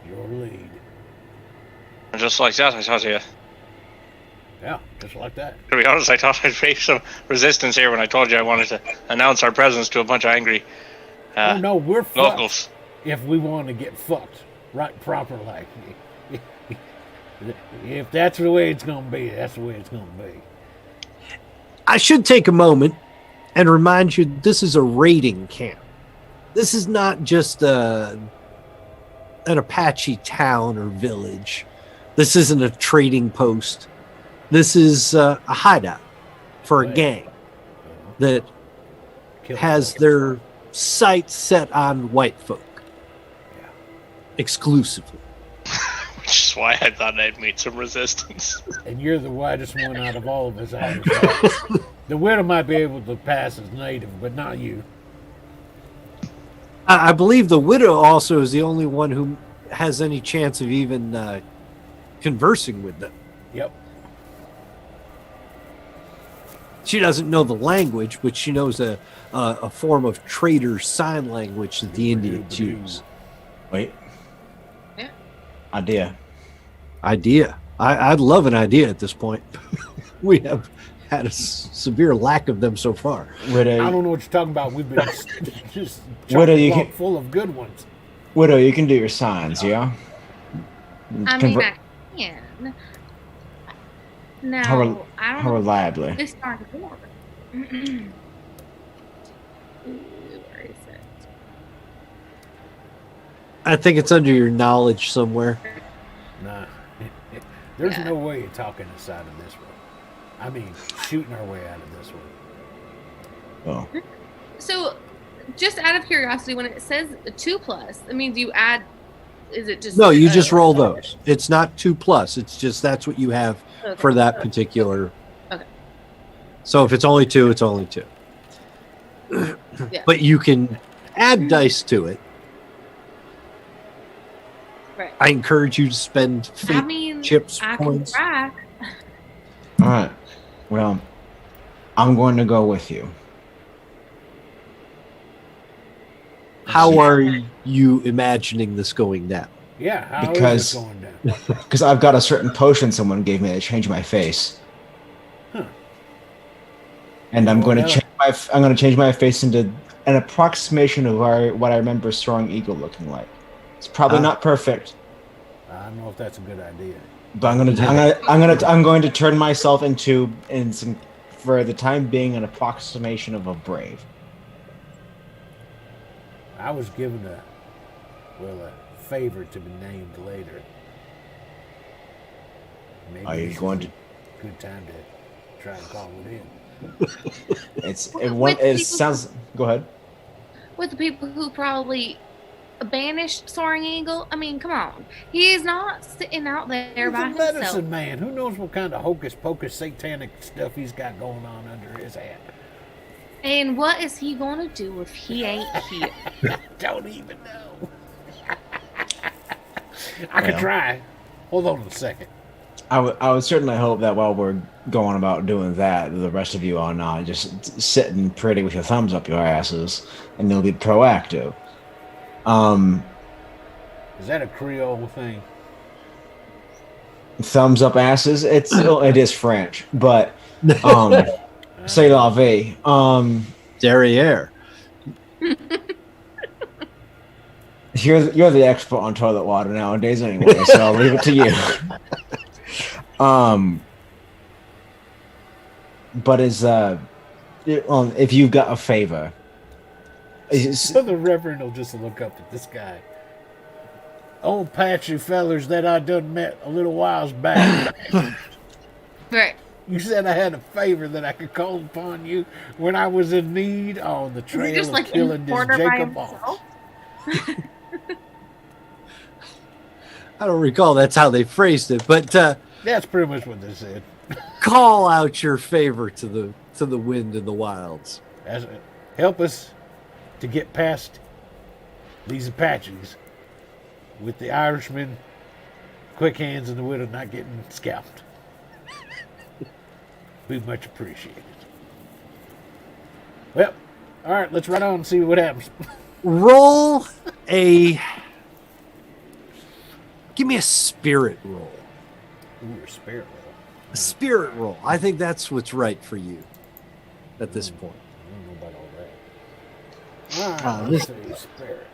your lead. And just like that, I thought Yeah, just like that. to be honest, I thought I'd face some resistance here when I told you I wanted to announce our presence to a bunch of angry Oh no, we're fucked locals. if we want to get fucked right proper like. If that's the way it's gonna be, that's the way it's gonna be. I should take a moment and remind you this is a raiding camp. This is not just an Apache town or village. This isn't a trading post. This is a hideout for a Right. gang that Kill has folks. their sights set on white folk. Yeah. Exclusively. Which is why I thought I'd meet some resistance. And you're the whitest one out of all of us. Irish. The widow might be able to pass as native, but not you. I believe the widow also is the only one who has any chance of even conversing with them. Yep. She doesn't know the language, but she knows a form of trader sign language that the Indians use. wait. Yeah. Idea. Idea. I'd love an idea at this point. We have had a severe lack of them so far. Widow, I don't know what you're talking about. We've been just Widow, you chock-a-block can- full of good ones. Widow, you can do your signs, yeah? I mean, I can. Now, How rel- I don't How know reliably? if this started to work. Where is it? I think it's under your knowledge somewhere. Nah. There's Yeah. no way of talking us out of this one. I mean, shooting our way out of this one. Oh, So, just out of curiosity, when it says a 2+, that means you add. Is it just No, you just roll those. It's not 2+. It's just that's what you have Okay. for that particular. Okay. So if it's only 2, it's only 2. Yeah. But you can add dice to it. Right. I encourage you to spend I fate mean, chips I can points. try. all right. Well, I'm going to go with you. How are you imagining this going down? Yeah, how is Because- it going down? Because I've got a certain potion someone gave me to change my face. Huh. And I'm Oh, going to no. change my face into an approximation of what I remember Soaring Eagle looking like. It's probably Ah. not perfect, I don't know if that's a good idea. but I'm going to turn myself into for the time being an approximation of a brave. I was given a favor to be named later. Maybe Are you this is going a to- good time to try and call it in? It sounds. Go ahead. With the people who probably banished Soaring Eagle. I mean, come on. He is not sitting out there He's by a medicine himself. man. Who knows what kind of hocus pocus satanic stuff he's got going on under his hat? And what is he going to do if he ain't here? Don't even know. I could Well. try. Hold on a second. I would certainly hope that while we're going about doing that, the rest of you are not just sitting pretty with your thumbs up your asses, and you'll be proactive. Is that a Creole thing? Thumbs up asses. It is French, but c'est la vie. Derriere. You're the expert on toilet water nowadays, anyway. So I'll leave it to you. But if you've got a favor, So the Reverend will just look up at this guy. Old patchy fellers that I done met a little whiles back. Right. You said I had a favor that I could call upon you when I was in need on the Is he trail just of like in killing the this corner by Jacob Boss. himself? I don't recall that's how they phrased it, but That's pretty much what they said. call out your favor to the wind and the wilds. Help us to get past these Apaches with the Irishmen, quick hands, and the widow not getting scalped. Be much appreciated. Well, all right, let's run on and see what happens. Roll a. Give me a spirit roll. Ooh, a spirit roll. A spirit roll. I think that's what's right for you at this point. I don't know about all that. All right, this- let's see. Spirit.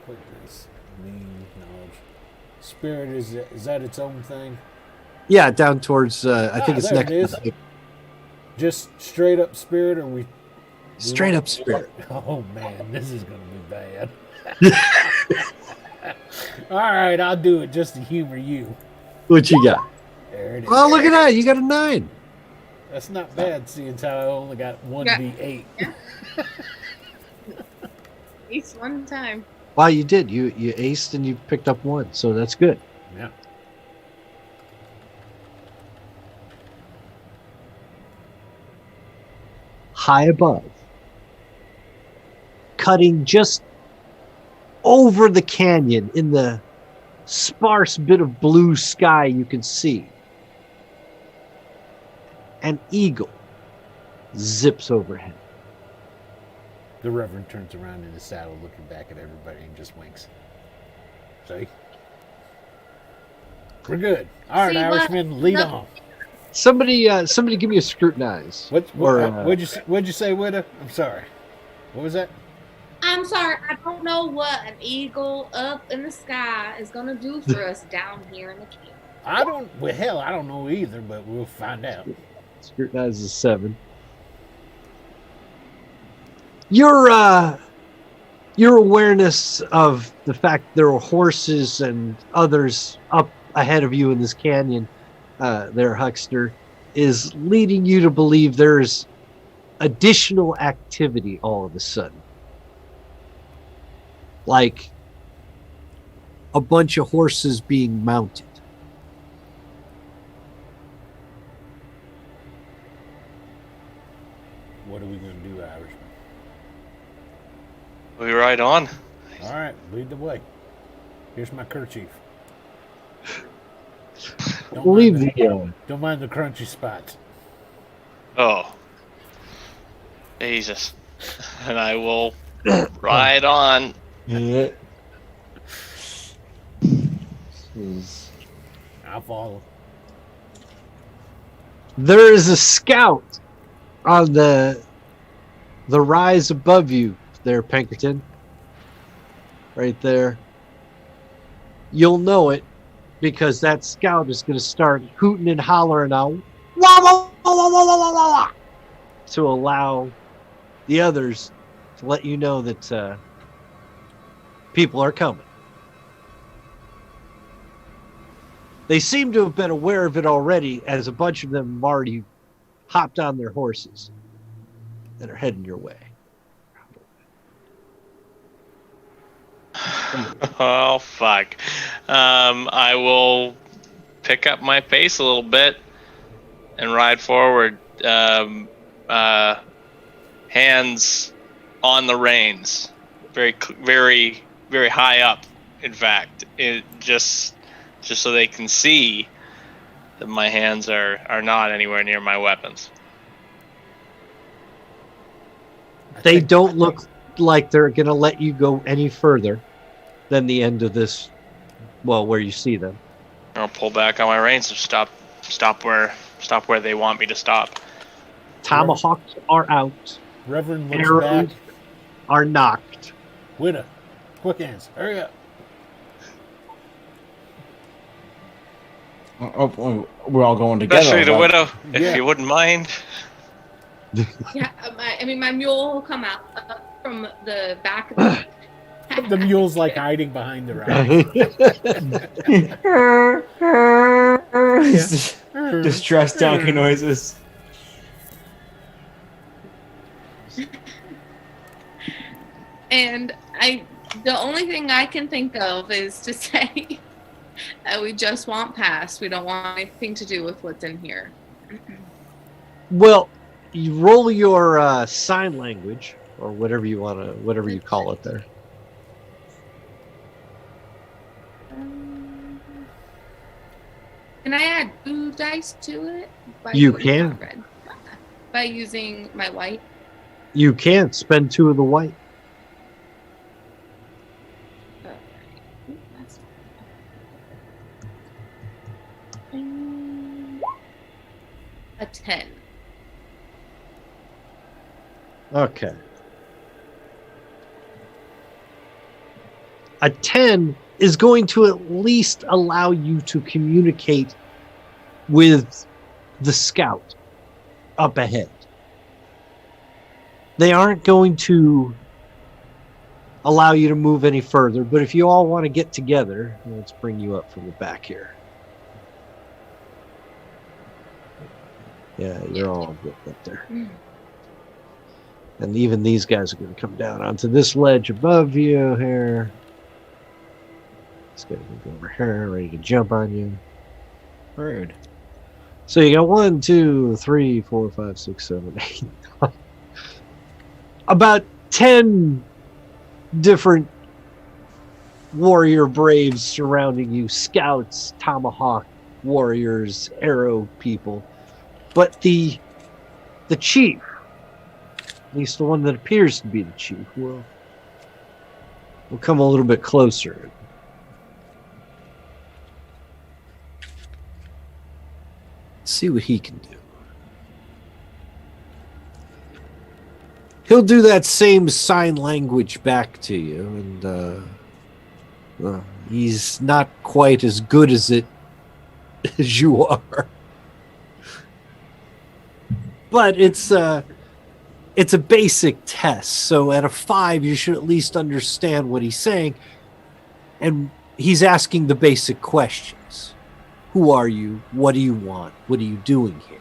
Quickness, mean, knowledge. Spirit, is that its own thing? Yeah, down towards. I think it's there next. it is. to- Just straight up spirit, or we Straight up spirit. Oh man, this is gonna be bad. All right, I'll do it just to humor you. What you got? There it is. Oh, look at that! You got a 9. That's not bad, seeing as how I only got one Yeah. V8. Each one time. Wow, you did. You aced and you picked up 1, so that's good. Yeah. High above, cutting just over the canyon in the sparse bit of blue sky you can see. An eagle zips overhead. The Reverend turns around in his saddle, looking back at everybody, and just winks. See? We're good. All right, See, what- Irishman, lead no- on. Somebody give me a scrutinize. What'd Or, you say, Widow? I'm sorry. What was that? I'm sorry, I don't know what an eagle up in the sky is gonna do for us down here in the camp. I don't know either, but we'll find out. Scrutinize is 7. Your awareness of the fact there are horses and others up ahead of you in this canyon, there, Huckster, is leading you to believe there's additional activity all of a sudden. Like a bunch of horses being mounted. What are we going to do, Irishman? We ride on. All right, lead the way. Here's my kerchief. Don't mind the crunchy spots. Oh. Jesus. And I will ride on. Yeah. I'll follow. There is a scout on the rise above you there, Pinkerton. Right there. You'll know it because that scout is going to start hooting and hollering out wah, wah, wah, wah, wah, wah, wah, wah, to allow the others to let you know that people are coming. They seem to have been aware of it already, as a bunch of them have already hopped on their horses and are heading your way. Oh, fuck. I will pick up my pace a little bit and ride forward. Hands on the reins. Very, very, very high up, in fact. Just so they can see that my hands are not anywhere near my weapons. They don't look like they're going to let you go any further than the end of this, well, where you see them. I'll pull back on my reins and stop where they want me to stop. Tomahawks are out. Reverend looks Arrows back. are knocked. Widow, quick hands, hurry up. Oh, we're all going together. Especially the but- widow, if Yeah. you wouldn't mind. Yeah, my mule will come out from the back of the. The mule's like hiding behind the rock. Distressed donkey noises. And the only thing I can think of is to say that we just want past. We don't want anything to do with what's in here. Well, you roll your sign language, or whatever you call it there. Can I add 2 dice to it? You can. Red. By using my white. You can spend 2 of the white. A 10. Okay. A 10 is going to at least allow you to communicate with the scout up ahead. They aren't going to allow you to move any further, but if you all want to get together, let's bring you up from the back here. Yeah, you're all good up there. And even these guys are going to come down onto this ledge above you here. This guy's going to go over here, ready to jump on you. Rude. So you got 1, 2, 3, 4, 5, 6, 7, 8. About 10 different warrior braves surrounding you. Scouts, tomahawk warriors, arrow people. But the chief, at least the one that appears to be the chief, will come a little bit closer. See what he can do. He'll do that same sign language back to you, and he's not quite as good as it as you are. But it's it's a basic test. So at a 5, you should at least understand what he's saying. And he's asking the basic questions. Who are you? What do you want? What are you doing here?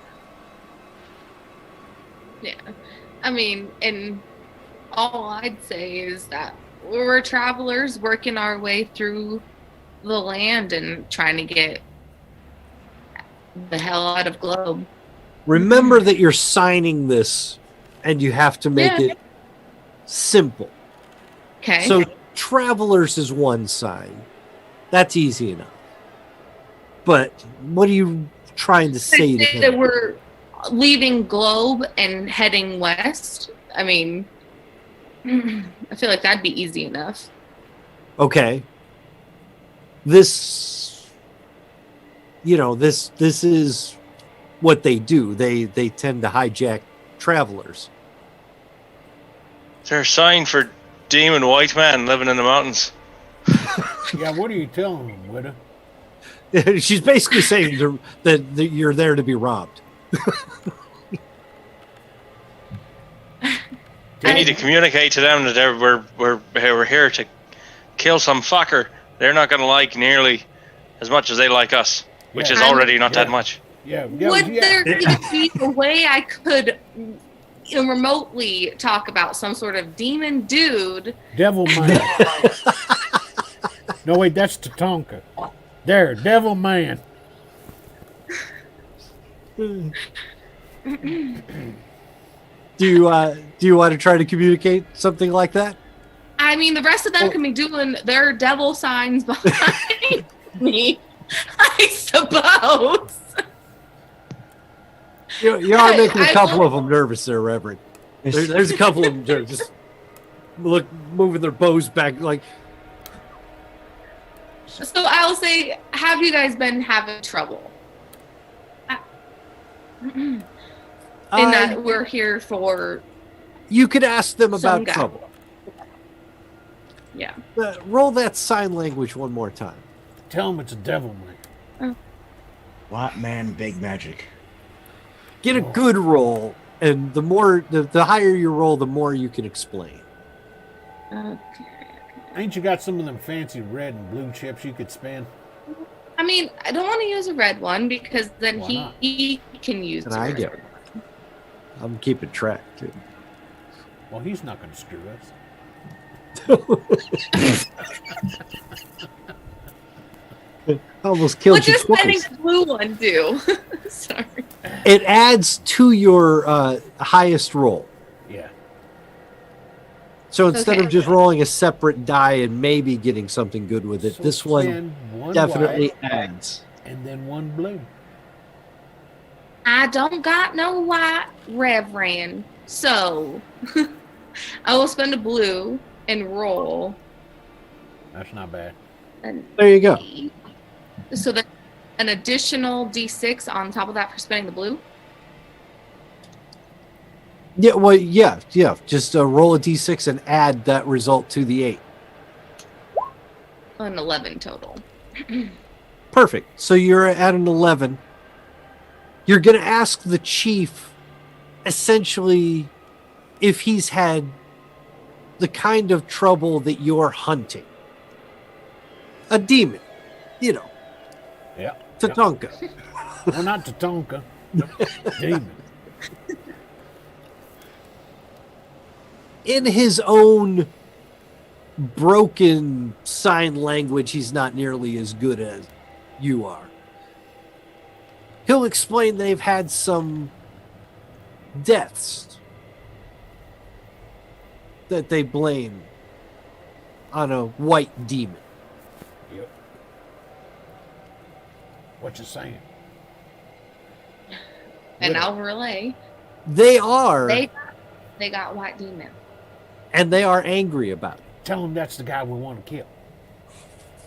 Yeah. I mean, and all I'd say is that we're travelers working our way through the land and trying to get the hell out of Globe. Remember that you're signing this and you have to make it simple. Okay. So travelers is one sign. That's easy enough. But what are you trying to say to him? That we're leaving Globe and heading west. I mean, I feel like that'd be easy enough. Okay. This is what they do. They tend to hijack travelers. Is there a sign for demon white man living in the mountains? Yeah, what are you telling them, Widow? She's basically saying that you're there to be robbed. We need to communicate to them that we're here to kill some fucker they're not going to like nearly as much as they like us, which is already not that much. Yeah. Would there even be a way I could remotely talk about some sort of demon dude? Devil man. No, wait, that's Tatanka. There, devil man. Do you want to try to communicate something like that? I mean, the rest of them can be doing their devil signs behind me, I suppose. You are making a couple of them nervous there, Reverend. There's a couple of them that are just moving their bows back like. So I'll say, have you guys been having trouble? In that we're here for. You could ask them about guy. trouble. Yeah. Roll that sign language one more time. Tell him it's a devil man. White man, big magic. Get a good roll, and the higher you roll, the more you can explain. Okay. Ain't you got some of them fancy red and blue chips you could spend? I mean, I don't want to use a red one because then Why not? he can use And the I red get one. I'm keeping track too. Well, he's not going to screw us. I almost killed What you does spending twice. the blue one do? Sorry. It adds to your highest roll. Yeah. So instead Okay. of just rolling a separate die and maybe getting something good with it, So this one spend one definitely white adds. and then one blue. I don't got no white, Reverend. So I will spend a blue and roll. That's not bad. There you go. So that an additional D6 on top of that for spending the blue. Yeah, well, yeah. Just roll a d6 and add that result to the 8. An 11 total. Perfect. So you're at an 11. You're going to ask the chief, essentially, if he's had the kind of trouble that you're hunting. A demon, Yeah. Tatanka. Well, not Tatanka. Demon. In his own broken sign language, he's not nearly as good as you are. He'll explain they've had some deaths that they blame on a white demon. Yep. What you saying? And Widow. I'll relay. They are, They got white demon. and they are angry about it. Tell him that's the guy we want to kill.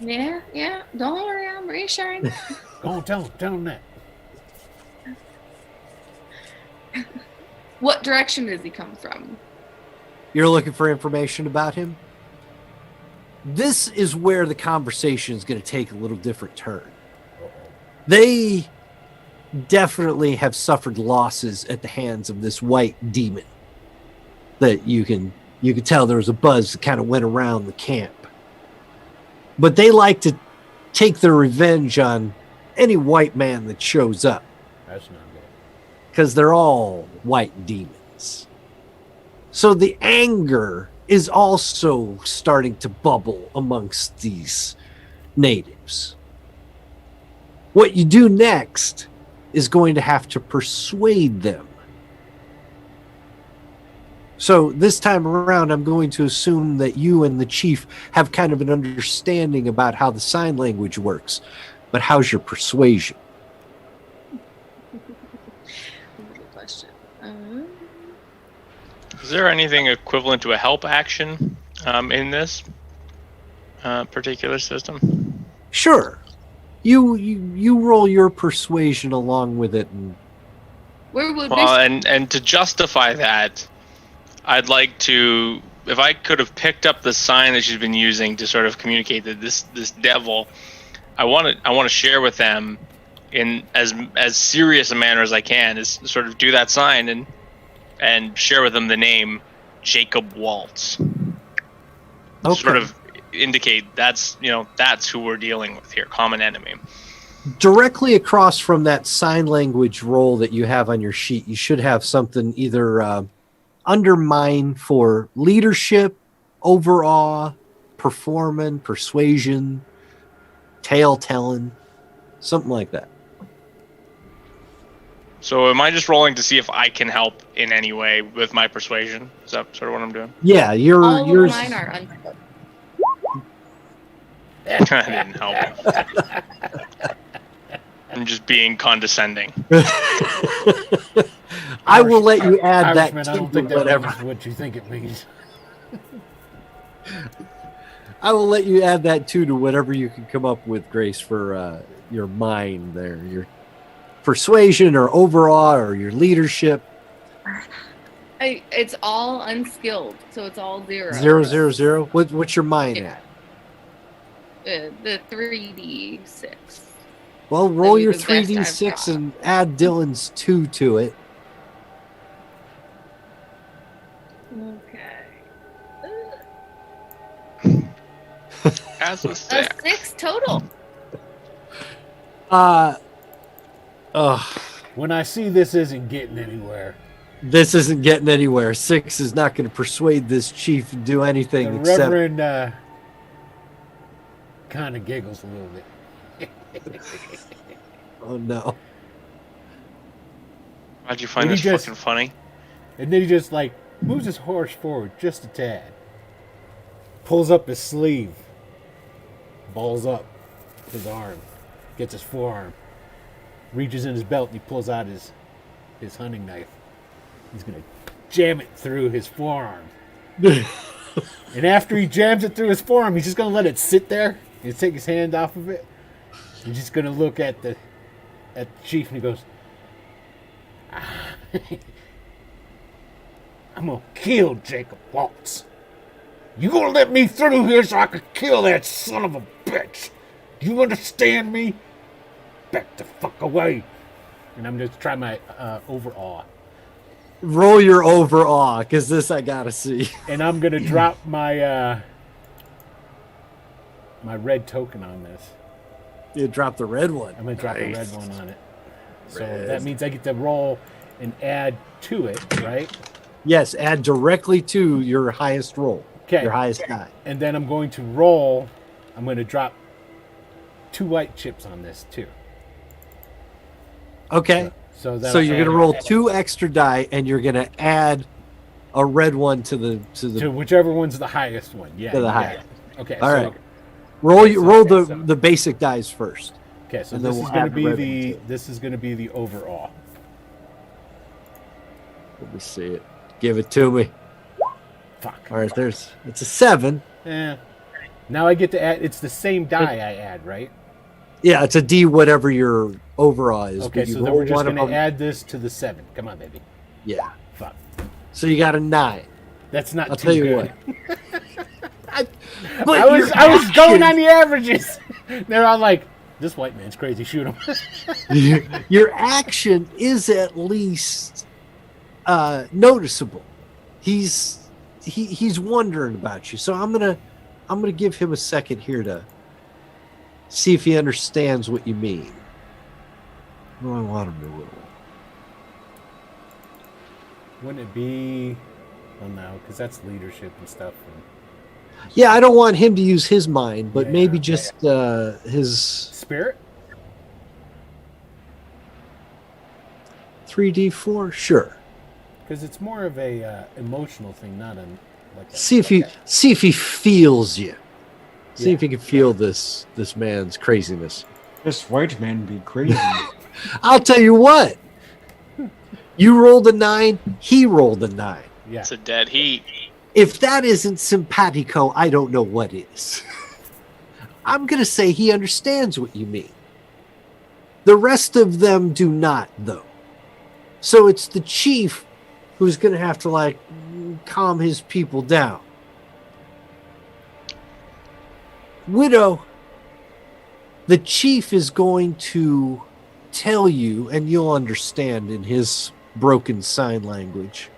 Yeah. Don't worry, I'm reassuring. Go on, tell him that. What direction does he come from? You're looking for information about him? This is where the conversation is going to take a little different turn. They definitely have suffered losses at the hands of this white demon. that you could tell there was a buzz that kind of went around the camp. But they like to take their revenge on any white man that shows up. That's not good. Because they're all white demons. So the anger is also starting to bubble amongst these natives. What you do next is going to have to persuade them. So this time around, I'm going to assume that you and the chief have kind of an understanding about how the sign language works. But how's your persuasion? Good question. Is there anything equivalent to a help action in this particular system? Sure. You roll your persuasion along with it. And Where would Well, and to justify that, I'd like to, if I could have picked up the sign that she's been using to sort of communicate that this devil, I want to share with them in as serious a manner as I can, is sort of do that sign and share with them the name Jacob Waltz. Okay. Sort of indicate that's who we're dealing with here, common enemy. Directly across from that sign language roll that you have on your sheet, you should have something either undermine for leadership, overawe, performing, persuasion, tale telling, something like that. So am I just rolling to see if I can help in any way with my persuasion? Is that sort of what I'm doing? Yeah, all yours. of mine are unskilled. I didn't help. I'm just being condescending. I will let you add Irishman, that I to don't think that whatever. means what you think it means. I will let you add that to whatever you can come up with, Grace, for your mind there, your persuasion or overawe or your leadership. It's all unskilled, so it's all 0. 000. What's your mind Yeah. at? The 3d6. Well, roll That'd be your the best I've 3d6 got. and add Dylan's 2 to it. Okay. As a A stack. 6 total. When I see this isn't getting anywhere, This isn't getting anywhere. 6 is not going to persuade this chief to do anything the except. Reverend kind of giggles a little bit. Oh no! How'd you find Maybe this just- fucking funny? And then he just like moves his horse forward just a tad. Pulls up his sleeve. Balls up his arm. Gets his forearm. Reaches in his belt and he pulls out his hunting knife. He's going to jam it through his forearm. And after he jams it through his forearm, he's just going to let it sit there. He'll take his hand off of it. He's just going to look at the chief and he goes, I'm going to kill Jacob Waltz. You going to let me through here so I can kill that son of a bitch? Do you understand me? Back the fuck away. And I'm just trying my overawe. Roll your overawe, because this I gotta see. And I'm going to drop my my red token on this. You drop the red one. I'm going to drop the Nice. red one on it. So Red. that means I get to roll and add to it, right? Yes, add directly to your highest roll. Okay. Your highest die. And then I'm going to roll. I'm going to drop 2 white chips on this too. Okay. So So you're gonna roll 2 extra die, and you're gonna add a red one to whichever one's the highest one. Yeah. To the you got highest. it. Okay. All so, right. roll so- the basic dice first. Okay. So And then this is we'll going to add the be red the one, too. this is going to be the overall. Let me see it. Give it to me. Fuck. All right, it's a 7. Now I get to add. It's the same die I add, right? Yeah, it's a D whatever your overall is. Okay. but you So then roll we're just one of going to them. add this to the 7. Come on, baby. Yeah. Fuck. So you got a 9. That's not I'll too tell you good. what. I But was going on the averages. They're all like, this white man's crazy. Shoot him. your action is at least noticeable. he's wondering about you. So I'm gonna give him a second here to see if he understands what you mean. What do I want him to roll? Wouldn't it be? Well, no, because that's leadership and stuff. Yeah, I don't want him to use his mind, but Yeah, maybe just his Spirit? 3d4. Sure. Because it's more of a emotional thing, not a like. See if he feels you. See if he can feel this man's craziness. This white man be crazy. I'll tell you what. You rolled a 9. He rolled a 9. Yeah. It's a dead heat. If that isn't simpatico, I don't know what is. I'm going to say he understands what you mean. The rest of them do not, though. So it's the chief who's going to have to, like, calm his people down. Widow, the chief is going to tell you, and you'll understand in his broken sign language,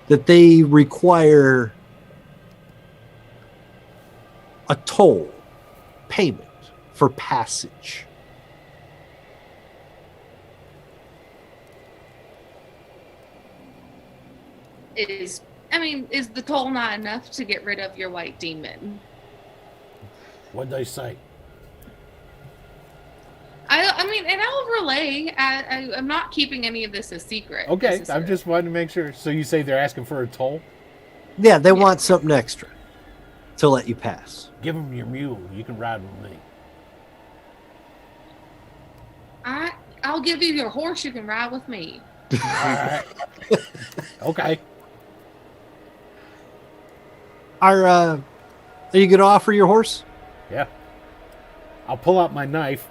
that they require a toll payment for passage. Is the toll not enough to get rid of your white demon? What'd they say? I mean, and I'll relay. I'm not keeping any of this a secret. Okay, I'm just wanting to make sure. So you say they're asking for a toll? Yeah, they want something extra to let you pass. Give them your mule. You can ride with me. I'll give you your horse. You can ride with me. All right. Okay. Are you going to offer your horse? Yeah. I'll pull out my knife.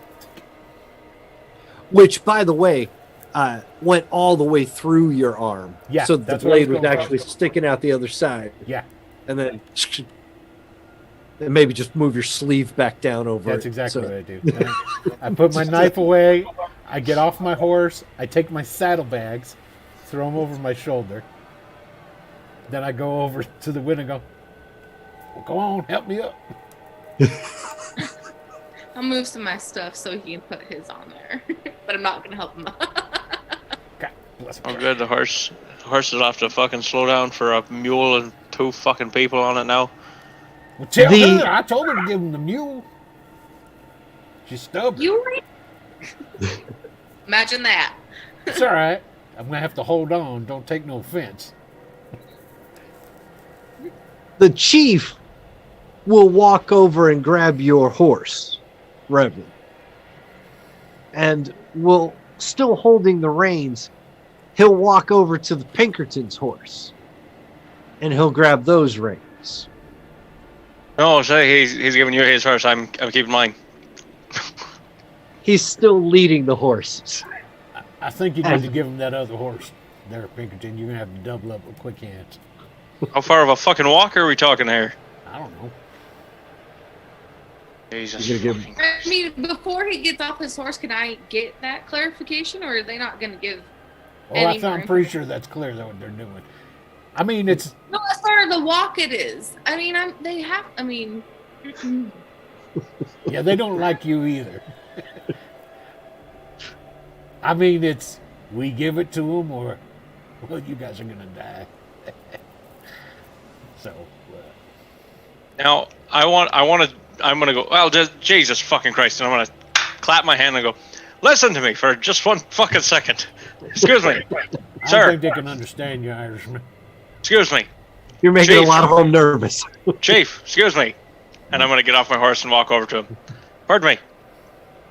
Which, by the way, went all the way through your arm. Yeah, so the that's what I was blade was going for. actually sticking out the other side. Yeah. And then and maybe just move your sleeve back down over That's it. exactly So- what I do. I put my knife away. I get off my horse. I take my saddlebags, throw them over my shoulder. Then I go over to the window and go, well, go on, help me up. I'll move some of my stuff so he can put his on there, but I'm not going to help him. God bless him. Oh, good. The horse is off to fucking slow down for a mule and 2 fucking people on it now. Well, tell her. I told her to give him the mule. She's stubborn. You imagine that. It's all right. I'm going to have to hold on. Don't take no offense. The chief will walk over and grab your horse, Reverend. And will, still holding the reins, he'll walk over to the Pinkerton's horse. And he'll grab those reins. No, say he's giving you his horse. I'm keeping mine. He's still leading the horses. I think you need to give him that other horse there, Pinkerton. You're going to have to double up with quick hands. How far of a fucking walk are we talking here? I don't know. Jesus. You're gonna give fucking- I mean, before he gets off his horse, can I get that clarification, or are they not going to give? Well, Any more I'm pretty sure that's clear that what they're doing. I mean, it's No, as far as the walk, it is. I mean, they have. I mean, yeah, they don't like you either. I mean, it's we give it to them, or well, you guys are gonna die. So, Now I'm gonna go. Well, just Jesus fucking Christ, and I'm gonna clap my hand and go. Listen to me for just one fucking second. Excuse me, I don't sir. think they can understand you, Irishman. Excuse me, You're making Chief. a lot of them nervous. Chief. Excuse me, and I'm gonna get off my horse and walk over to him. Pardon me.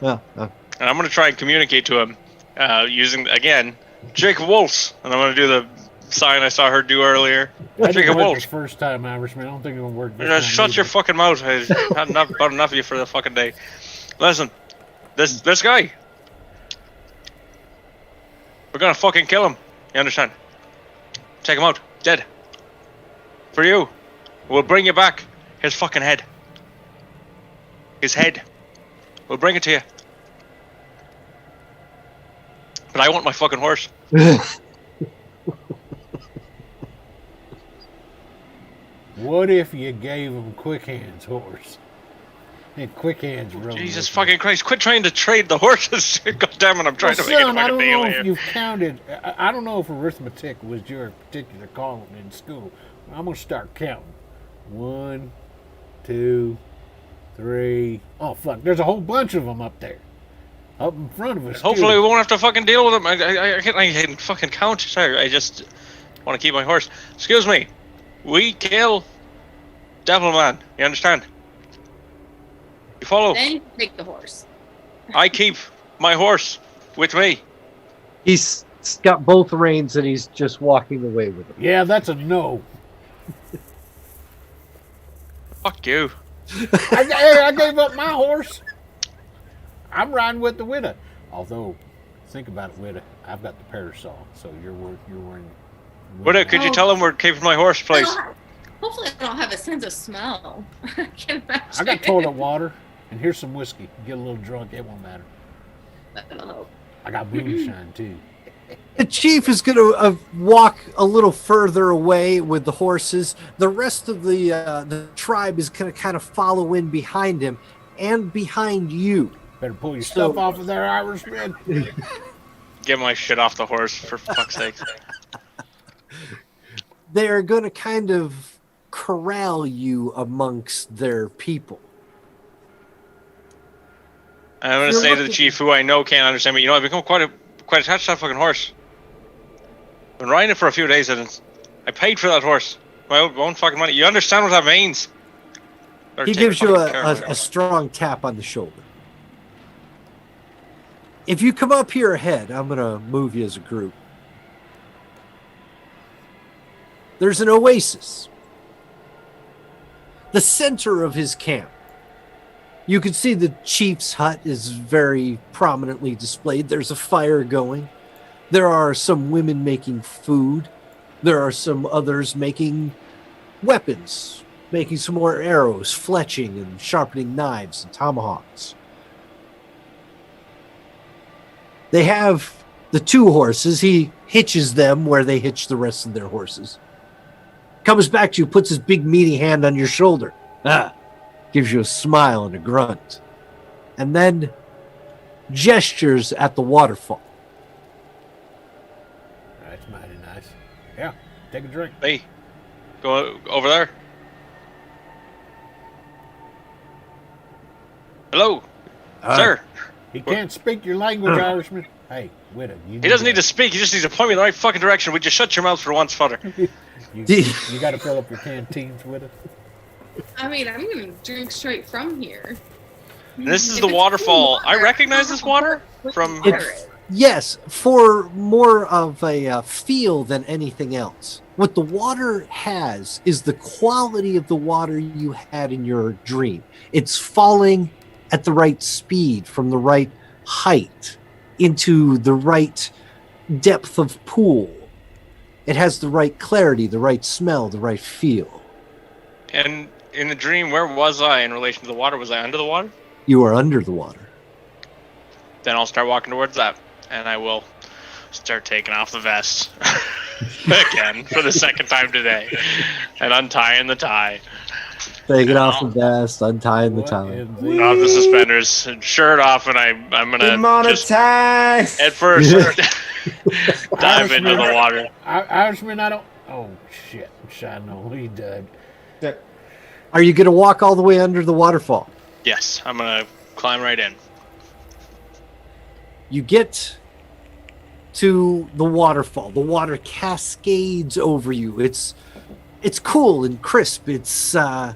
Yeah, And I'm gonna try and communicate to him using again Jacob Wolf's, and I'm gonna do the sign I saw her do earlier. That Jacob didn't work Wolf's. the first time, Irishman. I don't think it'll work. This Just time shut your either. fucking mouth. I've had about enough of you for the fucking day. Listen, this guy, we're gonna fucking kill him. You understand? Take him out, dead. For you, we'll bring you back his fucking head. His head. We'll bring it to you. But I want my fucking horse. What if you gave him Quick Hand's horse? And Quick Hand's rode Jesus with fucking Christ! Quit trying to trade the horses. God damn it! I'm trying to make it son, I fucking don't deal know here. if you've counted. I don't know if arithmetic was your particular column in school. I'm gonna start counting. 1, 2, 3. Oh fuck! There's a whole bunch of them up there, up in front of us. Hopefully, we too. won't have to fucking deal with them. I can fucking count. Sorry, I just want to keep my horse. Excuse me. We kill Devilman. You understand? You follow? Then you take the horse. I keep my horse with me. He's got both reins and he's just walking away with them. Yeah, that's a no. Fuck you. I gave up my horse. I'm riding with the widow. Although, think about it, widow. I've got the parasol, so you're wearing. Widow, could you tell him we're keeping my horse, please? Hopefully, I don't have a sense of smell. I can imagine. I got toilet water, and here's some whiskey. Get a little drunk, it won't matter. I got moonshine too. The chief is going to walk a little further away with the horses. The rest of the tribe is going to kind of follow in behind him and behind you. Better pull your stuff off of there, Irishman. Get my shit off the horse, for fuck's sake. They're going to kind of corral you amongst their people. I'm going to say to the chief, who I know can't understand me, I've become quite attached to that fucking horse. I've been riding it for a few days, and I paid for that horse. My own fucking money. You understand what that means? He gives you a strong tap on the shoulder. If you come up here ahead, I'm going to move you as a group. There's an oasis. The center of his camp. You can see the chief's hut is very prominently displayed. There's a fire going. There are some women making food. There are some others making weapons, making some more arrows, fletching and sharpening knives and tomahawks. They have the two horses. He hitches them where they hitch the rest of their horses. Comes back to you, puts his big meaty hand on your shoulder. Gives you a smile and a grunt. And then gestures at the waterfall. That's mighty nice. Yeah, take a drink. Hey, go over there. Hello, sir. He can't speak your language, Irishman. Hey, widow. He doesn't need to speak. He just needs to point me in the right fucking direction. Would you shut your mouth for once, father? You got to fill up your canteens with it. I mean, I'm going to drink straight from here. This is the waterfall. I recognize this water from... Yes, for more of a feel than anything else. What the water has is the quality of the water you had in your dream. It's falling at the right speed, from the right height, into the right depth of pool. It has the right clarity, the right smell, the right feel. And in the dream, where was I in relation to the water? Was I under the water? You are under the water. Then I'll start walking towards that, and I will start taking off the vest again for the second time today, and untying the tie. Taking off the vest, untying the tie. Off the suspenders, and shirt off, and I'm gonna just at first dive into the water. Irishman, I don't. Oh shit! I know he did. Are you gonna walk all the way under the waterfall? Yes, I'm gonna climb right in. You get to the waterfall. The water cascades over you. It's cool and crisp. It's not.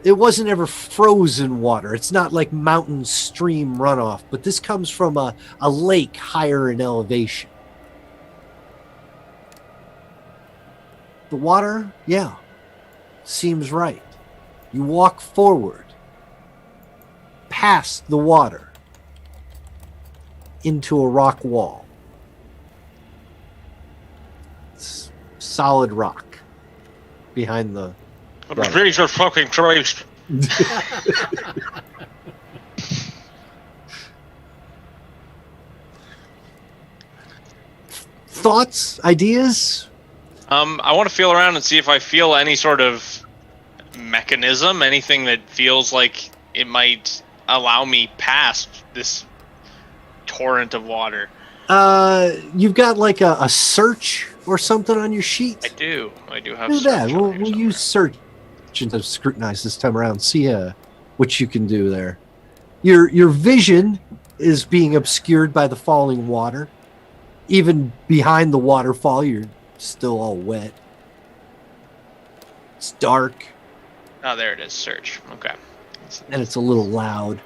It wasn't ever frozen water. It's not like mountain stream runoff, but this comes from a lake higher in elevation. The water, yeah, seems right. You walk forward, past the water, into a rock wall. It's solid rock behind the... Jesus fucking Christ. Thoughts? Ideas? I want to feel around and see if I feel any sort of mechanism, anything that feels like it might allow me past this torrent of water. You've got like a search or something on your sheet. I do have. Do that. search on We'll here use search to scrutinize this time around. See what you can do there. Your vision is being obscured by the falling water. Even behind the waterfall, you're still all wet. It's dark. Oh, there it is. Search. Okay. And it's a little loud.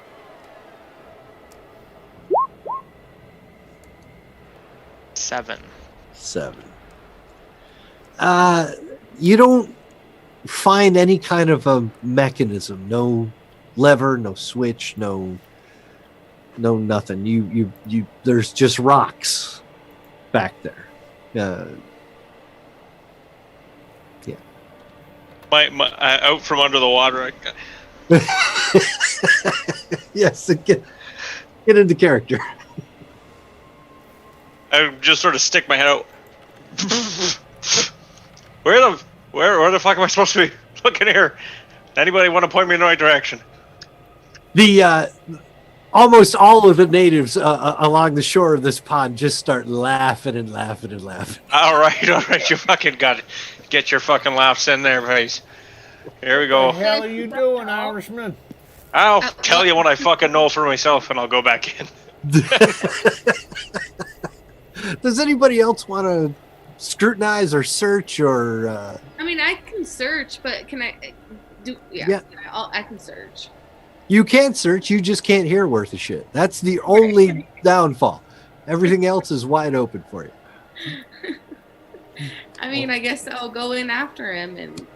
Seven. You don't find any kind of a mechanism. No lever, no switch, no nothing. You there's just rocks back there. Yeah. My out from under the water. Yes, get into character. I just sort of stick my head out. Where the fuck am I supposed to be looking here? Anybody want to point me in the right direction? The almost all of the natives along the shore of this pond just start laughing and laughing and laughing. All right, you fucking got it. Get your fucking laughs in there, please. Here we go. What the hell are you doing, Irishman? I'll tell you what I fucking know for myself, and I'll go back in. Does anybody else want to scrutinize or search or? I mean, I can search, but can I do? Yeah. I can search. You can search. You just can't hear worth a shit. That's the only downfall. Everything else is wide open for you. I mean, I guess I'll go in after him and.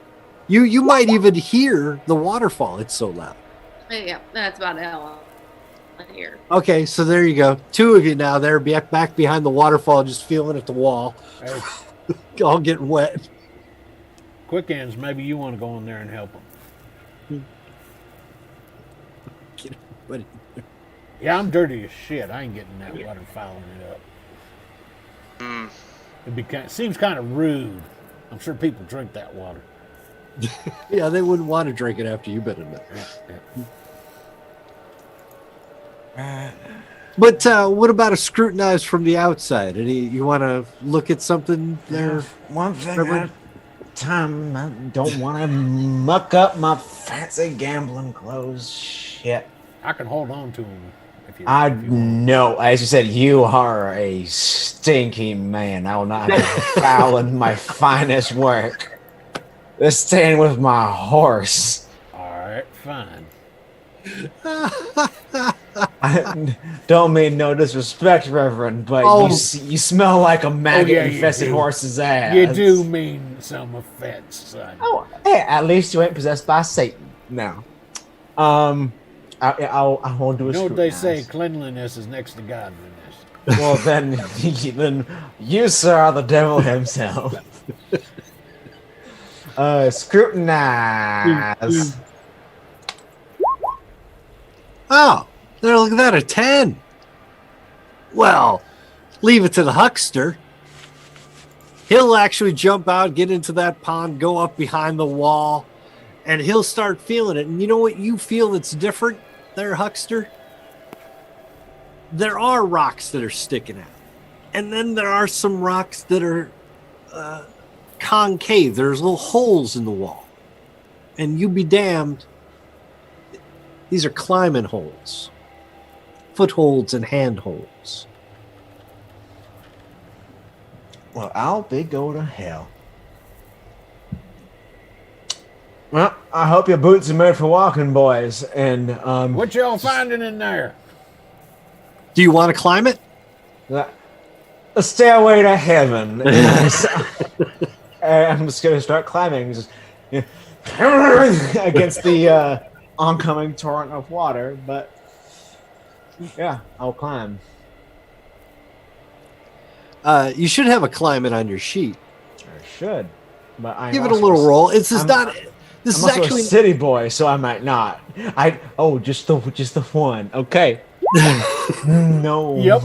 You might even hear the waterfall. It's so loud. Yeah, that's about all I hear. Okay, so there you go. Two of you now there, back behind the waterfall, just feeling at the wall, Hey, all getting wet. Quick ends, maybe you want to go in there and help him. Yeah, I'm dirty as shit. I ain't getting that water fouling it up. Seems kind of rude. I'm sure people drink that water. Yeah, they wouldn't want to drink it after you've been in there. But what about a scrutinize from the outside? You want to look at something there? One thing at a time. I don't want to muck up my fancy gambling clothes. Shit. I can hold on to him. If you No, as you said, you are a stinky man. I will not be fouling my finest work. Let's stand with my horse. All right, fine. I don't mean no disrespect, Reverend, but you smell like a maggot-infested horse's ass. You do mean some offense, son. Oh, hey, at least you ain't possessed by Satan. No. I won't do a You know what they scrutinize. say, cleanliness is next to godliness. Well, then you, sir, are the devil himself. Scrutinize. Oh, there! Look at that, a 10. Well, leave it to the huckster. He'll actually jump out, get into that pond, go up behind the wall, and he'll start feeling it. And you know what you feel that's different there, huckster? There are rocks that are sticking out. And then there are some rocks that are concave. There's little holes in the wall. And you be damned, these are climbing holes. Footholds and handholds. Well, I'll be go to hell. Well, I hope your boots are made for walking, boys. And What y'all finding in there? Do you want to climb it? a stairway to heaven. I'm just gonna start climbing, just against the oncoming torrent of water. But yeah, I'll climb. You should have a climb it on your sheet. I should, but I Give it a little roll. This is I'm also actually a city boy, so I might not. Just the one. Okay. No. Yep.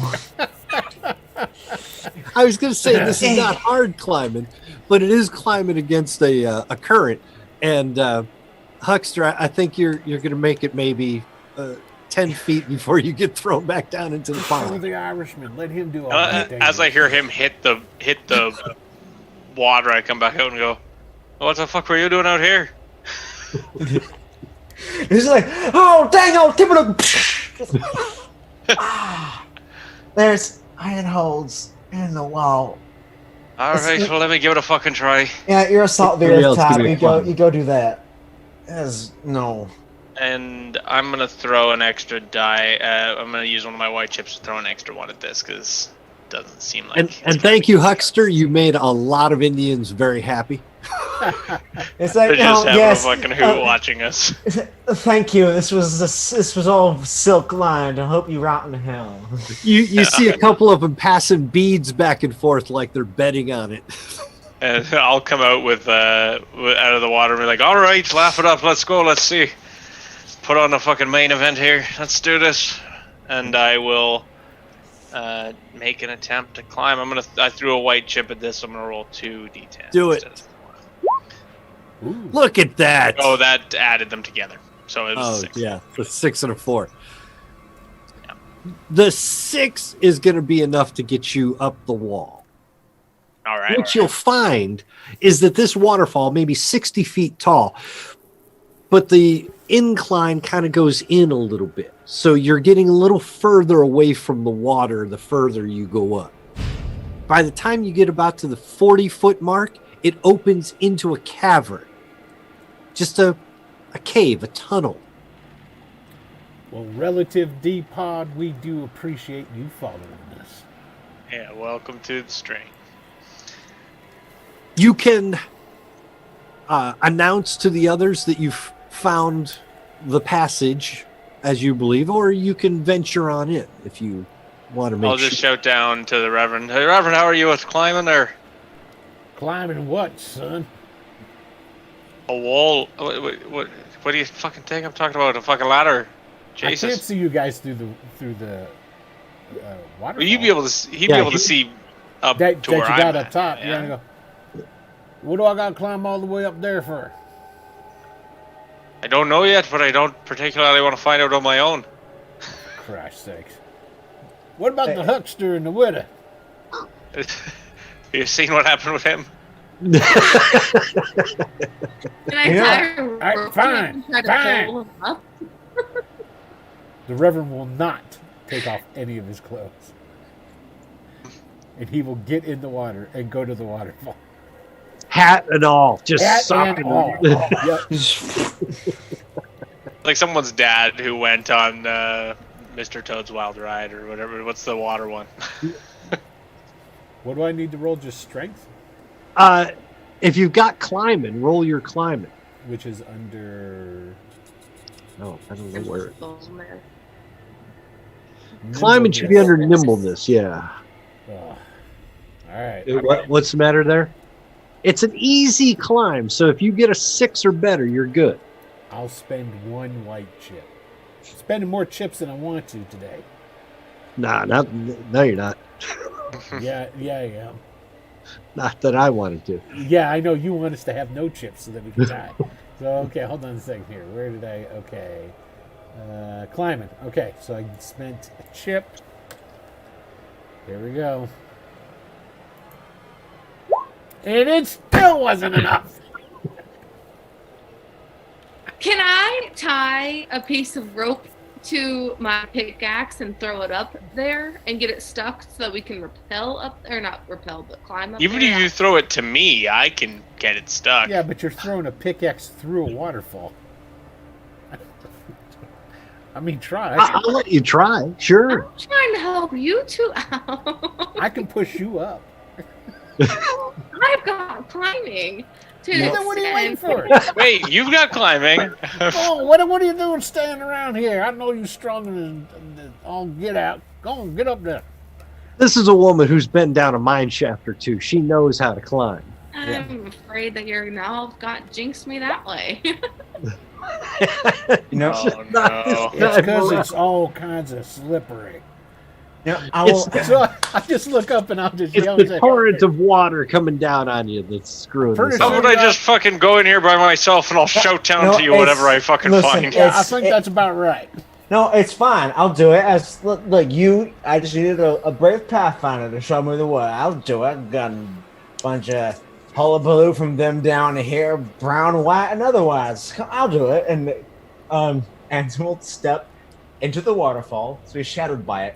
I was going to say this is not hard climbing, but it is climbing against a current. And Huckster, I think you're going to make it maybe 10 feet before you get thrown back down into the Follow pond. the Irishman. Let him do all that. As I hear him hit the water, I come back out and go, "What the fuck were you doing out here?" He's like, oh, dang old Thibodeau. There's iron holes in the wall. All right, well, let me give it a fucking try. Yeah, you're a salt Somebody beer else top. give me a You go do that. No. And I'm gonna throw an extra die. I'm gonna use one of my white chips to throw an extra one at this because it doesn't seem like. And thank you, Huckster. You made a lot of Indians very happy. It's like, They're just having yes, a fucking hoot watching us. thank you. This was all silk lined. I hope you rot in hell. You see a couple of them passing beads back and forth like they're betting on it. And I'll come out with out of the water and be like, "All right, laugh it up. Let's go. Let's see. Put on the fucking main event here. Let's do this." And I will make an attempt to climb. I threw a white chip at this. So I'm gonna roll 2d10. Do it. Look at that. Oh, that added them together. So it was 6. Yeah, the 6 and a 4. Yeah. The 6 is going to be enough to get you up the wall. All right. What you'll find is that this waterfall may be 60 feet tall, but the incline kind of goes in a little bit. So you're getting a little further away from the water the further you go up. By the time you get about to the 40-foot mark, it opens into a cavern. Just a cave, a tunnel. Well, relative D-Pod, we do appreciate you following us. Yeah, welcome to the stream. You can announce to the others that you've found the passage, as you believe, or you can venture on in if you want to make I'll just shout down to the Reverend. Hey, Reverend, how are you with climbing there? Climbing what, son? A wall? What do you fucking think I'm talking about? A fucking ladder? Jesus. I can't see you guys through the waterfall. Well, you'd be able to. He'd be able to see up that to you where got I'm up at. top. Yeah. You're gonna go, what do I got to climb all the way up there for? I don't know yet, but I don't particularly want to find out on my own. Christ's sakes. What about the huckster and the widow? You seen what happened with him? Can I tie a rope Alright, fine, and try to fine. pull him up? The Reverend will not take off any of his clothes. And he will get in the water and go to the waterfall. hat and all, just Hat sopping and all. Yep. Like someone's dad who went on Mr. Toad's Wild Ride or whatever. What's the water one? What do I need to roll? Just strength? If you've got climbing, roll your climbing. Which is under... No, I don't know where. There. Climbing should be under nimbleness, yeah. All right. What's the matter there? It's an easy climb, so if you get a 6 or better, you're good. I'll spend 1 white chip. Spending more chips than I want to today. No, you're not. Yeah, I am. Not that I wanted to. Yeah, I know you want us to have no chips so that we can die. So, okay, hold on a second here. Where did I... Okay. Climbing. Okay, so I spent a chip. Here we go. And it still wasn't enough. Can I tie a piece of rope to my pickaxe and throw it up there and get it stuck so that we can rappel up, or not rappel, but climb up Even there? if you throw it to me, I can get it stuck. Yeah, but you're throwing a pickaxe through a waterfall. I mean, try. I'll let you try, sure. I'm trying to help you two out. I can push you up. I've got climbing to an Then what are you waiting extent. for? Wait, you've got climbing. Oh, what are you doing standing around here? I know you're stronger than all get out. Go on, get up there. This is a woman who's been down a mine shaft or two. She knows how to climb. I'm afraid that you're now got jinxed me that way. You know, Oh no. It's because it's all kinds of slippery. Yeah, I will. So I just look up and I'll just It's yell and the say, torrent of water coming down on you that's screwing Pretty this How sure up. about I just fucking go in here by myself and I'll shout down No, to you whatever I it's- fucking listen, find? yeah, I It's- think it- that's about right. No, it's fine. I'll do it. Look, you. I just needed a brave pathfinder to show me the way. I'll do it. Got a bunch of hullabaloo from them down here, brown, white, and otherwise. I'll do it. And Anson will step into the waterfall, so he's shadowed by it,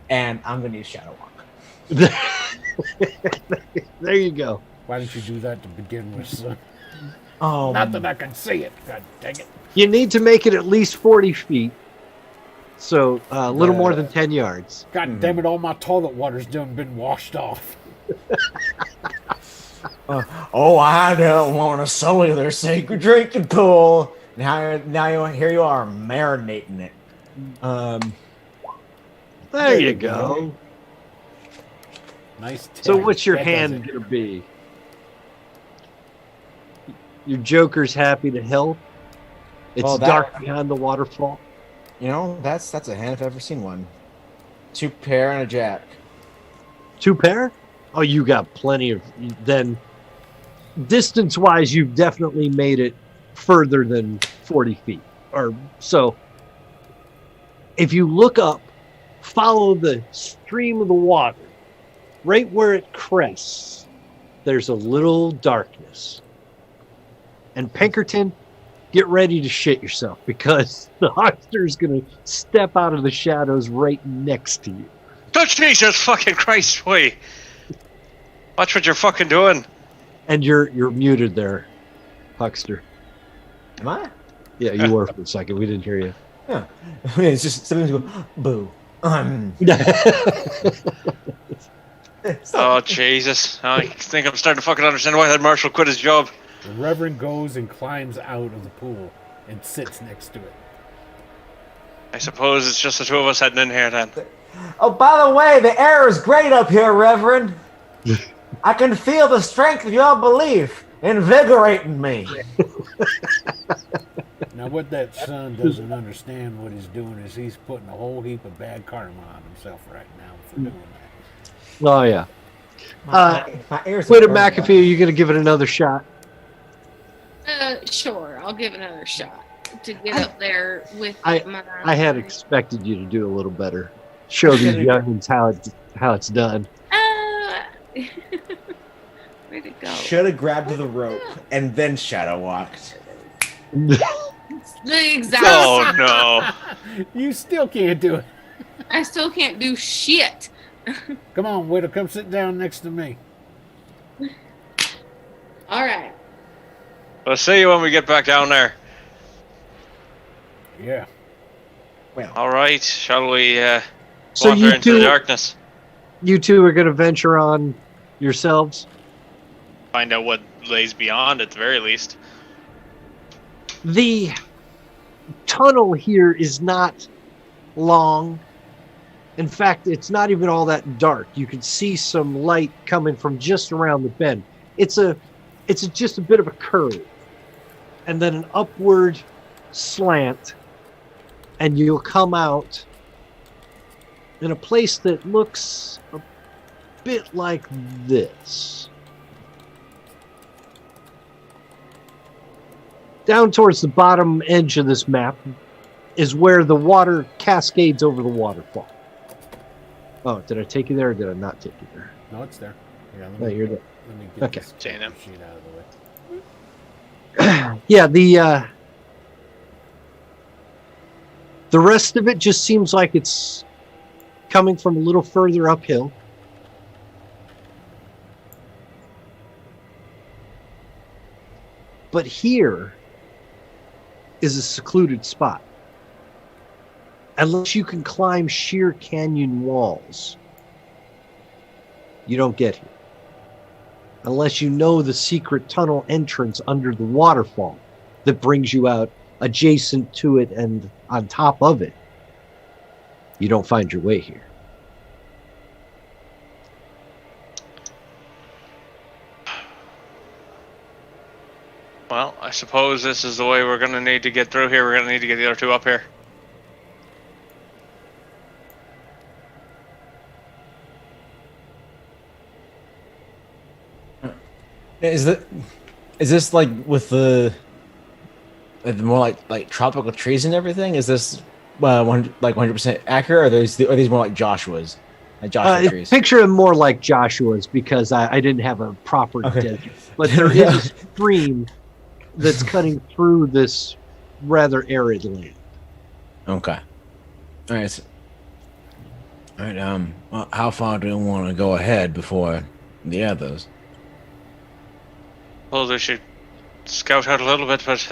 and I'm gonna use Shadow Walk. There you go. Why didn't you do that to begin with, son? Oh, Not that I can see it. God dang it. You need to make it at least 40 feet. So a little more than 10 yards. God damn it, all my toilet water's done been washed off. oh, I don't want to sully their sacred drinking pool. Here you are marinating it. There you go. Nice. So tag. what's your That does hand it. going to be? Your Joker's happy to help. It's Oh, that- dark behind the waterfall. You know, that's a hand if I've ever seen one. 2 pair and a jack. 2 pair? Oh, you got plenty of. Then, distance-wise, you've definitely made it further than 40 feet. Or so. If you look up, follow the stream of the water, right where it crests, there's a little darkness. And Pinkerton, get ready to shit yourself because the huckster's going to step out of the shadows right next to you. Oh, Jesus fucking Christ, wait. Watch what you're fucking doing. And you're muted there, huckster. Am I? Yeah, you were for a second. We didn't hear you. Yeah. It's just sometimes go, boo. Oh, Jesus. I think I'm starting to fucking understand why that marshal quit his job. The Reverend goes and climbs out of the pool and sits next to it. I suppose it's just the two of us heading in here then. Oh, by the way, the air is great up here, Reverend. I can feel the strength of your belief invigorating me. Now, what that son doesn't understand what he's doing is he's putting a whole heap of bad karma on himself right now for doing that. Oh, yeah. My ears Wait a are burning. McAfee, are you going to give it another shot? Sure, I'll give it another shot to get up there with I had expected you to do a little better. Show these youngins how it's done. Way to go. Should have grabbed the rope and then shadow walked. The exact. Oh, no. You still can't do it. I still can't do shit. Come on, Widow, come sit down next to me. All right. We'll see you when we get back down there. Yeah. Well, All right, shall we So wander you into the two, darkness? you two are going to venture on yourselves? Find out what lays beyond at the very least. The tunnel here is not long. In fact, it's not even all that dark. You can see some light coming from just around the bend. It's just a bit of a curve, and then an upward slant, and you'll come out in a place that looks a bit like this. Down towards the bottom edge of this map is where the water cascades over the waterfall. Oh, did I take you there or did I not take you there? No, it's there. Yeah, let No, me, you're there. let me get Okay. this Saying it. sheet out of the way. Yeah, the rest of it just seems like it's coming from a little further uphill. But here is a secluded spot. Unless you can climb sheer canyon walls, you don't get here. Unless you know the secret tunnel entrance under the waterfall that brings you out adjacent to it and on top of it, you don't find your way here. Well, I suppose this is the way we're going to need to get through here. We're going to need to get the other two up here. Is this like with the more like tropical trees and everything? Is this 100% accurate? Or are these more like Joshua's, like Joshua trees? Picture them more like Joshua's because I didn't have a proper desert. But there is a stream that's cutting through this rather arid land. Okay. All right. All right. Well, how far do you want to go ahead before the others? Well, we should scout out a little bit, but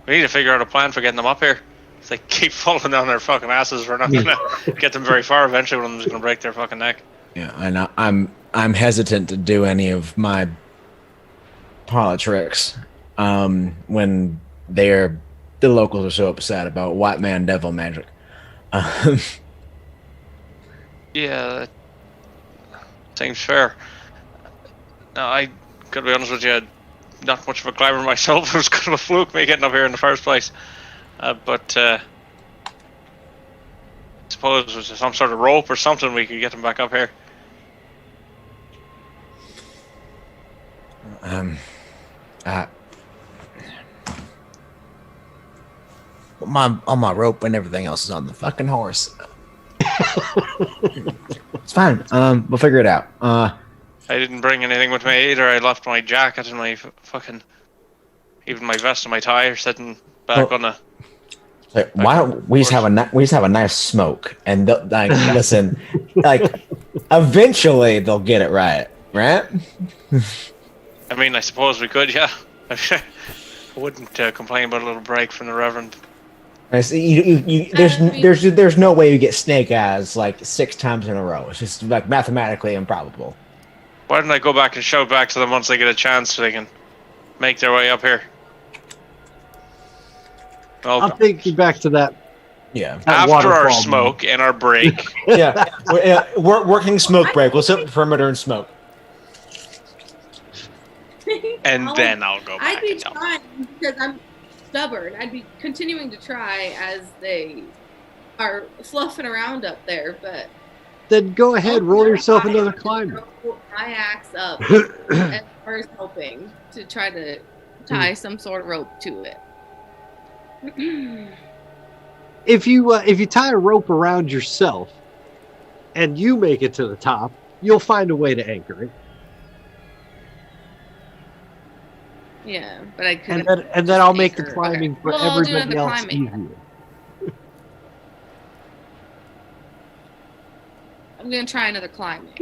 we need to figure out a plan for getting them up here. If they keep falling down their fucking asses, we're not gonna get them very far. Eventually, one of them's gonna break their fucking neck. Yeah, I know. I'm hesitant to do any of my parlor tricks when the locals are so upset about white man devil magic. Yeah, that seems fair. Now, I gotta be honest with you, not much of a climber myself. It was kind of a fluke me getting up here in the first place. But I suppose with some sort of rope or something we could get them back up here. All my rope and everything else is on the fucking horse. It's fine. We'll figure it out. I didn't bring anything with me either. I left my jacket and my fucking, even my vest and my tie are sitting back on the. Like, why don't we just have a nice smoke and like listen, like eventually they'll get it right? I mean, I suppose we could, yeah. I wouldn't complain about a little break from the Reverend. I see, there's no way you get snake eyes like 6 times in a row. It's just like mathematically improbable. Why don't I go back and shout back to them once they get a chance so they can make their way up here? I'll take you back to that. Yeah. After our smoke and our break. Yeah. We're working smoke break. We'll sit in the perimeter and smoke. And then I'll go back. I'd be trying because I'm stubborn. I'd be continuing to try as they are fluffing around up there, but then go ahead, roll yourself another climber. My axe up as far as hoping to try to tie some sort of rope to it. If you tie a rope around yourself and you make it to the top, you'll find a way to anchor it. Yeah, but I could. And then I'll make the climbing for everybody else easier. I'm gonna try another climbing.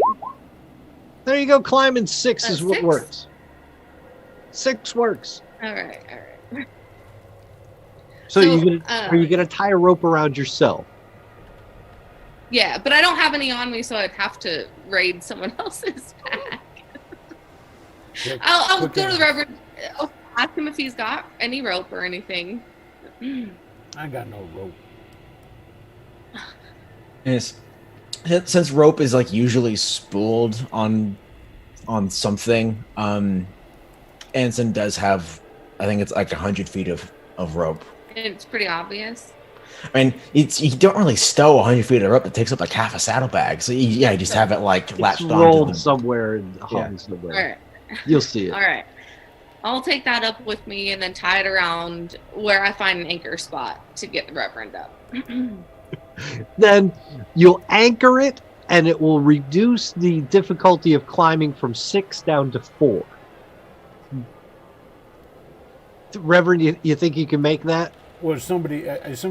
There you go. Climbing 6 is what 6? works. 6 works. All right. So are you gonna tie a rope around yourself? Yeah, but I don't have any on me, so I'd have to raid someone else's pack. I'll go to the Reverend. I'll ask him if he's got any rope or anything. I got no rope. Yes. Since rope is like usually spooled on something, Anson does have, I think it's like 100 feet of rope. And it's pretty obvious. I mean, you don't really stow 100 feet of rope. It takes up like half a saddlebag. So you just have it like latched on. Rolled somewhere and hung somewhere. All right. You'll see it. All right. I'll take that up with me and then tie it around where I find an anchor spot to get the Reverend up. Then you'll anchor it, and it will reduce the difficulty of climbing from 6 down to 4. Reverend, you think you can make that? Well, is somebody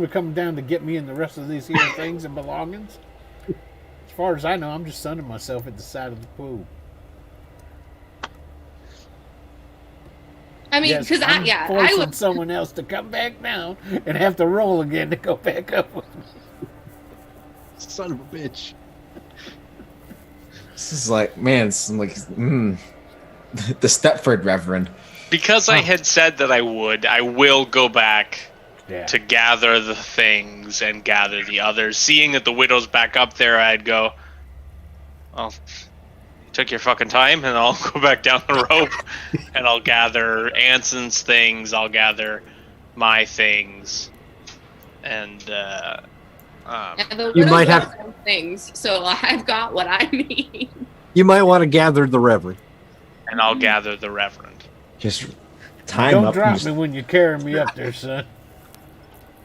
coming down to get me and the rest of these here things and belongings? As far as I know, I'm just sunning myself at the side of the pool. I mean, because I would someone else to come back down and have to roll again to go back up with me. Son of a bitch. This is like, man, it's like the Stepford Reverend. Because I had said that I will go back to gather the things and gather the others. Seeing that the widow's back up there, I'd go, well, you took your fucking time, and I'll go back down the rope, and I'll gather Anson's things, I'll gather my things, and you might have things, so I've got what I need. You might want to gather the Reverend. and I'll gather the Reverend. Just time Don't up. drop me when you carry me up there, son.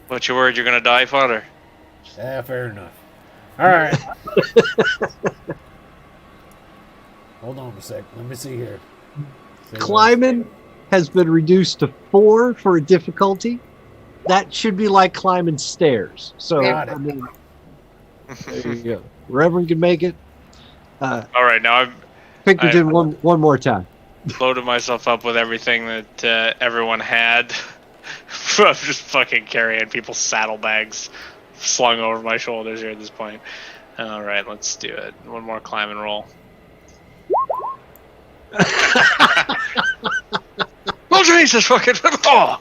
What's your word? You're gonna die, Father? Yeah, fair enough. All right. Hold on a sec. Let me see here. Climbing has been reduced to 4 for a difficulty. That should be like climbing stairs. So, Got it. I mean, there you go. Reverend can make it. All right, now I've Pinkerton, one more time. loaded myself up with everything that everyone had. I'm just fucking carrying people's saddlebags slung over my shoulders here at this point. All right, let's do it. One more climb and roll. Oh Jesus fucking! Oh!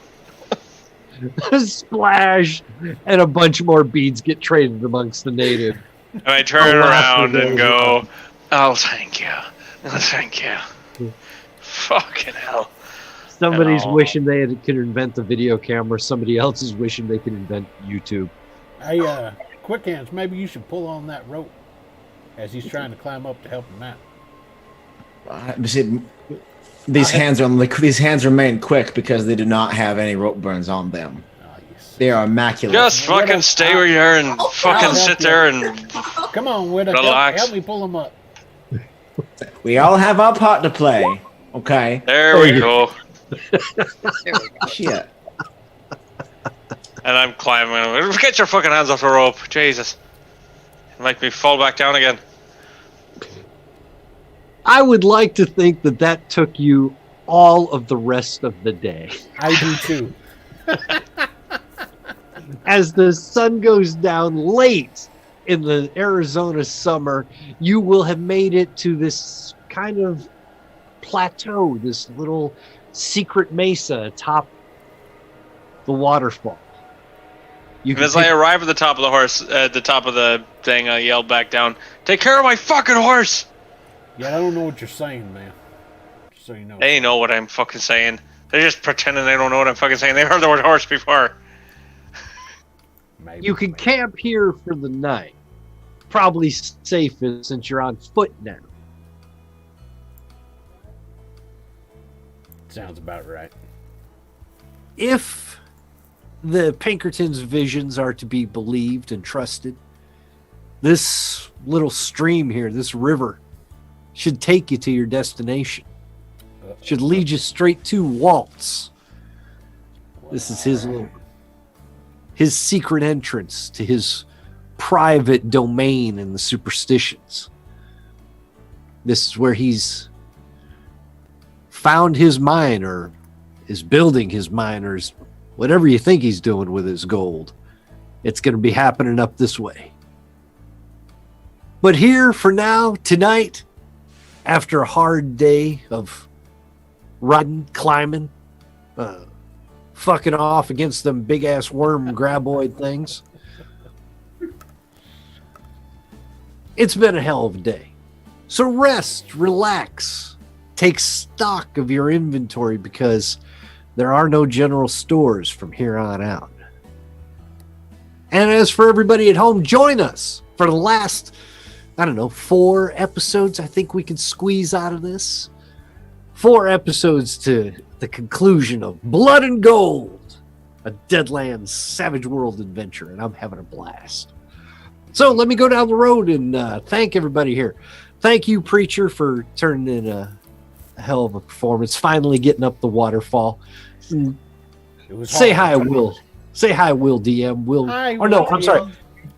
Splash, and a bunch more beads get traded amongst the native. And I turn Oh, around wow. and go, "Oh, thank you, thank you." Fucking hell! Somebody's Oh. wishing they could invent the video camera. Somebody else is wishing they could invent YouTube. Hey, Quick Hands, maybe you should pull on that rope as he's trying to climb up to help him out. See, these hands remain quick because they do not have any rope burns on them. Oh, you sick. They are immaculate. Just fucking stay where you are and fucking sit there and Come on, Widow. Relax. Help me pull him up. We all have our part to play. Okay. there we go. Shit. And I'm climbing. Get your fucking hands off the rope, Jesus! Make me fall back down again. I would like to think that took you all of the rest of the day. I do too. As the sun goes down late in the Arizona summer, you will have made it to this kind of plateau, this little secret mesa atop the waterfall. You And as I arrive at the top of the horse, at the top of the thing, I yell back down, "Take care of my fucking horse!" Yeah, I don't know what you're saying, man. Just so you know. They know what I'm fucking saying. They're just pretending they don't know what I'm fucking saying. They've heard the word horse before. Maybe. You can camp here for the night. Probably safest since you're on foot now. Sounds about right. If the Pinkertons' visions are to be believed and trusted, this little stream here, this river, should take you to your destination. Should lead you straight to Waltz. This is his secret entrance to his private domain in the superstitions. This is where he's found his mine, or is building his mine, or is whatever you think he's doing with his gold. It's going to be happening up this way. But here for now, tonight, after a hard day of riding, climbing, fucking off against them big ass worm graboid things, it's been a hell of a day. So rest, relax, take stock of your inventory, because there are no general stores from here on out. And as for everybody at home, join us for the last, 4 episodes I think we can squeeze out of this. 4 episodes to the conclusion of Blood and Gold, a Deadlands Savage World adventure, and I'm having a blast. So let me go down the road and thank everybody here. Thank you, Preacher, for turning in a hell of a performance, finally getting up the waterfall. It was Say hard. hi, Will. Say hi, Will DM. Will. Hi, Or no, Will I'm sorry. DM.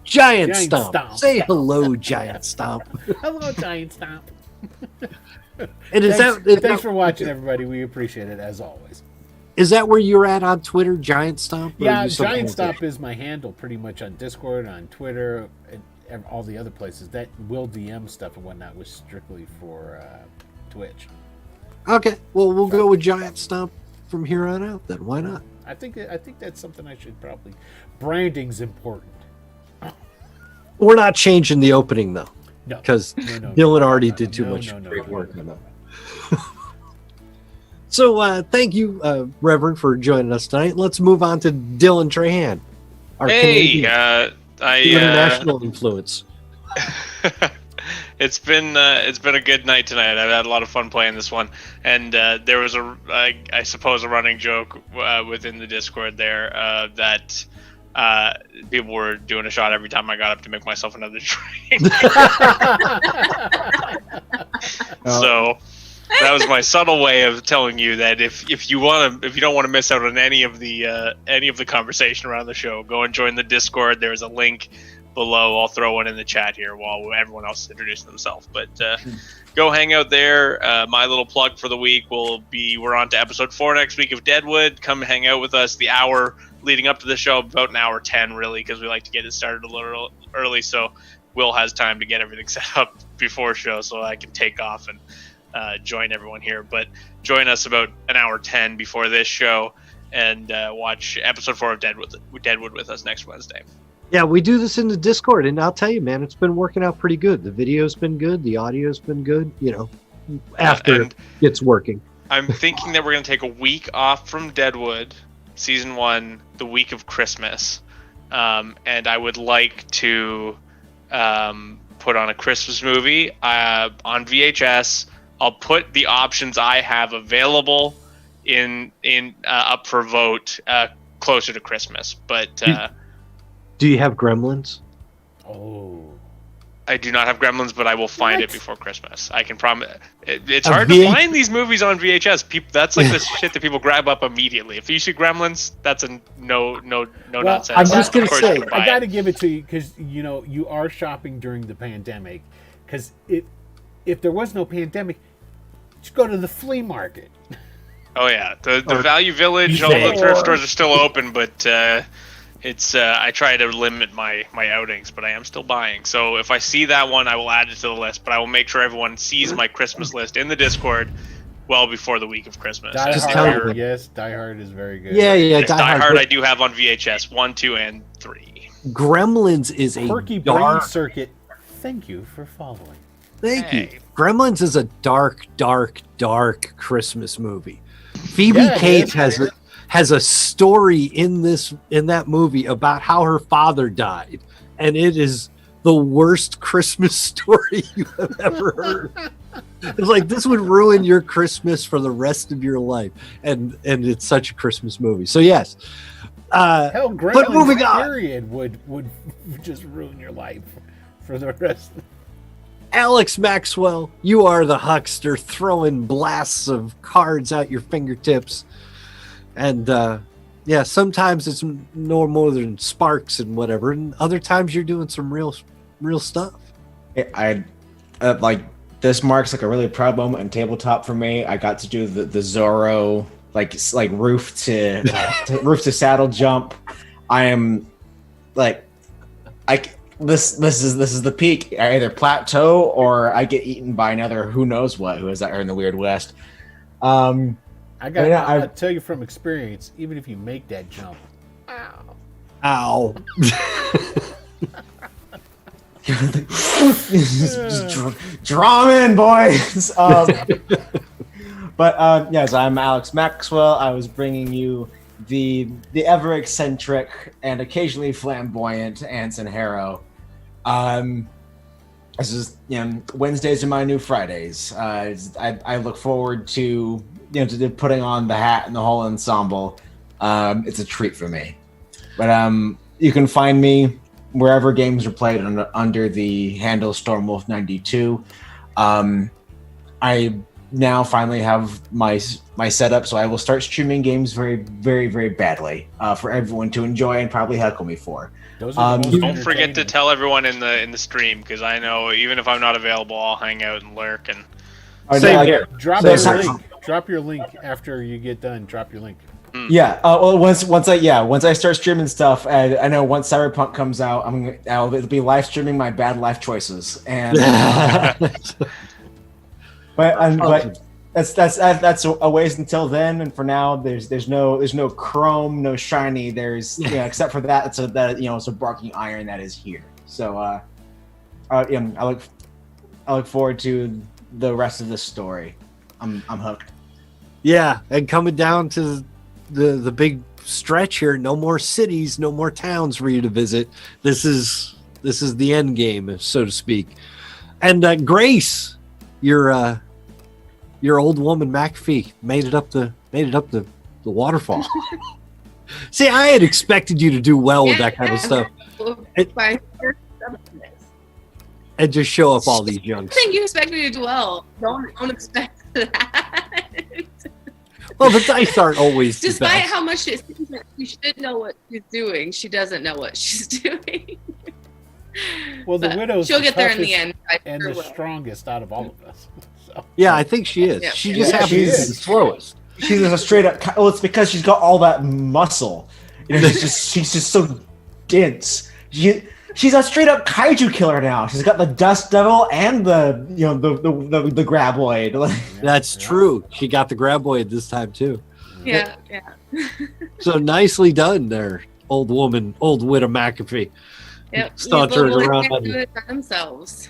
Giant Giant Stomp. Stomp. Say hello, Giant Stomp. Hello, Giant Stomp. And is Thanks for watching, everybody. We appreciate it, as always. is that where you're at on Twitter, Giant Stomp? Or Yeah, you something Giant like that? Stomp is my handle pretty much on Discord, on Twitter, and all the other places. That Will DM stuff and whatnot was strictly for Twitch. Okay, well, we'll go with Giant Stomp from here on out then. Why not? I think that's something I should probably. Branding's important. We're not changing the opening, though, No, because no, Dylan already did too no, much no, no, great no, work no, on no. that. So thank you, Reverend, for joining us tonight. Let's move on to Dylan Trahan, our Hey, Canadian I international influence. It's been a good night tonight. I've had a lot of fun playing this one, and there was I suppose a running joke within the Discord there that people were doing a shot every time I got up to make myself another drink. So that was my subtle way of telling you that if you don't want to miss out on any of the conversation around the show, go and join the Discord. There's a link below. I'll throw one in the chat here while everyone else is introducing themselves. But go hang out there. My little plug for the week we're on to episode 4 next week of Deadwood. Come hang out with us. The hour leading up to the show, about an hour 10 really, because we like to get it started a little early, so Will has time to get everything set up before show, so I can take off and join everyone here. But join us about an hour 10 before this show and watch episode 4 of Deadwood with us next Wednesday. Yeah, we do this in the Discord, and I'll tell you, man, it's been working out pretty good. The video's been good, the audio's been good, after it's working. I'm thinking that we're going to take a week off from Deadwood, Season 1, the week of Christmas. And I would like to put on a Christmas movie on VHS. I'll put the options I have available in up for vote closer to Christmas. But do you have Gremlins? Oh. I do not have Gremlins, but I will find it before Christmas. I can promise. It's hard to find these movies on VHS. That's like the shit that people grab up immediately. If you see Gremlins, that's a no nonsense. I'm just gonna say, I got to give it to you because you are shopping during the pandemic. Because if there was no pandemic, just go to the flea market. Oh yeah, the Value Village, all the thrift stores are still open, but I try to limit my outings, but I am still buying. So if I see that one, I will add it to the list. But I will make sure everyone sees my Christmas list in the Discord well before the week of Christmas. Die Hard, yes, Die Hard is very good. Yeah. Yes, Die Hard I do have on VHS 1, 2, and 3. Gremlins is a Quirky Brain Circuit. Thank you for following. Thank you. Gremlins is a dark Christmas movie. Phoebe Cates has a story in that movie about how her father died, and it is the worst Christmas story you have ever heard. It's like, this would ruin your Christmas for the rest of your life, and it's such a Christmas movie. So yes, hell, but moving on, period would just ruin your life for the rest. Alex Maxwell, you are the huckster throwing blasts of cards out your fingertips. And sometimes it's no more than sparks and whatever, and other times you're doing some real stuff. I like, this marks like a really proud moment in tabletop for me. I got to do the Zorro like roof to roof to saddle jump. I am like, this is the peak. I either plateau or I get eaten by another who knows what who is out here in the Weird West. I tell you from experience, even if you make that jump, ow. Draw in, boys. But yes, I'm Alex Maxwell. I was bringing you the ever eccentric and occasionally flamboyant Anson Harrow. This is Wednesdays are my new Fridays. I look forward to to putting on the hat and the whole ensemble. It's a treat for me. But you can find me wherever games are played under the handle Stormwolf92. I now finally have my setup, so I will start streaming games very, very, very badly for everyone to enjoy and probably heckle me for. Don't forget to tell everyone in the stream, because I know even if I'm not available, I'll hang out and lurk. And same here. Drop your link after you get done. Drop your link. Yeah. Well, once I start streaming stuff, I know once Cyberpunk comes out, it'll be live streaming my bad life choices, and but that's a ways until then. And for now, there's no chrome, no shiny. There's except for that, it's a barking iron that is here. So I look forward to the rest of this story. I'm hooked. Yeah, and coming down to the big stretch here, no more cities, no more towns for you to visit. This is the end game, so to speak. And Grace, your old woman McAfee made it up the waterfall. See, I had expected you to do well with that kind of stuff. And just show up all these young. I think you expect me to do well. Don't expect that. Well, the dice aren't always the Despite best. how much it seems that she should know what she's doing, she doesn't know what she's doing. Well, the But widow's she'll the get there in the toughest end. I and sure the will. strongest out of all of us. So. Yeah, I think she is. Yeah. She just Yeah, happens she to be is. the slowest. She's a straight up. Well, it's because she's got all that muscle. You know, she's just so dense. She's a straight up kaiju killer now. She's got the dust devil and the the graboid. That's true. She got the graboid this time too. Yeah. So nicely done there, old widow McAfee. Yep. Sauntering These little around boys on can't do you. it by themselves.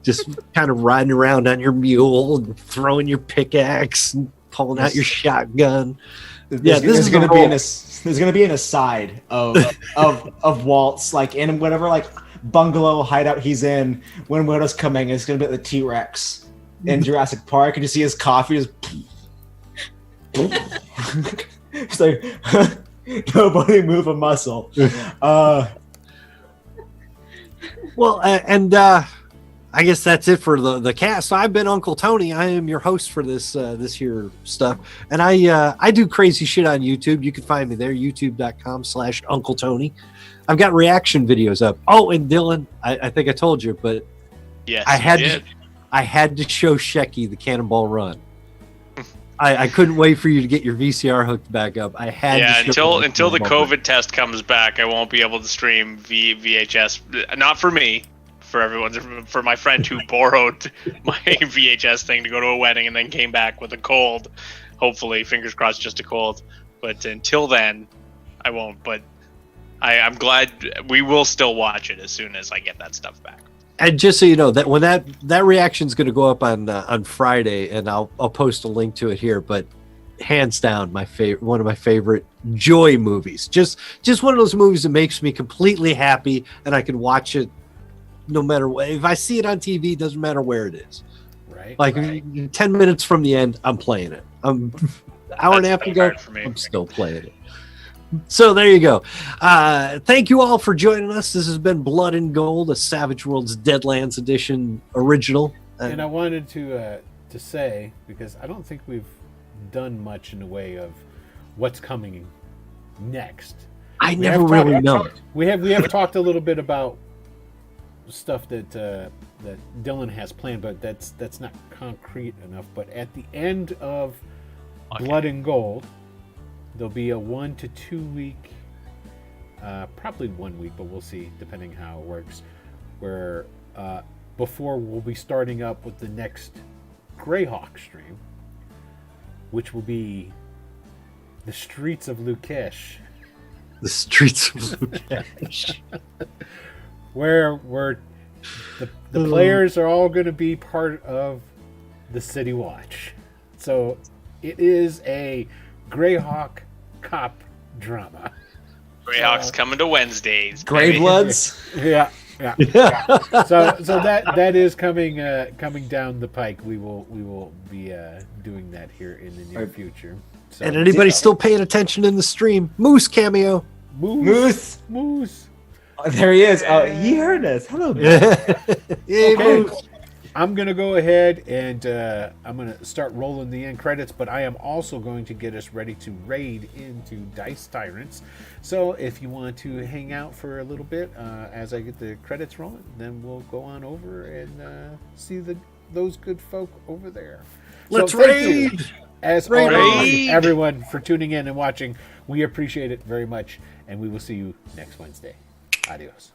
Just kind of riding around on your mule and throwing your pickaxe and pulling out your shotgun. Yeah, this is going to the be role. there's going to be an aside of Walt's like in whatever like bungalow hideout he's in when Widow's coming. It's going to be at the T-Rex in Jurassic Park, and you see his coffee just. It's like nobody move a muscle. Well, I guess that's it for the cast. So I've been Uncle Tony. I am your host for this here stuff, and I do crazy shit on YouTube. You can find me there, youtube.com/Uncle Tony. I've got reaction videos up. Oh, and Dylan, I think I told you, but Yes, I had you did. I had to show Shecky the Cannonball Run. I couldn't wait for you to get your VCR hooked back up. I had to show until the Cannonball Run. COVID test comes back, I won't be able to stream VHS. Not for me, for everyone, for my friend who borrowed my VHS thing to go to a wedding and then came back with a cold. Hopefully, fingers crossed, just a cold. But until then, I won't. But I'm glad we will still watch it as soon as I get that stuff back. And just so you know, that when that reaction is going to go up on Friday, and I'll post a link to it here. But hands down, one of my favorite joy movies. Just one of those movies that makes me completely happy, and I can watch it no matter what. If I see it on TV, doesn't matter where it is. Right. Like 10 minutes from the end, I'm playing it. I'm hour and a half to go, hard for me. I'm still playing it. So there you go. Thank you all for joining us. This has been Blood and Gold, a Savage Worlds Deadlands edition original. And I wanted to say, because I don't think we've done much in the way of what's coming next. I We never have really talked- know. We have talked a little bit about stuff that Dylan has planned, but that's not concrete enough. But at the end of Blood and Gold, there'll be a 1 to 2 week, probably 1 week, but we'll see depending how it works. Where before we'll be starting up with the next Greyhawk stream, which will be the Streets of Lukesh. The Streets of Lukesh. where the players are all going to be part of the City Watch. So it is a Greyhawk cop drama. Greyhawk's coming to Wednesdays. Grey baby. Bloods. Yeah. So that is coming down the pike. We will be doing that here in the near future. So, And anybody still paying attention in the stream? Moose cameo. Moose. Oh, there he is. Oh, he heard us. Hello. Hey, Okay. Moose. I'm going to go ahead and I'm going to start rolling the end credits, but I am also going to get us ready to raid into Dice Tyrants. So if you want to hang out for a little bit as I get the credits rolling, then we'll go on over and see those good folk over there. Let's thank you, raid! as Raid always, on! everyone, for tuning in and watching. We appreciate it very much, and we will see you next Wednesday. Adios.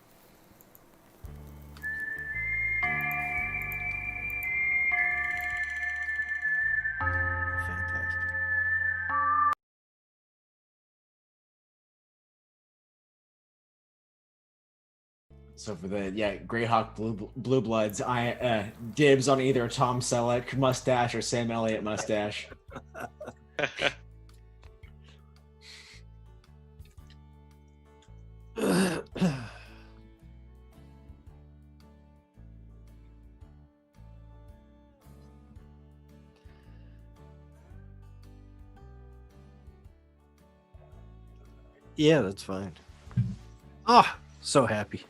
Fantastic. So for the Greyhawk Blue Bloods, I dibs on either Tom Selleck mustache or Sam Elliott mustache. Yeah, that's fine. Oh, so happy.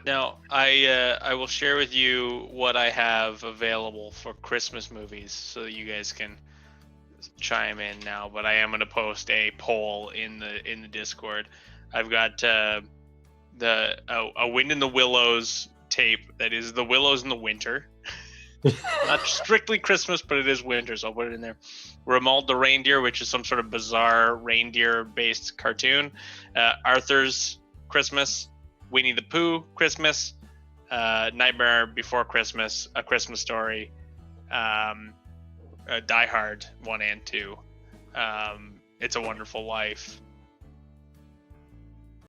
Now, I will share with you what I have available for Christmas movies, so that you guys can chime in now. But I am going to post a poll in the Discord. I've got a Wind in the Willows tape that is the Willows in the winter. Not strictly Christmas, but it is winter, so I'll put it in there. Romuald the Reindeer, which is some sort of bizarre reindeer-based cartoon. Arthur's Christmas. Winnie the Pooh Christmas. Nightmare Before Christmas. A Christmas Story. Die Hard 1 and 2. It's a Wonderful Life.